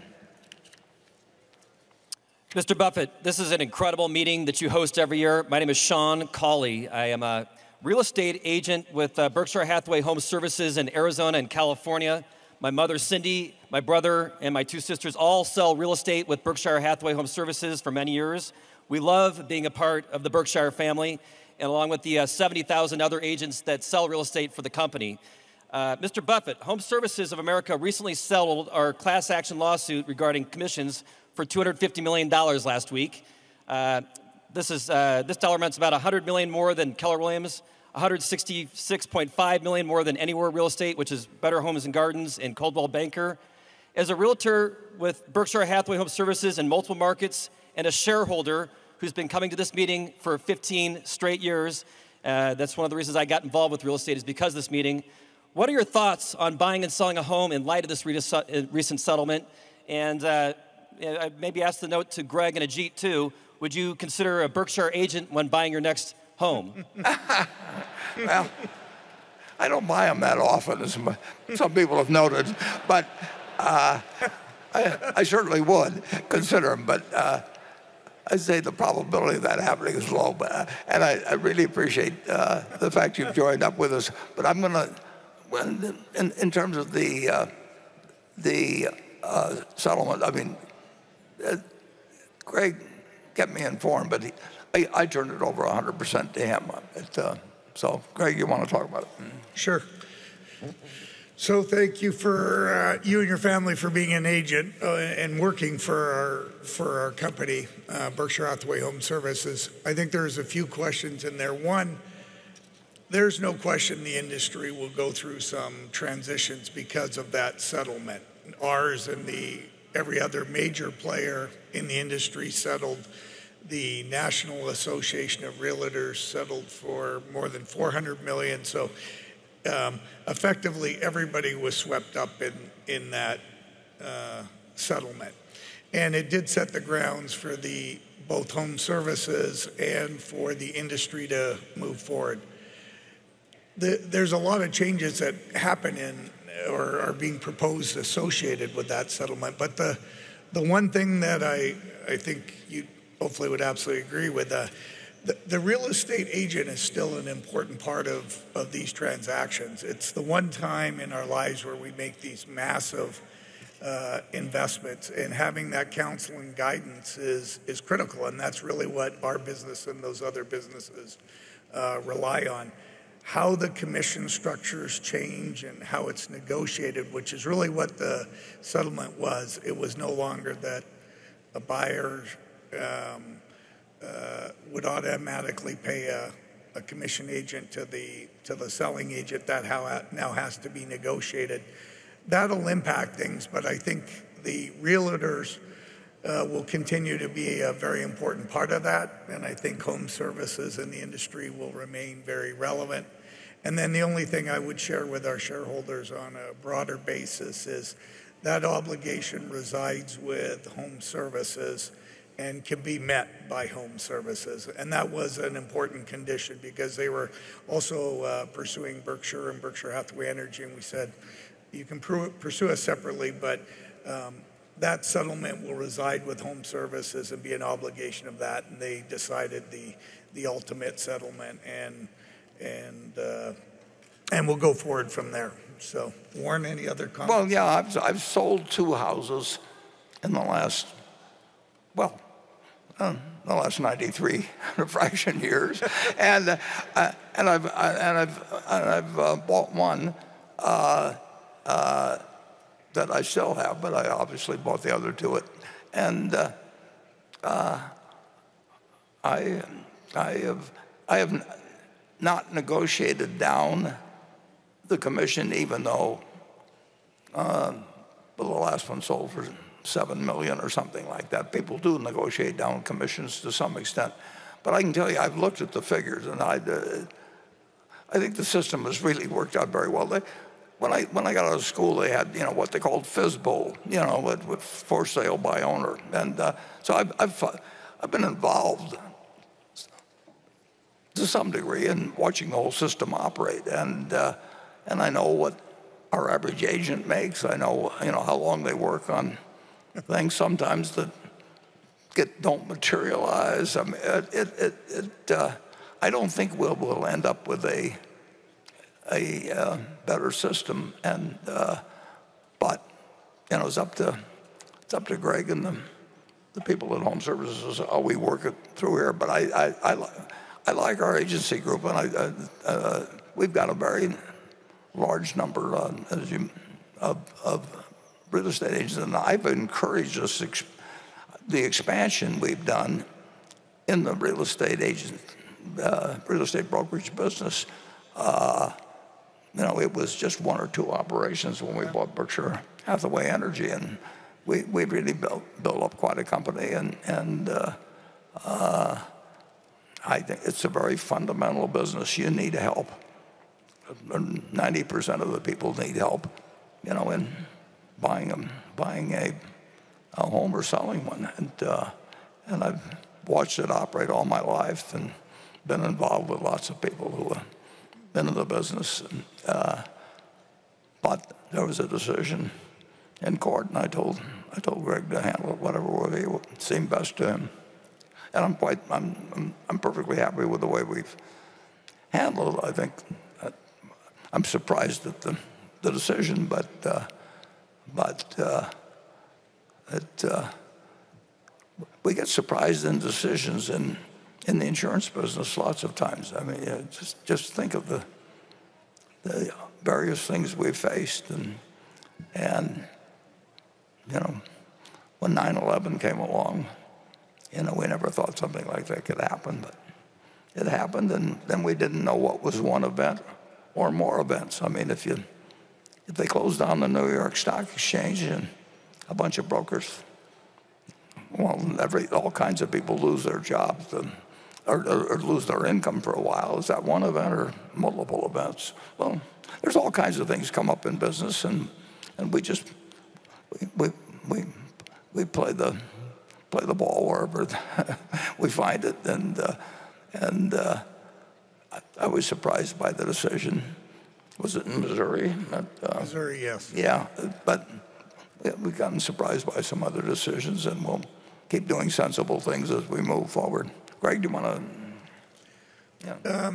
Mr. Buffett, this is an incredible meeting that you host every year. My name is Sean Cawley. I am a real estate agent with Berkshire Hathaway Home Services in Arizona and California. My mother, Cindy, my brother, and my 2 sisters all sell real estate with Berkshire Hathaway Home Services for many years. We love being a part of the Berkshire family, and along with the 70,000 other agents that sell real estate for the company. Mr. Buffett, Home Services of America recently settled our class action lawsuit regarding commissions for $250 million last week. This dollar amount's about $100 million more than Keller Williams, $166.5 million more than Anywhere Real Estate, which is Better Homes and Gardens, and Coldwell Banker. As a realtor with Berkshire Hathaway Home Services in multiple markets and a shareholder who's been coming to this meeting for 15 straight years, that's one of the reasons I got involved with real estate is because of this meeting. What are your thoughts on buying and selling a home in light of this recent settlement? And maybe ask the note to Greg and Ajit too. Would you consider a Berkshire agent when buying your next home? Well, I don't buy them that often, as some people have noted, but I certainly would consider them. But I'd say the probability of that happening is low. But and I really appreciate the fact you've joined up with us. But I'm going to, in terms of the settlement, I mean, Greg kept me informed, but I turned it over 100% to him. So, Greg, you want to talk about it? Sure. So thank you for you and your family for being an agent and working for our company, Berkshire Hathaway Home Services. I think there's a few questions in there. One, there's no question the industry will go through some transitions because of that settlement. Ours and every other major player in the industry settled. The National Association of Realtors settled for more than $400 million. So effectively, everybody was swept up in that settlement. And it did set the grounds for both home services and for the industry to move forward. There's a lot of changes that happen or are being proposed associated with that settlement. But the one thing that I think you hopefully would absolutely agree with, the real estate agent is still an important part of these transactions. It's the one time in our lives where we make these massive investments, and having that counsel and guidance is critical, and that's really what our business and those other businesses rely on. How the commission structures change and how it's negotiated, which is really what the settlement was. It was no longer that a buyer would automatically pay a commission agent to the selling agent. That now has to be negotiated. That'll impact things, but I think the realtors will continue to be a very important part of that, and I think home services in the industry will remain very relevant. And then the only thing I would share with our shareholders on a broader basis is that obligation resides with home services and can be met by home services. And that was an important condition because they were also pursuing Berkshire and Berkshire Hathaway Energy, and we said, you can pursue us separately, but that settlement will reside with home services and be an obligation of that. And they decided the ultimate settlement, and we'll go forward from there. So, Warren, any other comments? Well, yeah, I've sold 2 houses in the last, the last 93 fraction years, and I've bought one that I still have, but I obviously bought the other 2. And I have not negotiated down the commission, even though the last one sold for $7 million or something like that. People do negotiate down commissions to some extent. But I can tell you, I've looked at the figures, and I think the system has really worked out very well. When I got out of school, they had what they called FSBO, with for sale by owner, and so I've been involved to some degree in watching the whole system operate, and I know what our average agent makes. I know how long they work on things sometimes that don't materialize. I mean, I don't think we'll end up with a better system, but But it's up to Greg and the people at Home Services how we work it through here. But I like our agency group, and we've got a very large number of real estate agents, and I've encouraged the expansion we've done in the real estate brokerage business. It was just one or two operations when we bought Berkshire Hathaway Energy, and we really built up quite a company, and I think it's a very fundamental business. You need help. 90% of the people need help, in buying a home or selling one, and I've watched it operate all my life and been involved with lots of people who have been in the business. But there was a decision in court, and I told Greg to handle it whatever way it seemed best to him. And I'm perfectly happy with the way we've handled it. I think I'm surprised at the decision, but we get surprised in decisions in the insurance business lots of times. I mean, just think of the various things we've faced, and when 9/11 came along, we never thought something like that could happen, but it happened, and then we didn't know what was one event or more events. I mean, if they closed down the New York Stock Exchange and a bunch of brokers, well, all kinds of people lose their jobs or lose their income for a while. Is that one event or multiple events? Well, there's all kinds of things come up in business, and we just we play the ball wherever we find it, and I was surprised by the decision. Was it in Missouri? Missouri, yes. Yeah, but we've gotten surprised by some other decisions, and we'll keep doing sensible things as we move forward. Greg, do you want to? Yeah.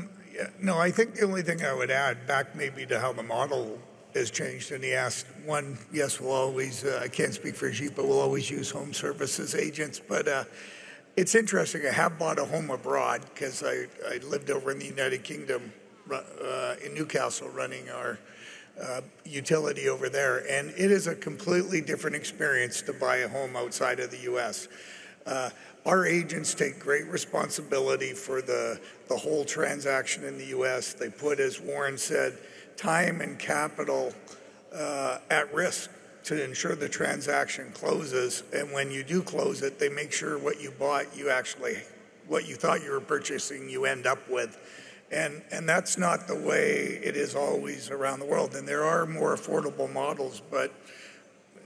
No, I think the only thing I would add back maybe to how the model has changed, and he asked one, yes, we'll always, I can't speak for Ajit, but we'll always use Home Services agents. But it's interesting, I have bought a home abroad because I lived over in the United Kingdom, in Newcastle, running our utility over there. And it is a completely different experience to buy a home outside of the U.S. Our agents take great responsibility for the whole transaction in the U.S. They put, as Warren said, time and capital at risk to ensure the transaction closes. And when you do close it, they make sure what you bought, what you thought you were purchasing, you end up with. And that's not the way it is always around the world. And there are more affordable models, but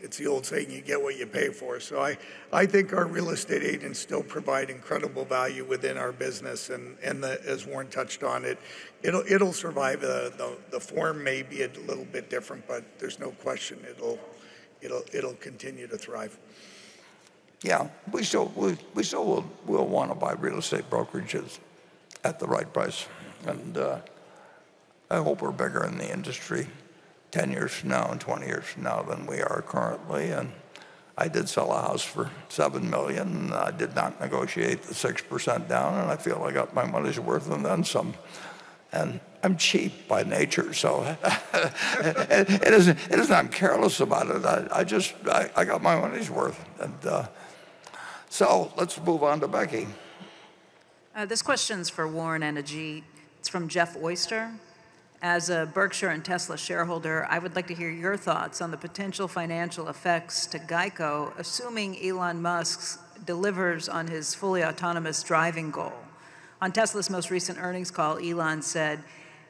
it's the old saying, you get what you pay for. So I think our real estate agents still provide incredible value within our business. And as Warren touched on it, it'll survive. The form may be a little bit different, but there's no question it'll continue to thrive. Yeah, we still will want to buy real estate brokerages at the right price. And I hope we're bigger in the industry 10 years from now and 20 years from now than we are currently. And I did sell a house for $7 million, and I did not negotiate the 6% down, and I feel I got my money's worth and then some. And I'm cheap by nature, so it isn't I'm careless about it. I got my money's worth. And so let's move on to Becky. This question's for Warren and Ajit. It's from Jeff Oyster. As a Berkshire and Tesla shareholder, I would like to hear your thoughts on the potential financial effects to Geico, assuming Elon Musk delivers on his fully autonomous driving goal. On Tesla's most recent earnings call, Elon said,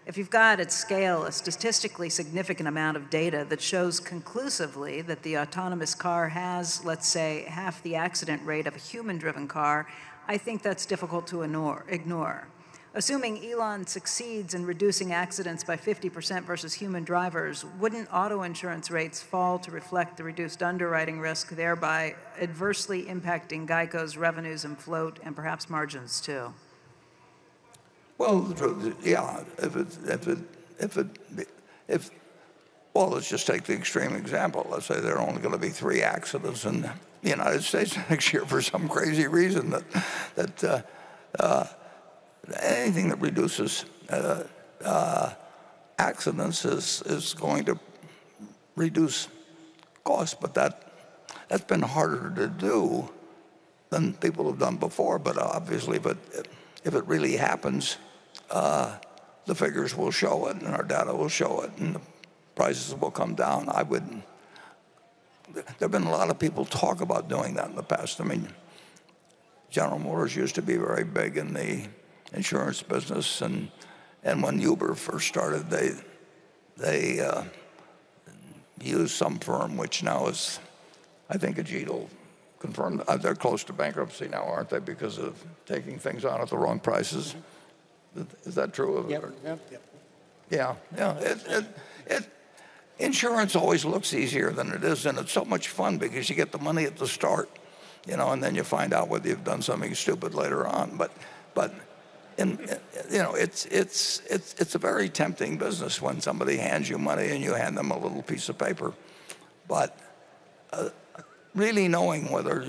if you've got at scale a statistically significant amount of data that shows conclusively that the autonomous car has, let's say, half the accident rate of a human-driven car, I think that's difficult to ignore. Assuming Elon succeeds in reducing accidents by 50% versus human drivers, wouldn't auto insurance rates fall to reflect the reduced underwriting risk, thereby adversely impacting Geico's revenues and float and perhaps margins too? Well, yeah, if Well, let's just take the extreme example. Let's say there are only going to be 3 accidents in the United States next year for some crazy reason that anything that reduces accidents is going to reduce costs, but that's been harder to do than people have done before. But obviously, if it really happens, the figures will show it, and our data will show it, and the prices will come down. There have been a lot of people talk about doing that in the past. I mean, General Motors used to be very big in the insurance business, and when Uber first started, they used some firm which now is, I think Ajit will confirm, they're close to bankruptcy now, aren't they, because of taking things on at the wrong prices? Is that true? Yep. Yeah. Insurance always looks easier than it is, and it's so much fun because you get the money at the start, and then you find out whether you've done something stupid later on. But it's a very tempting business when somebody hands you money and you hand them a little piece of paper. But really knowing whether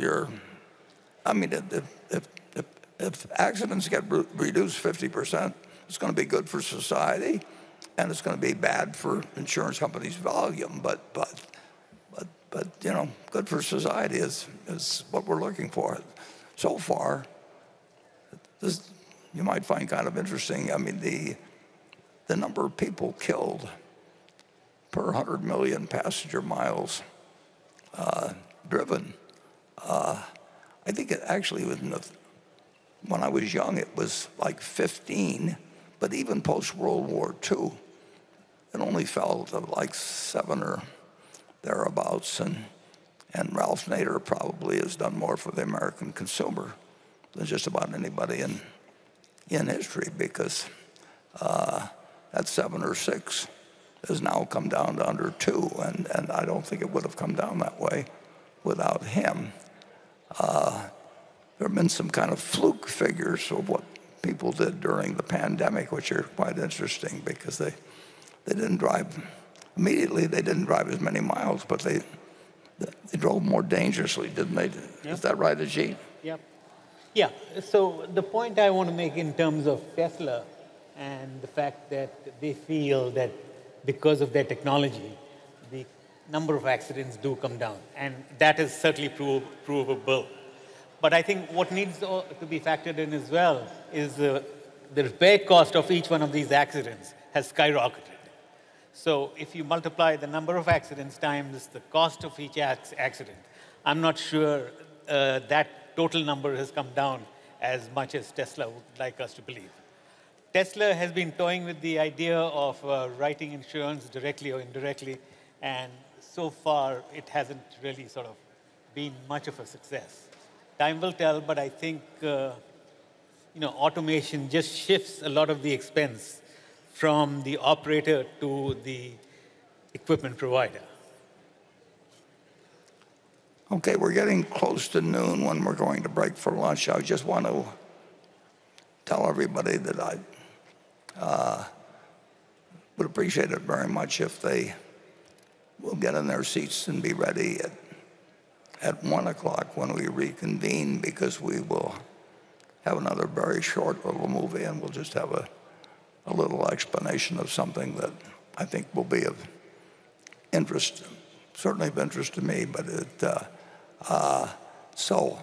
if accidents get reduced 50%, it's going to be good for society, and it's going to be bad for insurance companies' volume. But good for society is what we're looking for. So far, you might find kind of interesting. I mean, the number of people killed per 100 million passenger miles driven. I think it actually was when I was young, it was like 15, but even post-World War II, it only fell to like 7 or thereabouts. And Ralph Nader probably has done more for the American consumer than just about anybody in history, because that 7 or 6 has now come down to under 2, and I don't think it would have come down that way without him. There have been some kind of fluke figures of what people did during the pandemic, which are quite interesting, because they didn't drive immediately. They didn't drive as many miles, but they drove more dangerously, didn't they? Yep. Is that right, Ajit? Yep. Yeah. So the point I want to make in terms of Tesla and the fact that they feel that because of their technology, the number of accidents do come down, and that is certainly provable. But I think what needs to be factored in as well is the repair cost of each one of these accidents has skyrocketed. So if you multiply the number of accidents times the cost of each accident, I'm not sure that total number has come down as much as Tesla would like us to believe. Tesla has been toying with the idea of writing insurance directly or indirectly, and so far it hasn't really sort of been much of a success. Time will tell, but I think automation just shifts a lot of the expense from the operator to the equipment provider. Okay, we're getting close to noon when we're going to break for lunch. I just want to tell everybody that I would appreciate it very much if they will get in their seats and be ready at 1 o'clock when we reconvene, because we will have another very short little movie, and we'll just have a little explanation of something that I think will be of interest, certainly of interest to me. But so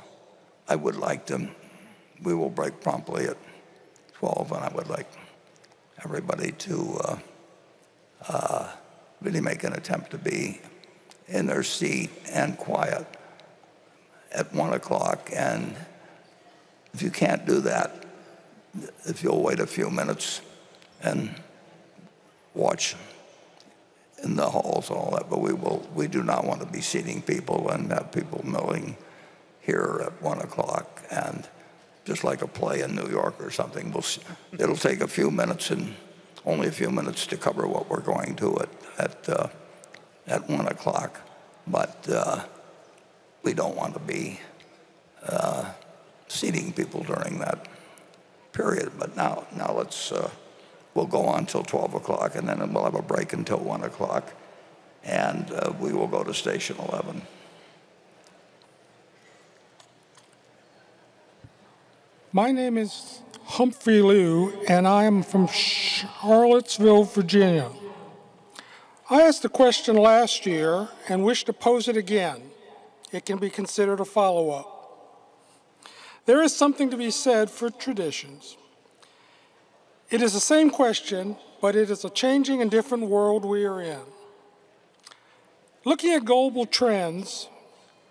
I would like to, we will break promptly at 12, and I would like everybody to really make an attempt to be in their seat and quiet at 1 o'clock. And if you can't do that, if you'll wait a few minutes and watch in the halls and all that, but we do not want to be seating people and have people milling here at 1 o'clock. And just like a play in New York or something, it'll take a few minutes, and only a few minutes, to cover what we're going to at 1 o'clock. But we don't want to be seating people during that period. But now we'll go on till 12 o'clock, and then we'll have a break until 1 o'clock. and we will go to station 11. My name is Humphrey Liu, and I am from Charlottesville, Virginia. I asked the question last year and wish to pose it again. It can be considered a follow-up. There is something to be said for traditions. It is the same question, but it is a changing and different world we are in. Looking at global trends,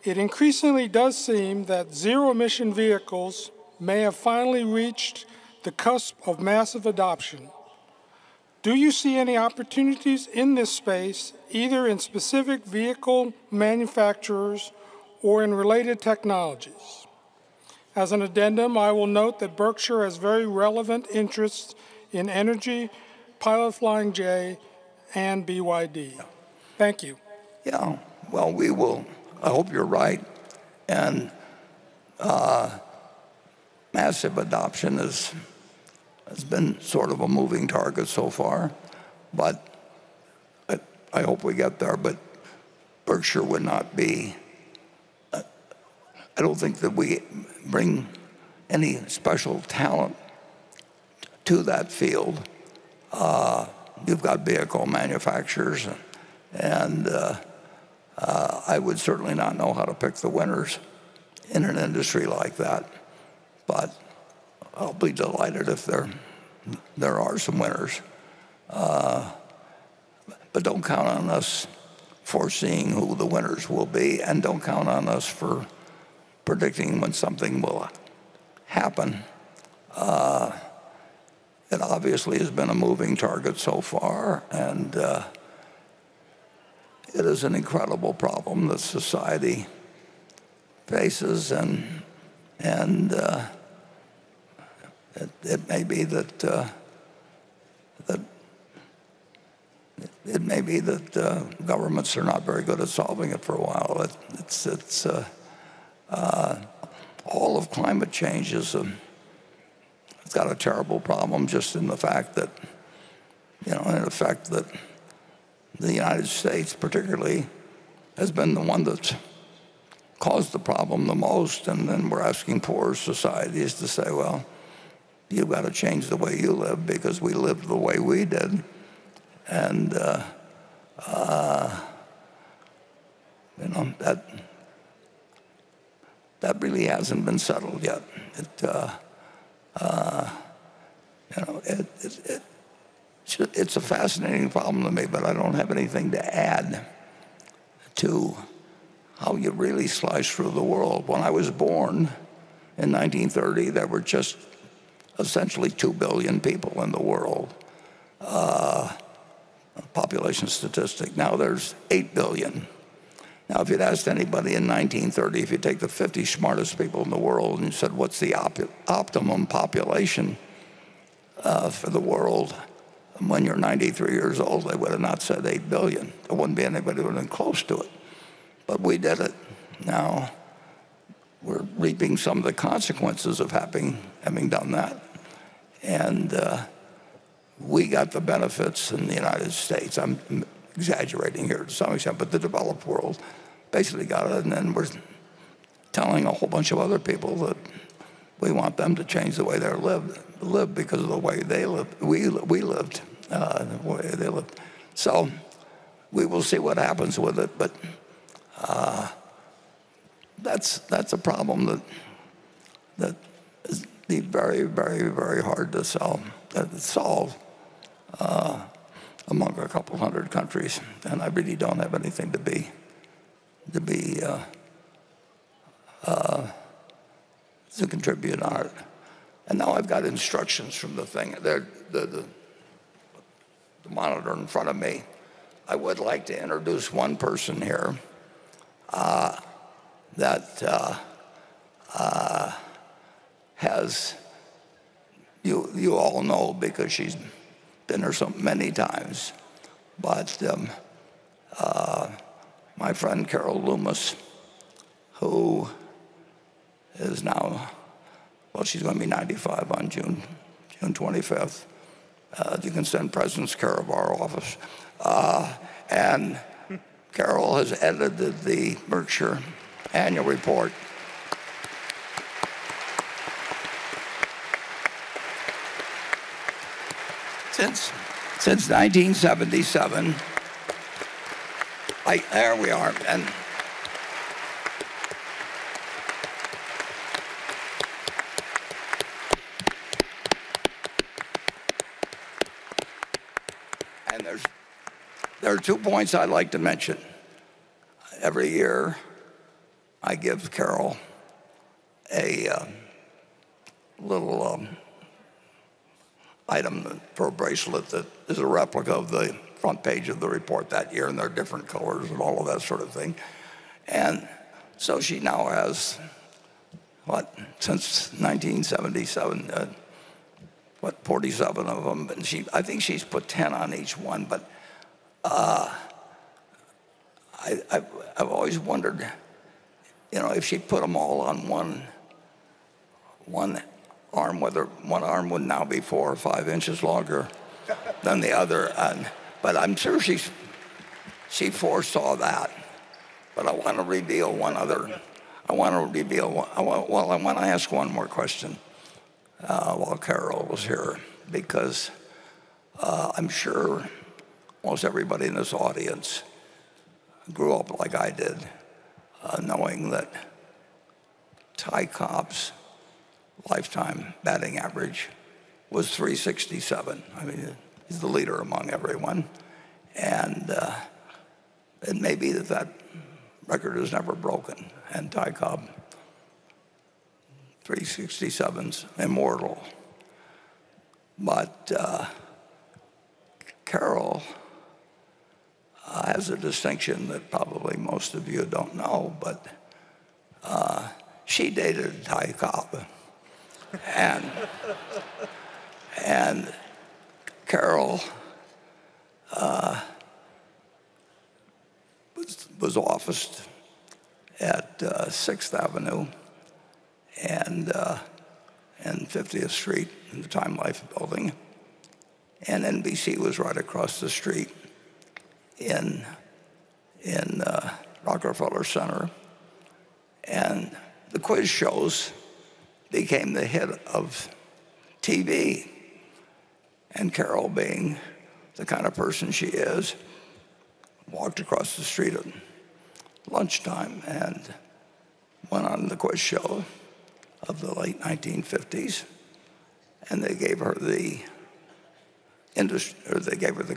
it increasingly does seem that zero-emission vehicles may have finally reached the cusp of massive adoption. Do you see any opportunities in this space, either in specific vehicle manufacturers or in related technologies? As an addendum, I will note that Berkshire has very relevant interests in energy, Pilot Flying J, and BYD. Thank you. Yeah, well, we will. I hope you're right. And massive adoption has been sort of a moving target so far, but I hope we get there. But Berkshire would not be, I don't think that we bring any special talent to that field. You've got vehicle manufacturers, and I would certainly not know how to pick the winners in an industry like that. But I'll be delighted if there are some winners. But don't count on us foreseeing who the winners will be, and don't count on us for predicting when something will happen. It obviously has been a moving target so far, and it is an incredible problem that society faces, and it may be that governments are not very good at solving it for a while. It's all of climate change it's got a terrible problem just in the fact that, in effect, that the United States particularly has been the one that's caused the problem the most, and then we're asking poorer societies to say, well, you've got to change the way you live because we lived the way we did. And, that really hasn't been settled yet. It's a fascinating problem to me, but I don't have anything to add to how you really slice through the world. When I was born in 1930, there were just essentially 2 billion people in the world, population statistic. Now there's 8 billion. Now, if you'd asked anybody in 1930, if you take the 50 smartest people in the world and you said, what's the optimum population for the world when you're 93 years old, they would have not said 8 billion. There wouldn't be anybody who would have been close to it. But we did it. Now, we're reaping some of the consequences of having done that. And we got the benefits in the United States. I'm exaggerating here to some extent, but the developed world basically got it, and then we're telling a whole bunch of other people that we want them to change the way they live because of the way they lived. We lived the way they lived. So we will see what happens with it, but that's a problem that is be very, very, very hard to solve among a couple hundred countries, and I really don't have anything to contribute on it. And now I've got instructions from the thing, the monitor in front of me. I would like to introduce one person here that has, you all know because she's been here so many times, but my friend Carol Loomis, who is now, well, she's going to be 95 on June 25th. You can send presents care of our office. And Carol has edited the Berkshire annual report. Since 1977, there we are. And there are 2 points I'd like to mention. Every year, I give Carol a little item for a bracelet that is a replica of the front page of the report that year, and they're different colors and all of that sort of thing. And so she now has, since 1977, 47 of them. And I think she's put 10 on each one. But I've always wondered, if she put them all on one arm, whether one arm would now be 4 or 5 inches longer than the other. But I'm sure she foresaw that. But I want to reveal one other. I want to ask one more question while Carol was here, because I'm sure most everybody in this audience grew up like I did, knowing that Ty Cobb's lifetime batting average was 367. I mean, he's the leader among everyone. And it may be that record is never broken. And Ty Cobb, 367's immortal. But Carol has a distinction that probably most of you don't know, but she dated Ty Cobb. And Carol was officed at 6th Avenue and 50th Street in the Time Life building. And NBC was right across the street in Rockefeller Center. And the quiz shows became the hit of TV. And Carol, being the kind of person she is, walked across the street at lunchtime and went on the quiz show of the late 1950s. And they gave her the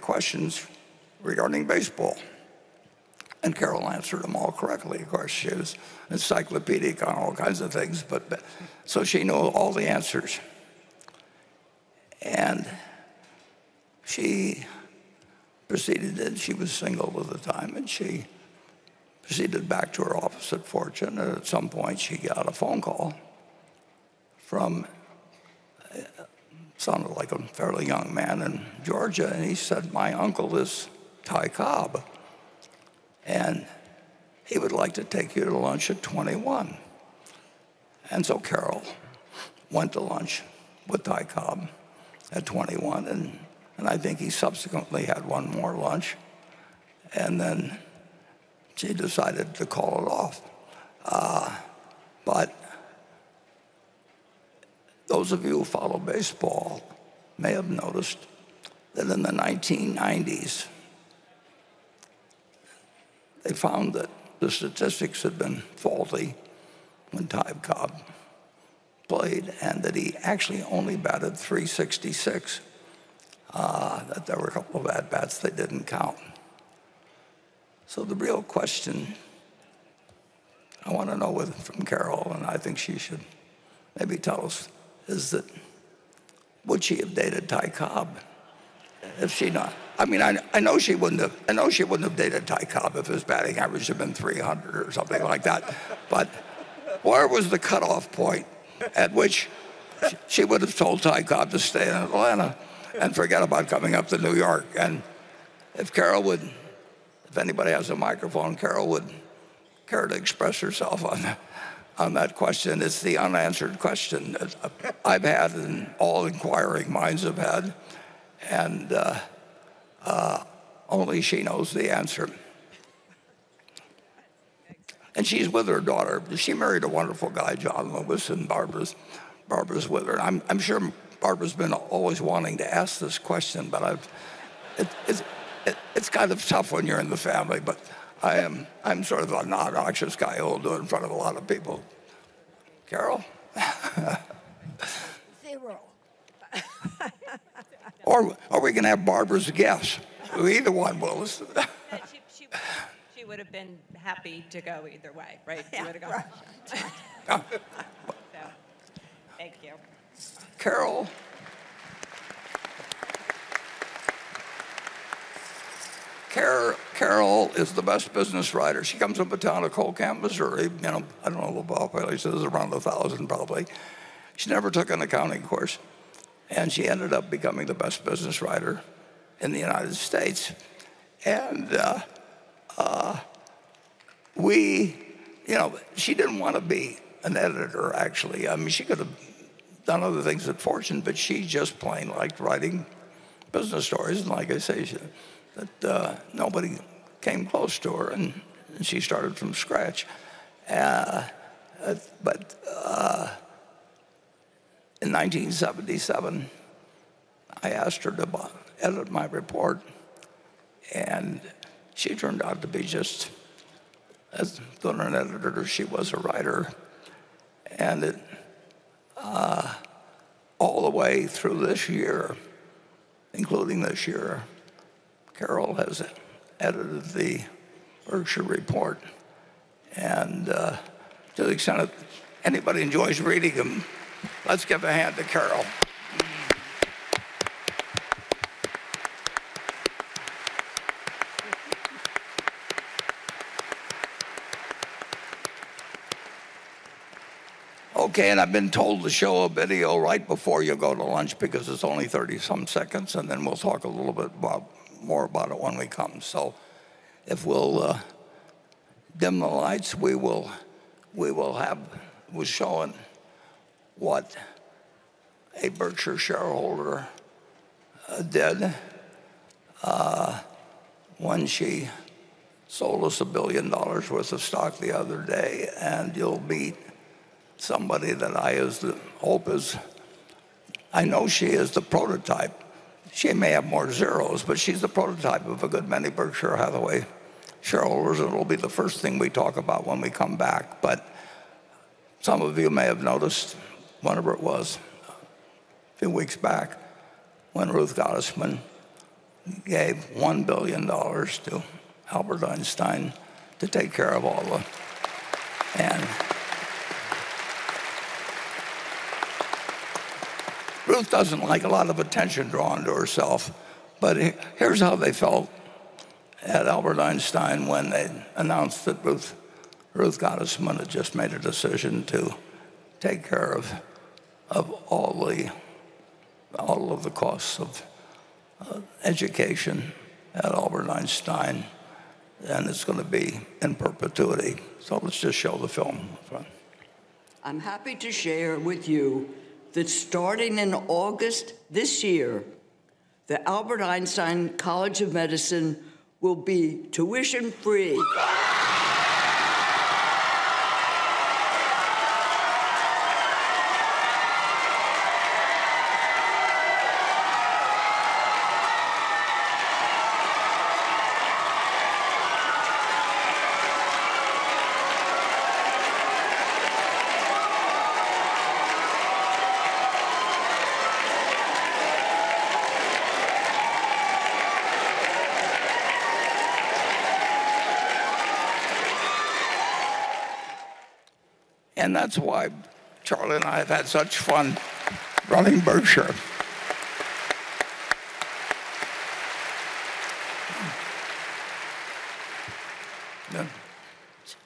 questions regarding baseball. And Carol answered them all correctly. Of course, she was encyclopedic on all kinds of things, but so she knew all the answers. And she proceeded, she was single at the time, and she proceeded back to her office at Fortune. And at some point, she got a phone call from, sounded like a fairly young man in Georgia, and he said, "My uncle is Ty Cobb, and he would like to take you to lunch at 21. And so Carol went to lunch with Ty Cobb at 21, and I think he subsequently had one more lunch, and then she decided to call it off. But those of you who follow baseball may have noticed that in the 1990s, they found that the statistics had been faulty when Ty Cobb played, and that he actually only batted 366, that there were a couple of at-bats they didn't count. So the real question I want to know from Carol, and I think she should maybe tell us, is that would she have dated Ty Cobb if she not? I mean, I know she wouldn't have. I know she wouldn't have dated Ty Cobb if his batting average had been 300 or something like that. But where was the cutoff point at which she would have told Ty Cobb to stay in Atlanta and forget about coming up to New York? And if Carol would, if anybody has a microphone, Carol would care to express herself on that question. It's the unanswered question that I've had and all inquiring minds have had, and only she knows the answer. And she's with her daughter. She married a wonderful guy, John Lewis, and Barbara's with her. And I'm sure Barbara's been always wanting to ask this question, but it's kind of tough when you're in the family. But I'm sort of a non-obnoxious guy who'll do it in front of a lot of people. Carol? 0. Or we can have Barbara's guess. Either one will. She would have been happy to go either way, right? She would have gone. Right. So, thank you. Carol? Carol is the best business writer. She comes from a town of Colcamp, Missouri. I don't know the population is around 1,000 probably. She never took an accounting course, and she ended up becoming the best business writer in the United States. And she didn't want to be an editor, actually. I mean, she could have done other things at Fortune, but she just plain liked writing business stories. And like I say, nobody came close to her, and she started from scratch. But in 1977, I asked her to edit my report, and she turned out to be just as good an editor as she was a writer. And all the way through this year, including this year, Carol has edited the Berkshire report. And to the extent that anybody enjoys reading them, let's give a hand to Carol. Okay, and I've been told to show a video right before you go to lunch because it's only 30-some seconds, and then we'll talk a little bit more about it when we come. So if we'll dim the lights, we're showing what a Berkshire shareholder did when she sold us $1 billion worth of stock the other day, and you'll meet somebody that I know she is the prototype. She may have more zeros, but she's the prototype of a good many Berkshire Hathaway shareholders, and it'll be the first thing we talk about when we come back. But some of you may have noticed, whenever it was, a few weeks back, when Ruth Gottesman gave $1 billion to Albert Einstein to take care of all and Ruth doesn't like a lot of attention drawn to herself, but here's how they felt at Albert Einstein when they announced that Ruth Gottesman had just made a decision to take care of all of the costs of education at Albert Einstein, and it's going to be in perpetuity. So let's just show the film. I'm happy to share with you that starting in August this year, the Albert Einstein College of Medicine will be tuition-free. And that's why Charlie and I have had such fun running Berkshire.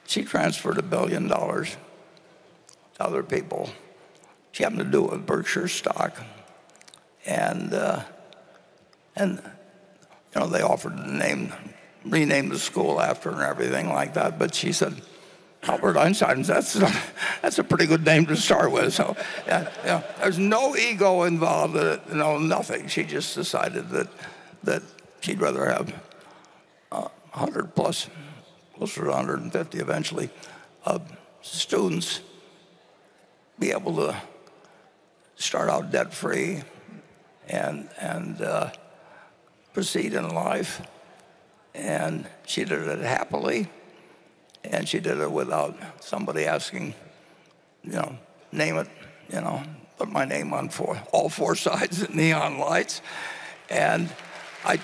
She transferred $1 billion to other people. She happened to do it with Berkshire stock. And they offered to rename the school after her and everything like that. But she said, Albert Einstein, that's a pretty good name to start with. So there's no ego involved in it, nothing. She just decided that she'd rather have 100 plus, closer to 150 eventually, students be able to start out debt-free and proceed in life. And she did it happily, and she did it without somebody asking, name it, put my name on all four sides of neon lights. And I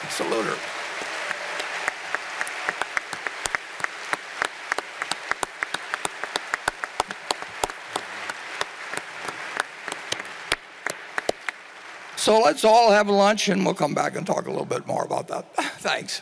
salute her. So let's all have lunch, and we'll come back and talk a little bit more about that. Thanks.